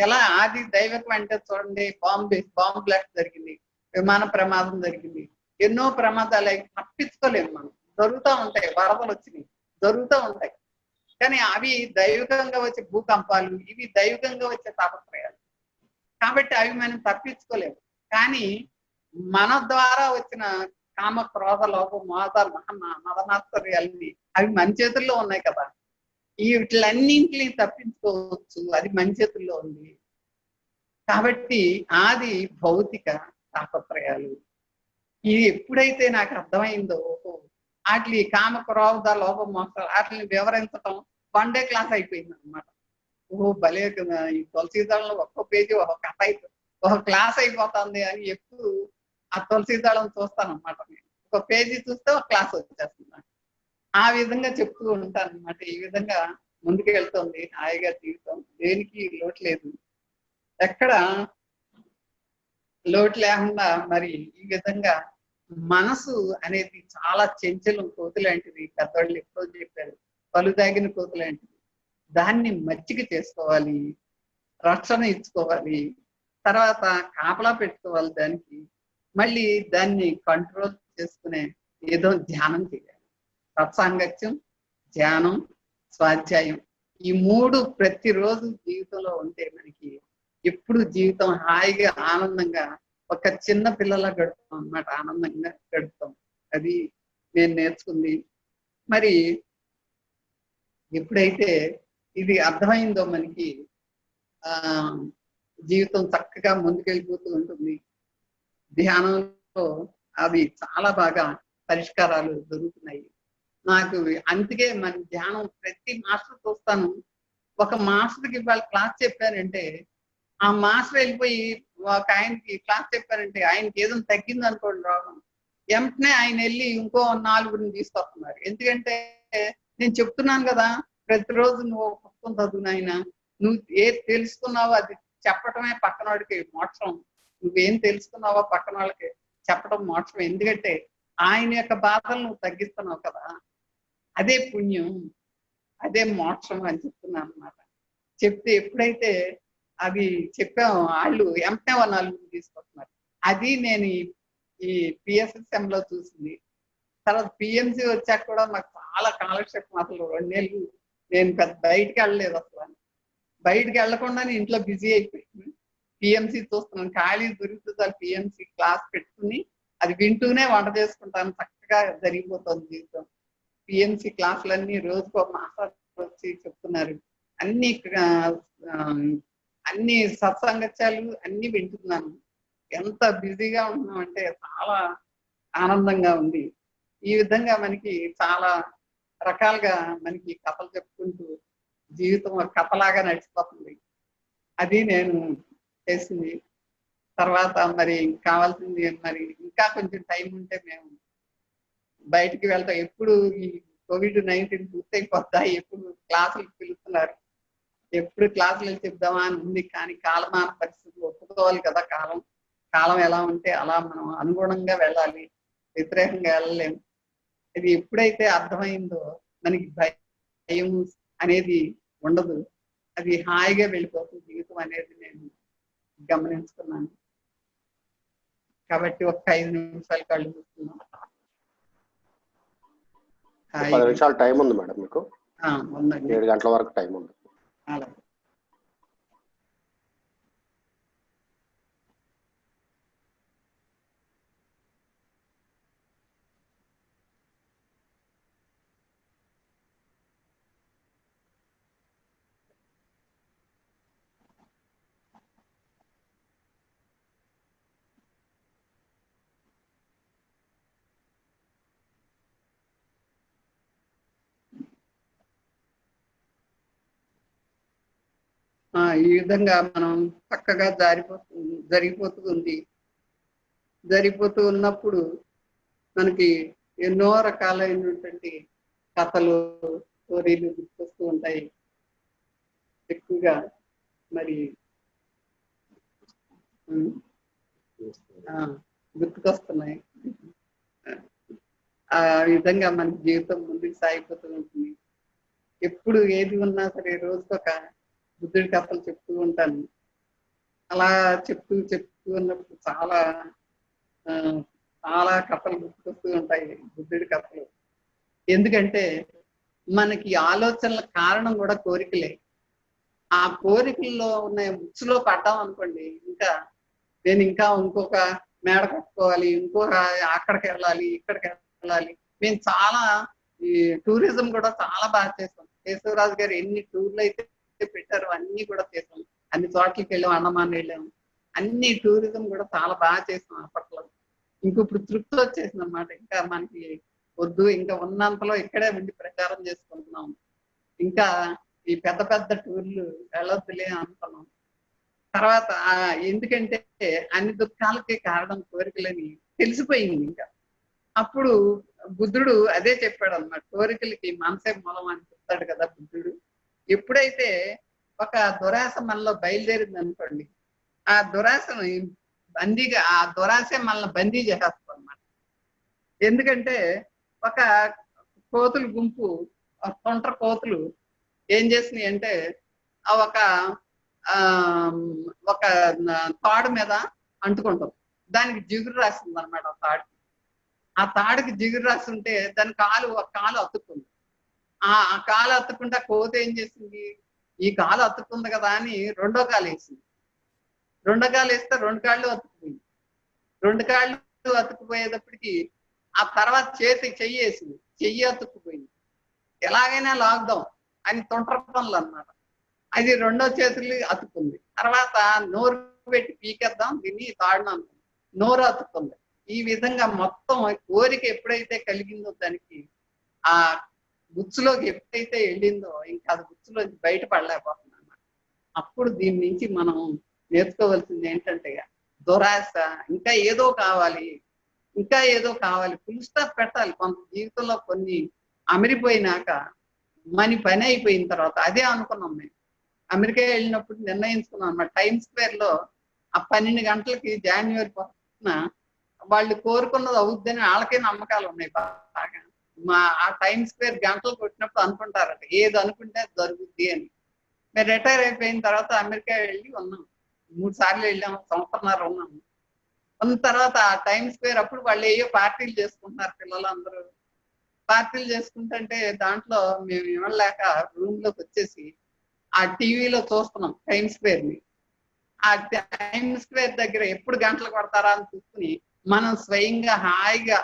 ఎలా, ఆది దైవికం అంటే చూడండి, బాంబు బ్లాస్ట్ జరిగింది, విమాన ప్రమాదం జరిగింది, ఎన్నో ప్రమాదాలు అవి తప్పించుకోలేము మనం, జరుగుతూ ఉంటాయి, వరదలు వచ్చినాయి జరుగుతూ ఉంటాయి. కానీ అవి దైవికంగా వచ్చే భూకంపాలు, ఇవి దైవికంగా వచ్చే తాపత్రయాలు కాబట్టి అవి మనం తప్పించుకోలేము. కానీ మన ద్వారా వచ్చిన కామ క్రోధ లోపం మదమాత్సర్యాలని అవి మన చేతుల్లో ఉన్నాయి కదా. వీటిలన్నింటినీ తప్పించుకోవచ్చు, అది మన చేతుల్లో ఉంది. కాబట్టి ఆది భౌతిక తాపత్రయాలు. ఇది ఎప్పుడైతే నాకు అర్థమైందో, వాటి కామ క్రోధ లోపం వాటిని వివరించడం 1 డే క్లాస్ అయిపోయింది అనమాట. ఓహో భలే, ఈ తులసి దళంలో ఒక్కో పేజీ ఒక కథ అయిపోతుంది, ఒక క్లాస్ అయిపోతుంది అని ఎప్పుడు ఆ తులసి దళం చూస్తాను అనమాట. నేను ఒక పేజీ చూస్తే ఒక క్లాస్ వచ్చేస్తుంది. ఆ విధంగా చెప్తూ ఉంటాను అనమాట. ఈ విధంగా ముందుకు వెళ్తుంది హాయిగా జీవితం, దేనికి లోటు లేదు, ఎక్కడ లోటు లేకుండా. మరి ఈ విధంగా మనసు అనేది చాలా చెంచలం, కోతి లాంటిది. పెద్దవాళ్ళు ఎప్పుడో చెప్పారు, పలు తాగిన కోతి లాంటిది. దాన్ని మచ్చిక చేసుకోవాలి, రక్షణ ఇచ్చుకోవాలి, తర్వాత కాపలా పెట్టుకోవాలి దానికి, మళ్ళీ దాన్ని కంట్రోల్ చేసుకునే ఏదో ధ్యానం చేయాలి. సత్సాంగత్యం, ధ్యానం, స్వాధ్యాయం, ఈ 3 ప్రతిరోజు జీవితంలో ఉంటే మనకి ఎప్పుడు జీవితం హాయిగా ఆనందంగా ఒక చిన్న పిల్లలా గడుపుతాం అన్నమాట, ఆనందంగా గడుపుతాం. అది నేను నేర్చుకుంది. మరి ఎప్పుడైతే ఇది అర్థమైందో మనకి జీవితం చక్కగా ముందుకెళ్ళిపోతూ ఉంటుంది. ధ్యానంలో అవి చాలా బాగా పరిష్కారాలు దొరుకుతున్నాయి నాకు. అందుకే మన ధ్యానం ప్రతి మాస్టర్ చూస్తాను. ఒక మాస్టర్కి ఇవాళ క్లాస్ చెప్పారంటే, ఆ మాస్టర్ వెళ్ళిపోయి ఒక ఆయనకి క్లాస్ చెప్పారంటే, ఆయనకి ఏదో తగ్గింది అనుకోండి రోగం, వెంటనే ఆయన వెళ్ళి ఇంకో 4 తీసుకొస్తున్నారు. ఎందుకంటే నేను చెప్తున్నాను కదా, ప్రతిరోజు నువ్వు ఒక పుస్తకం చదువు నాయన, నువ్వు ఏది తెలుసుకున్నావో అది చెప్పటమే పక్కనవాడికి మోక్షం. నువ్వేం తెలుసుకున్నావో పక్కన వాళ్ళకి చెప్పడం మోక్షం. ఎందుకంటే ఆయన యొక్క బాధలు నువ్వు తగ్గిస్తున్నావు కదా, అదే పుణ్యం, అదే మోక్షం అని చెప్తున్నాను అన్నమాట. చెప్తే ఎప్పుడైతే అవి చెప్పాము, వాళ్ళు వెంటనే 4 తీసుకొస్తున్నారు. అది నేను ఈ PSSM లో చూసింది. తర్వాత PMC వచ్చాక కూడా నాకు చాలా కాలక్షేపం. అసలు 2 నెలలు నేను పెద్ద బయటికి వెళ్ళలేదు. అసలు బయటికి వెళ్లకుండానే ఇంట్లో బిజీ అయిపోయింది. PMC చూస్తున్నాను, ఖాళీ దొరికితే చాలు PMC క్లాస్ పెట్టుకుని అది వింటూనే వంట చేసుకుంటాను. చక్కగా జరిగిపోతుంది జీవితం. PMC క్లాసులన్నీ రోజుకో మాస్టర్ వచ్చి చెప్తున్నారు. అన్ని సత్సంగత్యాలు అన్ని వింటున్నాను. ఎంత బిజీగా ఉంటున్నాం అంటే చాలా ఆనందంగా ఉంది. ఈ విధంగా మనకి చాలా రకాలుగా మనకి కథలు చెప్పుకుంటూ జీవితం ఒక కథలాగా నడిచిపోతుంది. అది నేను చేసింది. తర్వాత మరి కావాల్సింది, మరి ఇంకా కొంచెం టైం ఉంటే మేము బయటికి వెళ్తాం. ఎప్పుడు ఈ COVID-19 పూర్తయిపోద్దా, ఎప్పుడు క్లాసులు పిలుస్తున్నారు, ఎప్పుడు క్లాసులు చెప్దామా అని ఉంది. కానీ కాలమాన పరిస్థితులు ఒప్పుకోవాలి కదా. కాలం ఎలా ఉంటే అలా మనం అనుగుణంగా వెళ్ళాలి, వ్యతిరేకంగా వెళ్ళలేము. ఇది ఎప్పుడైతే అర్థమైందో మనకి భయం అనేది ఉండదు, అది హాయిగా వెళ్ళిపోతుంది జీవితం అనేది నేను గమనించుకున్నాను. కాబట్టి ఒక 5 నిమిషాలు కళ్ళు మూసుకున్నాం. 10 నిమిషాలు టైం ఉంది మేడం మీకు. ఉందండి. 7 గంటల వరకు టైం ఉంది. అలాగే. ఈ విధంగా మనం చక్కగా జరిగిపోతూ ఉన్నప్పుడు మనకి ఎన్నో రకాలైనటువంటి కథలు, స్టోరీలు గుర్తొస్తూ ఉంటాయి. ఎక్కువగా మరి గుర్తుకొస్తున్నాయి. ఆ విధంగా మన జీవితం ముందుకు సాగిపోతూ ఉంటుంది. ఎప్పుడు ఏది ఉన్నా సరే రోజుకొక బుద్ధుడి కథలు చెప్తూ ఉంటాను. అలా చెప్తూ ఉన్నప్పుడు చాలా కథలు గుర్తుకొస్తూ ఉంటాయి, బుద్ధుడి కథలు. ఎందుకంటే మనకి ఆలోచనల కారణం కూడా కోరికలే. ఆ కోరికల్లో ఉన్న ముచ్చులో పడ్డాం అనుకోండి, నేను ఇంకొక మేడ కట్టుకోవాలి, అక్కడికి వెళ్ళాలి, ఇక్కడికి వెళ్ళాలి. మేము చాలా ఈ టూరిజం కూడా చాలా బాగా చేస్తాం. కేశవరాజు గారు ఎన్ని టూర్లు అయితే పెట్టారు అన్ని కూడా చేసాం. అన్ని చోట్లకి వెళ్ళాం, అండమాన్ వెళ్ళాం. అన్ని టూరిజం కూడా చాలా బాగా చేసాం అప్పట్లో. ఇప్పుడు తృప్తి వచ్చేసింది అన్నమాట. ఇంకా మనకి వద్దు, ఇంకా ఉన్నంతలో ఇక్కడే ఉండి ప్రచారం చేసుకుంటున్నాం. ఇంకా ఈ పెద్ద పెద్ద టూర్లు వెళ్ళొద్దులే అనుకున్నాం. తర్వాత ఎందుకంటే అన్ని దుఃఖాలకి కారణం కోరికలని తెలిసిపోయింది. ఇంకా అప్పుడు బుద్ధుడు అదే చెప్పాడు అన్నమాట. కోరికలకి మనసే మూలం అని చెప్తాడు కదా బుద్ధుడు. ఎప్పుడైతే ఒక దురాశ మనలో బయలుదేరింది అనుకోండి, ఆ దురాశని దురాశ మనల్ని బందీ చేసేస్తాం అన్నమాట. ఎందుకంటే ఒక కోతులు గుంపు, తొంటర కోతులు ఏం చేసినాయి అంటే ఒక తాడు మీద అంటుకుంటాం. దానికి జిగురు రాసింది అనమాట. ఆ తాడుకి జిగురు రాసి ఉంటే దాని ఒక కాలు అతుక్కుంది. ఆ కాలు అతుక్కుంటే కోత ఏం చేసింది, ఈ కాలు అతుక్కుంది కదా అని రెండో కాలు వేసింది. రెండో కాలు వేస్తే 2 కాళ్ళు అతుక్కుపోయింది. 2 కాళ్ళు అతుక్కుపోయేటప్పటికి ఆ తర్వాత చెయ్యేసింది, చెయ్యి అతుక్కుపోయింది. ఎలాగైనా లాగుదాం అని తొంటర పనులు అన్నమాట. అది రెండో చేతులు అతుక్కుంది. తర్వాత నోరు పెట్టి పీకేద్దాం దీన్ని తాడును అనుకుంది, నోరు అతుక్కుంది. ఈ విధంగా మొత్తం కోరిక ఎప్పుడైతే కలిగిందో దానికి ఆ గుచ్చులోకి ఎప్పుడైతే వెళ్ళిందో ఇంకా అది గుచ్చులోకి బయటపడలేకపోతుంది అన్నమాట. అప్పుడు దీని నుంచి మనం నేర్చుకోవాల్సింది ఏంటంటే దురాశ, ఇంకా ఏదో కావాలి, ఫుల్ స్టాప్ పెట్టాలి. కొంత జీవితంలో కొన్ని అమిరిపోయినాక మన పని అయిపోయిన తర్వాత అదే అనుకున్నాం. మేము అమెరికా వెళ్ళినప్పుడు నిర్ణయించుకున్నాం అన్నమాట. టైమ్ స్క్వేర్ లో ఆ 12 గంటలకి జనవరి 1న వాళ్ళు కోరుకున్నది అవుద్దని వాళ్ళకే నమ్మకాలు ఉన్నాయి బాగా. ఆ టైమ్ స్క్వేర్ గంటలు కొట్టినప్పుడు అనుకుంటారట ఏది అనుకుంటే జరుగుద్ది అని. మేము రిటైర్ అయిపోయిన తర్వాత అమెరికా వెళ్ళి ఉన్నాం. 3 సార్లు వెళ్ళాము, 1.5 సంవత్సరాలు ఉన్నాము. ఉన్న తర్వాత ఆ టైమ్ స్క్వేర్ అప్పుడు వాళ్ళు ఏయో పార్టీలు చేసుకుంటున్నారు, పిల్లలందరూ పార్టీలు చేసుకుంటుంటే దాంట్లో మేము ఇవ్వలేక రూమ్ లోకి వచ్చేసి ఆ టీవీలో చూస్తున్నాం టైమ్ స్క్వేర్ ని. ఆ టైమ్ స్క్వేర్ దగ్గర ఎప్పుడు గంటలు కొడతారా అని చూసుకుని మనం స్వయంగా హాయిగా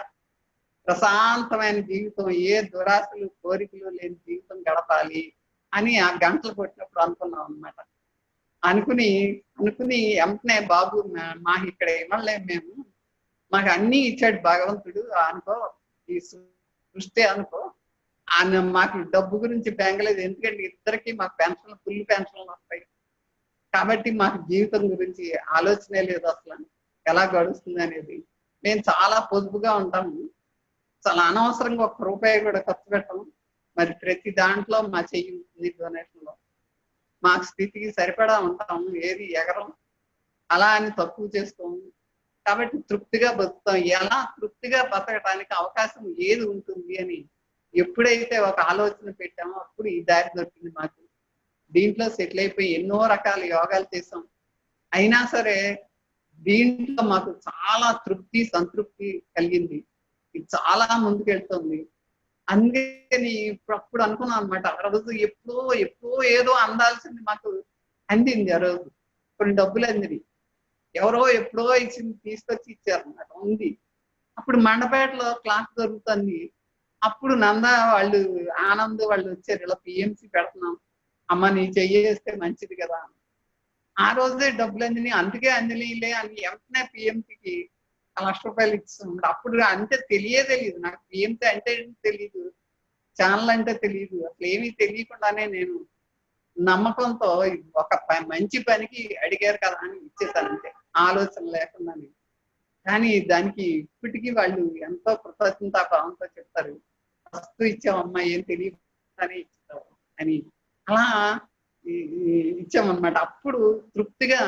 ప్రశాంతమైన జీవితం, ఏ దురాశలు కోరికలు లేని జీవితం గడపాలి అని ఆ గంటలు కొట్టినప్పుడు అనుకున్నాం అన్నమాట. అనుకుని వెంటనే బాబు మాకు ఇక్కడ ఇవ్వలేం, మాకు అన్ని ఇచ్చాడు భగవంతుడు అనుకో, ఈ సృష్టి అనుకో, ఆయన మాకు డబ్బు గురించి బెంగలేదు. ఎందుకంటే ఇద్దరికి మాకు ఫుల్ పెన్షన్లు వస్తాయి కాబట్టి మాకు జీవితం గురించి ఆలోచనే లేదు, అసలు ఎలా గడుస్తుంది అనేది. మేము చాలా పొదుపుగా ఉంటాము, చాలా అనవసరంగా 1 రూపాయి కూడా ఖర్చు పెట్టము. మరి ప్రతి దాంట్లో మా చెయ్యి ఉంటుంది డొనేషన్ లో. మా స్థితికి సరిపడా ఉంటాం, ఏది ఎగరం, అలా అని తక్కువ చేస్తాం. కాబట్టి తృప్తిగా బతుకుతాం. ఎలా తృప్తిగా బతకడానికి అవకాశం ఏది ఉంటుంది అని ఎప్పుడైతే ఒక ఆలోచన పెట్టామో అప్పుడు ఈ దారి దొరికింది మాకు. దీంట్లో సెటిల్ అయిపోయి ఎన్నో రకాల యోగాలు చేసాం. అయినా సరే దీంట్లో మాకు చాలా తృప్తి సంతృప్తి కలిగింది. ఇది చాలా ముందుకెళ్తుంది. అందుకని అప్పుడు అనుకున్నాను అనమాట, ఆ రోజు ఎప్పుడో ఏదో అందాల్సింది మాకు అందింది. ఆ రోజు కొన్ని డబ్బులు అందింది, ఎవరో ఎప్పుడో ఇచ్చింది తీసుకొచ్చి ఇచ్చారన్నమాట, ఉంది. అప్పుడు మండపేటలో క్లాస్ జరుగుతుంది. అప్పుడు నంద వాళ్ళు, ఆనంద్ వాళ్ళు వచ్చారు, ఇలా పిఎంసి పెడుతున్నాం అమ్మ నీ చెయ్యేస్తే మంచిది కదా. ఆ రోజే డబ్బులు అందిని, అందుకే అంజలిలే అని వెంటనే పిఎంసికి ₹1,00,000 ఇస్తున్నాడు. అప్పుడు అంటే తెలియదు నాకు, పిఎంసి అంటే తెలియదు, ఛానల్ అంటే తెలియదు, అసలు ఏమీ తెలియకుండానే నేను నమ్మకంతో ఒక మంచి పనికి అడిగారు కదా అని ఇచ్చేసాను, అంతే ఆలోచన లేకుండానే. కానీ దానికి ఇప్పటికీ వాళ్ళు ఎంతో కృతజ్ఞతా భావంతో చెప్తారు, వస్తూ ఇచ్చామమ్మా ఏం తెలియకుండానే ఇచ్చావు అని. అలా ఇచ్చామన్నమాట. అప్పుడు తృప్తిగా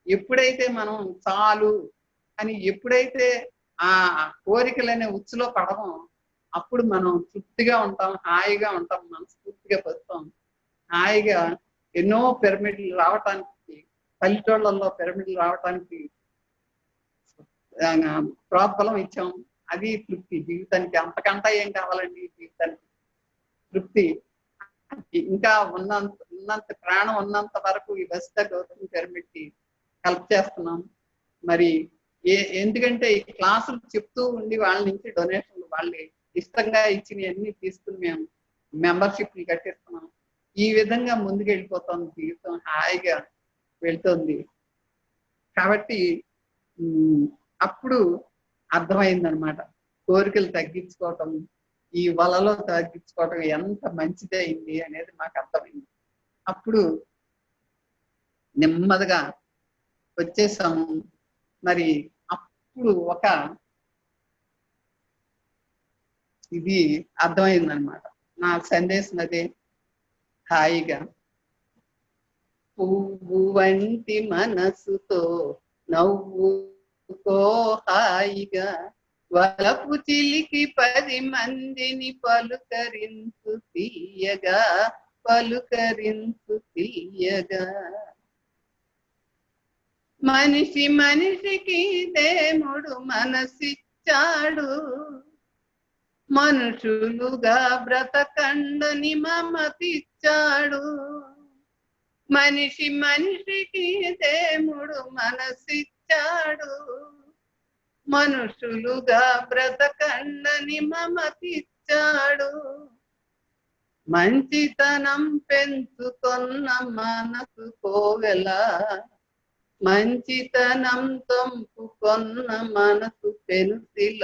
ఎప్పుడైతే మనం చాలు అని ఎప్పుడైతే ఆ కోరికలనే ఉచ్చులో పడమో అప్పుడు మనం తృప్తిగా ఉంటాం, హాయిగా ఉంటాం, మనస్ఫూర్తిగా బతుకుతాం. హాయిగా ఎన్నో పిరమిడ్లు రావటానికి, పల్లెటూళ్ళల్లో పిరమిడ్లు రావటానికి ప్రోద్బలం ఇచ్చాం. అది తృప్తి జీవితానికి. అంతకంటే ఏం కావాలండి జీవితానికి? తృప్తి. ఇంకా ఉన్నంత ప్రాణం ఉన్నంత వరకు ఈ బస్త గౌతమ్ పిరమిడ్ కి హెల్ప్ చేస్తున్నాం. మరి ఎందుకంటే ఈ క్లాసులు చెప్తూ ఉండి వాళ్ళ నుంచి డొనేషన్లు వాళ్ళే ఇష్టంగా ఇచ్చినవన్నీ తీసుకుని మేము మెంబర్షిప్లు కట్టిస్తున్నాం. ఈ విధంగా ముందుకు వెళ్ళిపోతుంది జీవితం, హాయిగా వెళ్తుంది. కాబట్టి అప్పుడు అర్థమైందనమాట, కోరికలు తగ్గించుకోవటం, ఈ వలలో తగ్గించుకోవటం ఎంత మంచిదైంది అనేది మాకు అర్థమైంది. అప్పుడు నెమ్మదిగా వచ్చేసాము. మరి అప్పుడు ఒక ఇది అర్థమైందనమాట, నా సందేశం అదే. హాయిగా పువ్వు వంటి మనసుతో నవ్వుకో హాయిగా, వలపు చిలికి 10 మందిని పలుకరించు తీయగా, పలుకరించు తీయగా. మనిషి మనిషికి దేవుడు మనసిచ్చాడు, మనుషులుగా బ్రతకండని మమతిచ్చాడు. మనిషి మనిషికి దేవుడు మనసిచ్చాడు, మనుషులుగా బ్రతకండని మమతిచ్చాడు. మంచితనం పెంచుకున్న మనసు కోవెల, మంచితనం చంపుకొన్న మనసు పెనుసిల.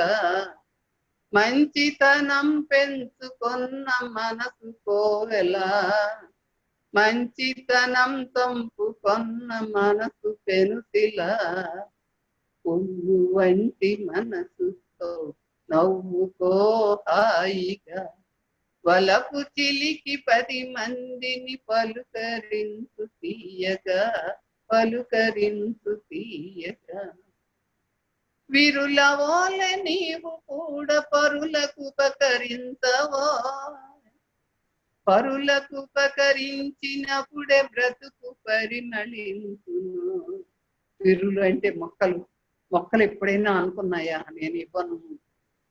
మంచితనం పెంచుకున్న మనసు కోవెల, మంచితనం చంపుకొన్న మనసు పెనుసిల. పువ్వు వంటి మనసుతో నవ్వుకో హాయిగా, వలపు చిలికి 10 మందిని పలుకరించు తీయగా, పలుకరించు తీయగా. విరుల ఓలె నీవు కూడా పరులకు ఉపకరించవో, పరులకు ఉపకరించినప్పుడే బ్రతుకు పరిమళించును. విరులు అంటే మొక్కలు. మొక్కలు ఎప్పుడైనా అనుకున్నాయా నేను ఇవ్వను,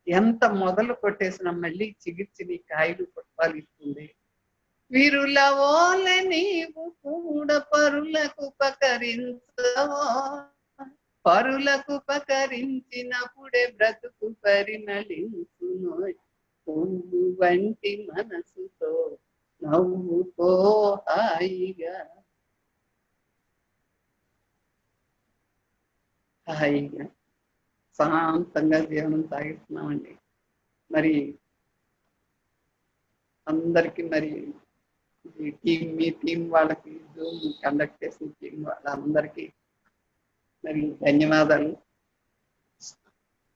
ఎంత మొదలు కొట్టేసినా మళ్ళీ చిగిర్చి కాయలు పుష్పాలిస్తుంది. విరుల ఓలె నీవు కూడా పరులకు ఉపకరించవో, పరులకు ఉపకరించినప్పుడే బ్రతుకు పరిమళించును. పువ్వు వంటి మనసుతో నవ్వుకో హాయిగా, హాయిగా శాంతంగా జీవనం సాగిస్తున్నామండి. మరి అందరికి, మరి మీ టీం వాళ్ళకి, జూమ్ కండక్ట్ చేసిన టీం వాళ్ళందరికీ మరి ధన్యవాదాలు.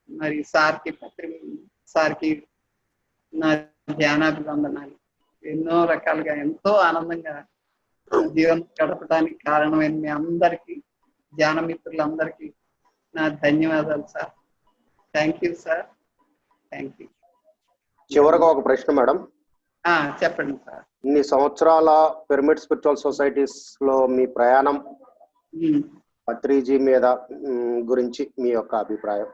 మరి సార్కి నా ధ్యానాభివందనాలు. ఎన్నో రకాలుగా ఎంతో ఆనందంగా జీవనం గడపడానికి కారణమైన మీ అందరికీ, ధ్యాన మిత్రులందరికీ నా ధన్యవాదాలు sir. Thank you sir. Thank you. చివరగా ఒక ప్రశ్న మేడం. చెప్పండి సార్. ఇన్ని సంవత్సరాల పిరమిడ్ స్పిరిచువల్ సొసైటీస్ లో మీ ప్రయాణం, పత్రిజీ మీద గురించి మీ యొక్క అభిప్రాయం,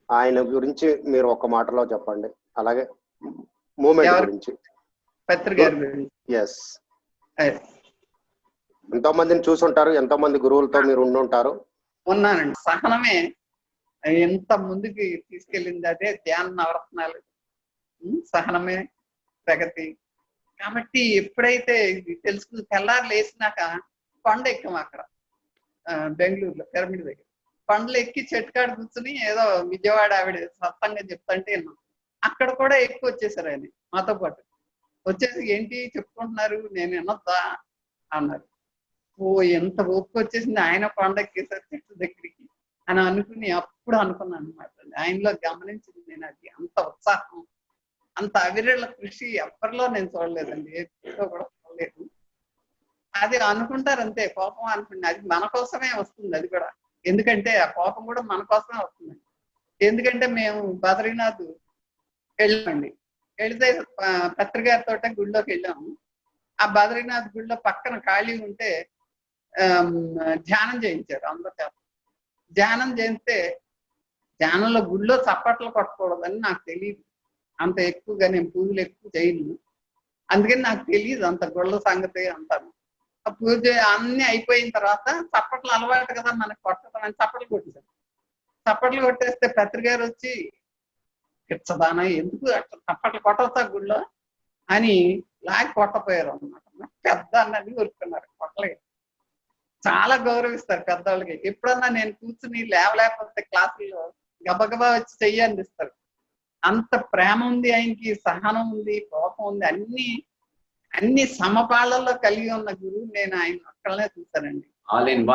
ఆయన గురించి మీరు ఒక మాటలో చెప్పండి. అలాగే మూమెంట్ గురించి. పత్రి గారి గురించి. ఎస్. ఎంతో మందిని చూసుంటారు, ఎంతో మంది గురువులతో మీరు ఉండుంటారు. ఉన్నానండి. సహనమే ఎంత ముందుకి తీసుకెళ్ళింది, అదే ధ్యాన నవరత్నాలు. సహనమే ప్రగతి. కాబట్టి ఎప్పుడైతే ఇది తెలుసుకుని తెల్లారు లేచినాక కొండ ఎక్కాం అక్కడ బెంగళూరులో పిరమిడ్ దగ్గర. కొండలు ఎక్కి చెట్టుకాడ కూర్చుని ఏదో విజయవాడ ఆవిడ సత్సంగా చెప్తాంటే విన్నాం. అక్కడ కూడా ఎక్కువ వచ్చేసారు ఆయన మాతో పాటు. వచ్చేసి ఏంటి చెప్పుకుంటున్నారు, నేను వినొద్దా అన్నారు. ఓ ఎంత ఓపిక వచ్చేసింది, ఆయన కొండ ఎక్కేసారు చెట్టు దగ్గరికి అని అనుకుని అప్పుడు అనుకున్నాను అనమాట. ఆయనలో గమనించింది నేను అది. అంత ఉత్సాహం, అంత అవిరళ కృషి ఎవరిలో నేను చూడలేదండి, ఎప్పుడో కూడా చూడలేదు. అది అనుకుంటారు అంతే, కోపం అనుకుంది. అది మన కోసమే వస్తుంది అది కూడా. ఎందుకంటే ఆ కోపం కూడా మన కోసమే వస్తుంది. ఎందుకంటే మేము బద్రీనాథ్ వెళ్ళామండి. వెళితే పత్రికారితో గుడిలోకి వెళ్ళాము. ఆ బద్రీనాథ్ గుడిలో పక్కన ఖాళీ ఉంటే ధ్యానం చేయించారు అందరి చేత. ధ్యానం చేస్తే ధ్యానంలో గుడిలో చప్పట్లు కొట్టకూడదని నాకు తెలియదు. అంత ఎక్కువగా నేను పూజలు ఎక్కువ చేయను, అందుకని నాకు తెలియదు అంత గుళ్ళ సంగతి అంటాను. ఆ పూజ అన్ని అయిపోయిన తర్వాత చప్పట్లు అలవాటు కదా మనకు కొట్టడం, చప్పట్లు కొట్టేశారు. చప్పట్లు కొట్టేస్తే పత్రికారు వచ్చి పిచ్చదానా ఎందుకు అట్లా చప్పట్లు కొట్టవచ్చా గుళ్ళో అని లాగి కొట్టపోయారు అన్నమాట. పెద్ద అన్నది ఊరుకున్నారు, కొట్టలేదు. చాలా గౌరవిస్తారు పెద్దవాళ్ళకి. ఎప్పుడన్నా నేను కూర్చుని లేవలేకపోతే క్లాసుల్లో గబగబా వచ్చి చెయ్యి అందిస్తారు. అంత ప్రేమ ఉంది ఆయనకి, సహనం ఉంది, కోపం ఉంది, అన్ని సమపాళ్ళల్లో కలిగి ఉన్న గురువు నేను ఆయన ఒక్కళ్ళనే చూశానండి. ఆల్ ఇన్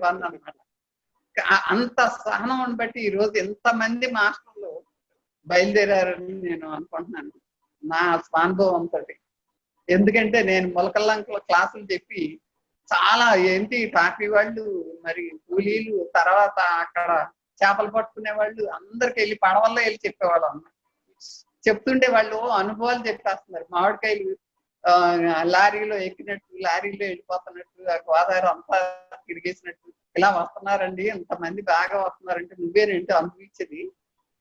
వన్ అన్నమాట. అంత సహనం బట్టి ఈ రోజు ఎంతమంది మాస్టర్లు బయలుదేరారని నేను అనుకుంటున్నాను నా స్వానుభవంతో. ఎందుకంటే నేను మొలకల్లంకలో క్లాసులు చెప్పి చాలా ఏంటి టాపీ వాళ్ళు, మరి కూలీలు, తర్వాత అక్కడ చేపలు పట్టుకునే వాళ్ళు అందరికి వెళ్ళి పడవల్లో వెళ్ళి చెప్పేవాళ్ళు అన్నమాట. చెప్తుంటే వాళ్ళు అనుభవాలు చెప్పేస్తున్నారు. మామిడికాయలు లారీలో ఎక్కినట్టు, లారీలో వెళ్ళిపోతున్నట్టు, ఆ గోదావరి అంతా తిరిగేసినట్టు ఇలా వస్తున్నారండి, ఎంతమంది బాగా వస్తున్నారంటే నువ్వేనేంటి అనుభవించేది,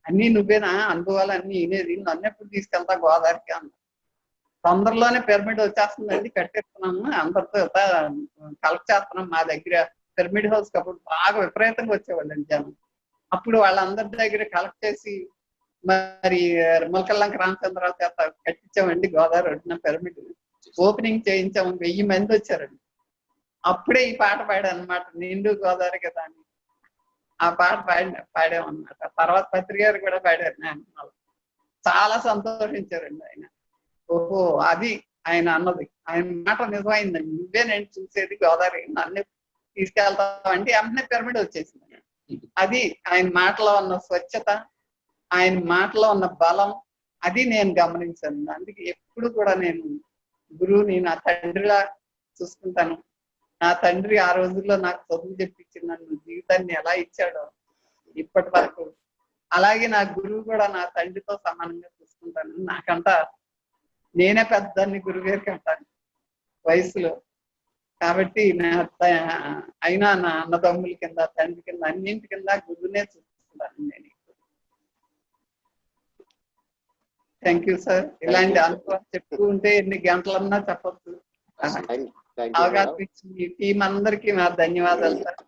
అన్ని నువ్వేనా అనుభవాలు అన్ని వినేది, నన్ను ఎప్పుడు తీసుకెళ్తా గోదావరికి అన్న. తొందరలోనే పిరమిడ్ వచ్చేస్తుందండి, కట్టేస్తున్నాము, అందరితో కలెక్ట్ చేస్తున్నాం. మా దగ్గర పిరమిడ్ హౌస్ అప్పుడు బాగా విపరీతంగా వచ్చేవాళ్ళండి జనం. అప్పుడు వాళ్ళందరి దగ్గర కలెక్ట్ చేసి మరి మొలకల్లంక రామచంద్రరావు చేత కట్టించామండి గోదావరి ఒడ్డున పిరమిడ్. ఓపెనింగ్ చేయించాము, 1000 మంది వచ్చారండి. అప్పుడే ఈ పాట పాడానమాట, నిండు గోదావరి కదా అని. ఆ పాట పాడామన్నమాట. తర్వాత పత్రికారు కూడా పాడారు. నేను చాలా సంతోషించారండి ఆయన. ఓహో అది ఆయన అన్నది, ఆయన మాట నిజమైందండి, నువ్వే నేను చూసేది గోదావరి, నన్ను తీసుకెళ్తామంటే వెంటనే పిరమిడ్ వచ్చేసింది. అది ఆయన మాటలో ఉన్న స్వచ్ఛత, ఆయన మాటలో ఉన్న బలం, అది నేను గమనించాను. అందుకే ఎప్పుడు కూడా నేను గురువుని నా తండ్రిలా చూసుకుంటాను. నా తండ్రి ఆ రోజుల్లో నాకు చదువు చెప్పించి నన్ను జీవితాన్ని ఎలా ఇచ్చాడో ఇప్పటి వరకు, అలాగే నా గురువు కూడా నా తండ్రితో సమానంగా చూసుకుంటాను. నాకంటా నేనే పెద్దాన్ని గురువు గారికి అంటాను వయసులో. కాబట్టి అయినా నా అన్నదమ్ముల కింద, తండ్రి కింద, అన్నింటి కింద గురువునే చూసుకుంటాను నేను. Thank you sir. ఇలాంటి అనుభవం చెప్తూ ఉంటే ఎన్ని గంటలన్నా చెప్పచ్చు. అవకాశం ఇచ్చి టీం అందరికి నా ధన్యవాదాలు సార్.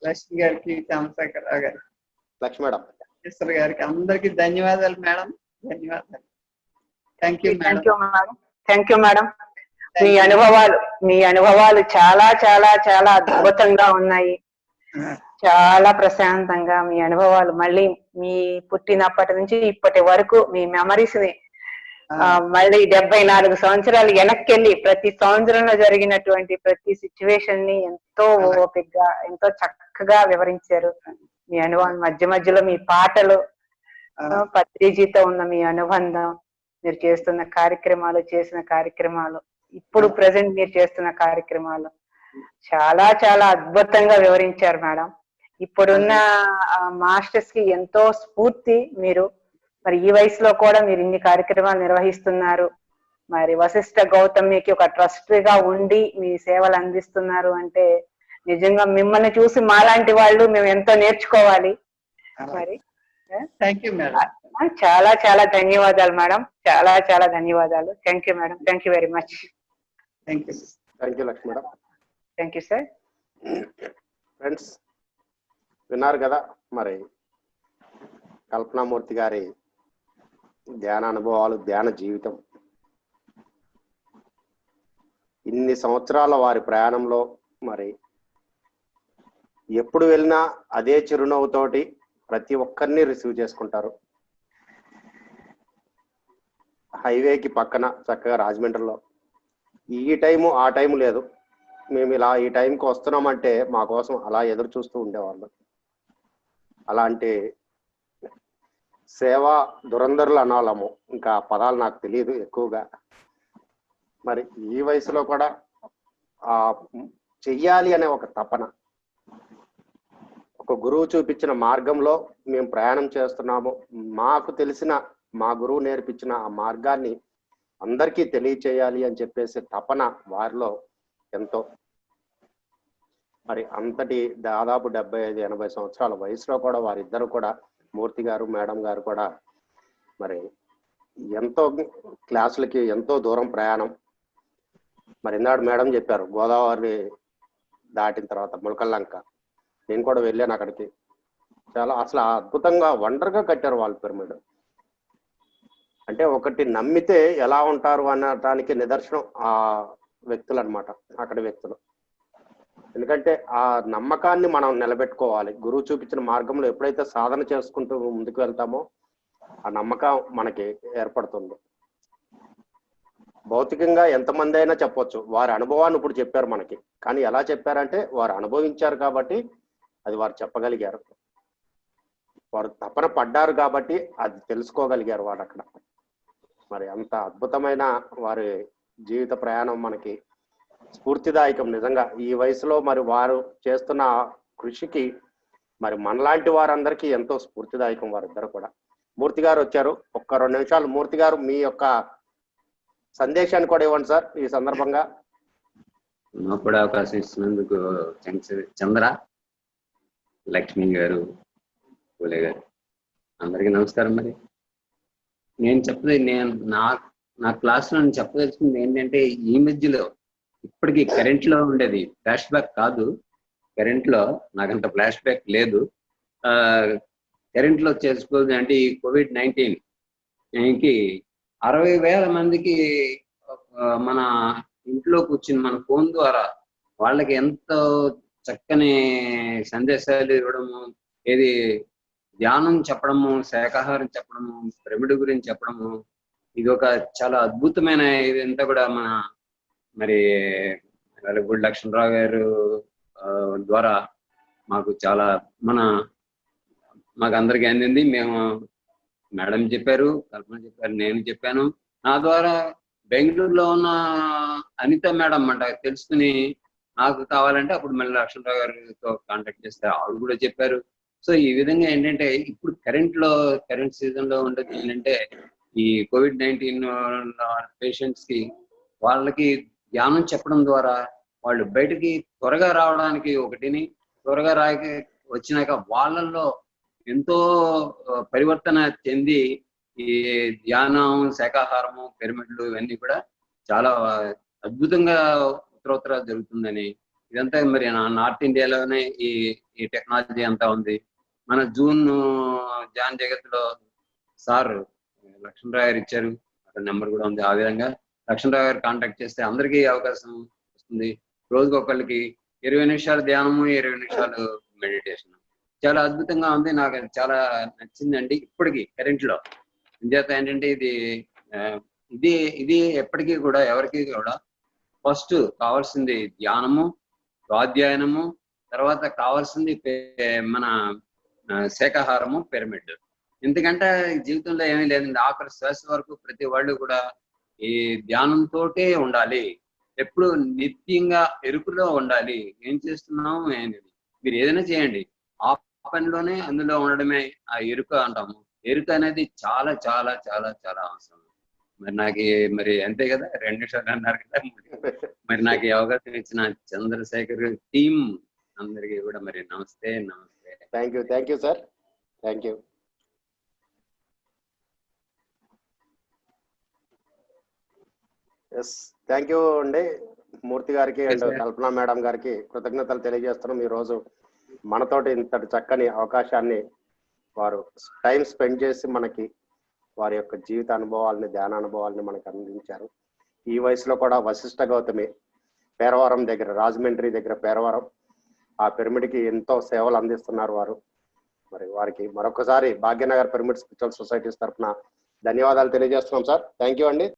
లక్ష్మి గారికి, చంద్రశేఖరరావు గారికి, లక్ష్మీ గారికి, అందరికి ధన్యవాదాలు మేడం. ధన్యవాదాలు. Thank you madam. మీ అనుభవాలు చాలా చాలా చాలా అద్భుతంగా ఉన్నాయి. చాలా ప్రశాంతంగా మీ అనుభవాలు మళ్ళీ మీ పుట్టినప్పటి నుంచి ఇప్పటి వరకు మీ మెమరీస్ ని మళ్ళీ 74 సంవత్సరాలు వెనక్కి వెళ్ళి ప్రతి సంవత్సరంలో జరిగినటువంటి ప్రతి సిచ్యువేషన్ ని ఎంతో ఓపికగా, ఎంతో చక్కగా వివరించారు. మీ అనుభవం మధ్య మధ్యలో మీ పాటలు పత్రిజీతో ఉన్న మీ అనుబంధం, మీరు చేస్తున్న కార్యక్రమాలు, చేసిన కార్యక్రమాలు, ఇప్పుడు ప్రజెంట్ మీరు చేస్తున్న కార్యక్రమాలు చాలా చాలా అద్భుతంగా వివరించారు మేడం. ఇప్పుడున్న మాస్టర్స్ కి ఎంతో స్ఫూర్తి మీరు. మరి ఈ వయసులో కూడా మీరు ఇన్ని కార్యక్రమాలు నిర్వహిస్తున్నారు. మరి వశిష్ఠ గౌతమికి ఒక ట్రస్ట్ గా ఉండి మీ సేవలు అందిస్తున్నారు అంటే నిజంగా మిమ్మల్ని చూసి మాలాంటి వాళ్ళు మేము ఎంతో నేర్చుకోవాలి. మరి థ్యాంక్ యూ మేడం. చాలా చాలా ధన్యవాదాలు మేడం, చాలా చాలా ధన్యవాదాలు. Thank you madam, thank you very much. Thank you. Thank you Lakshmi madam. Thank you sir. Friends, విన్నారు కదా మరి కల్పనామూర్తి గారి ధ్యాన అనుభవాలు, ధ్యాన జీవితం. ఇన్ని సంవత్సరాల వారి ప్రయాణంలో మరి ఎప్పుడు వెళ్ళినా అదే చిరునవ్వుతోటి ప్రతి ఒక్కరిని రిసీవ్ చేసుకుంటారు. హైవేకి పక్కన చక్కగా రాజమండ్రిలో ఈ టైము ఆ టైము లేదు, మేము ఇలా ఈ టైంకి వస్తున్నామంటే మా కోసం అలా ఎదురు చూస్తూ ఉండేవాళ్ళు. అలాంటి సేవా దురంధరులు అనాలము, ఇంకా పదాలు నాకు తెలియదు ఎక్కువగా. మరి ఈ వయసులో కూడా చెయ్యాలి అనే ఒక తపన, ఒక గురువు చూపించిన మార్గంలో మేము ప్రయాణం చేస్తున్నాము. మాకు తెలిసిన మా గురువు నేర్పించిన ఆ మార్గాన్ని అందరికీ తెలియచేయాలి అని చెప్పేసి తపన వారిలో ఎంతో. మరి అంతటి దాదాపు 75-80 సంవత్సరాల వయసులో కూడా వారిద్దరు కూడా, మూర్తి గారు మేడం గారు కూడా మరి ఎంతో క్లాసులకి ఎంతో దూరం ప్రయాణం. మరి ఇందాడు మేడం చెప్పారు గోదావరి దాటిన తర్వాత ములకల్లంక, నేను కూడా వెళ్ళాను అక్కడికి. చాలా అసలు అద్భుతంగా వండర్గా కట్టారు వాళ్ళు పిరమిడ్. అంటే ఒకటి నమ్మితే ఎలా ఉంటారు అనడానికి నిదర్శనం ఆ వ్యక్తులు అనమాట, అక్కడి వ్యక్తులు. ఎందుకంటే ఆ నమ్మకాన్ని మనం నిలబెట్టుకోవాలి. గురువు చూపించిన మార్గంలో ఎప్పుడైతే సాధన చేసుకుంటూ ముందుకు వెళ్తామో ఆ నమ్మకం మనకి ఏర్పడుతుంది. భౌతికంగా ఎంతమంది అయినా చెప్పొచ్చు, వారి అనుభవాన్ని ఇప్పుడు చెప్పారు మనకి. కానీ ఎలా చెప్పారంటే వారు అనుభవించారు కాబట్టి అది వారు చెప్పగలిగారు, వారు తపన పడ్డారు కాబట్టి అది తెలుసుకోగలిగారు వారు అక్కడ. మరి అంత అద్భుతమైన వారి జీవిత ప్రయాణం మనకి స్ఫూర్తిదాయకం నిజంగా. ఈ వయసులో మరి వారు చేస్తున్న కృషికి మరి మనలాంటి వారందరికీ ఎంతో స్ఫూర్తిదాయకం వారిద్దరు కూడా. మూర్తి గారు వచ్చారు, ఒక్క 2 నిమిషాలు మూర్తి గారు మీ యొక్క సందేశాన్ని కూడా ఇవ్వండి సార్ ఈ సందర్భంగా. నాకు కూడా అవకాశం ఇస్తున్నందుకు చంద్ర, లక్ష్మి గారు, పూలే గారు, అందరికీ నమస్కారం. మరి నేను నా క్లాస్లో నేను చెప్పదలుచుకుంది ఏంటంటే, ఈ మధ్యలో ఇప్పటికీ కరెంట్లో ఉండేది ఫ్లాష్ బ్యాక్ కాదు, కరెంట్లో నాకంత ఫ్లాష్ బ్యాక్ లేదు. కరెంట్లో చేసుకోవాలి అంటే ఈ COVID-19కి 60,000 మందికి మన ఇంట్లో కూర్చుని మన ఫోన్ ద్వారా వాళ్ళకి ఎంతో చక్కని సందేశాలు ఇవ్వడము, ఏది ధ్యానం చెప్పడము, శాకాహారం చెప్పడము, పిరమిడ్ గురించి చెప్పడము, ఇది ఒక చాలా అద్భుతమైన ఇదంతా కూడా మన మరి వెలగపూడి లక్ష్మణరావు గారు ద్వారా మాకు చాలా మాకు అందరికీ అందింది. మేము మేడం చెప్పారు, కల్పన చెప్పారు, నేను చెప్పాను. నా ద్వారా బెంగళూరులో ఉన్న అనిత మేడం అంట తెలుసుకుని నాకు కావాలంటే అప్పుడు మళ్ళీ లక్ష్మణరావు గారితో కాంటాక్ట్ చేస్తే ఆవిడ కూడా చెప్పారు. సో ఈ విధంగా ఏంటంటే ఇప్పుడు కరెంట్ సీజన్ లో ఉండేది ఏంటంటే, ఈ COVID-19 పేషెంట్స్ కి వాళ్ళకి ధ్యానం చెప్పడం ద్వారా వాళ్ళు బయటకి త్వరగా రావడానికి ఒకటిని, త్వరగా వచ్చినాక వాళ్ళల్లో ఎంతో పరివర్తన చెంది ఈ ధ్యానం, శాకాహారము, పిరమిడ్లు ఇవన్నీ కూడా చాలా అద్భుతంగా ఉత్తరోత్తర జరుగుతుందని. ఇదంతా మరి నార్త్ ఇండియాలోనే ఈ టెక్నాలజీ అంతా ఉంది. మన జాన్ జగత్లో సార్ లక్ష్మణరావు గారు ఇచ్చారు, అక్కడ నెంబర్ కూడా ఉంది. ఆ విధంగా లక్ష్మణరావు గారు కాంటాక్ట్ చేస్తే అందరికీ అవకాశం వస్తుంది. రోజుకి ఒకళ్ళకి 20 నిమిషాలు ధ్యానము, 20 నిమిషాలు మెడిటేషన్. చాలా అద్భుతంగా ఉంది, నాకు చాలా నచ్చిందండి. ఇప్పటికీ కరెంట్లో ఇంచేత ఏంటంటే ఇది ఎప్పటికీ కూడా ఎవరికి కూడా ఫస్ట్ కావాల్సింది ధ్యానము, స్వాధ్యాయనము, తర్వాత కావాల్సింది మన శాకాహారము, పిరమిడ్. ఎందుకంటే జీవితంలో ఏమీ లేదండి, ఆఖరి శ్వాస వరకు ప్రతి వాళ్ళు కూడా ఈ ధ్యానంతోటే ఉండాలి, ఎప్పుడు నిత్యంగా ఎరుకులో ఉండాలి. ఏం చేస్తున్నాం ఏంటి, మీరు ఏదైనా చేయండి ఆ పనిలోనే అందులో ఉండడమే ఆ ఎరుక అంటాము. ఎరుక అనేది చాలా చాలా చాలా చాలా అవసరం. మరి నాకు మరి అంతే కదా, 2 నిమిషాలు అన్నారు కదా. మరి నాకు ఈ అవకాశం ఇచ్చిన చంద్రశేఖర్ టీం అందరికీ కూడా మరి నమస్తే నమస్తే. Thank you sir, thank you. Yes, thank you అండి మూర్తి గారికి అండ్ కల్పన మేడం గారికి కృతజ్ఞతలు తెలియజేస్తున్నాం. ఈ రోజు మనతోటి ఇంతటి చక్కని అవకాశాన్ని వారు టైం స్పెండ్ చేసి మనకి వారి యొక్క జీవిత అనుభవాలని, ధ్యాన అనుభవాలని మనకు అందించారు. ఈ వయసులో కూడా వశిష్ఠ గౌతమి పేరవరం దగ్గర, రాజమండ్రి దగ్గర పేరవరం, ఆ పిరమిడ్కి ఎంతో సేవలు అందిస్తున్నారు వారు. మరి వారికి మరొకసారి భాగ్యనగర్ పిరమిడ్ స్పిరిచువల్ సొసైటీస్ తరఫున ధన్యవాదాలు తెలియజేస్తున్నాం సార్. థ్యాంక్ యూ అండి.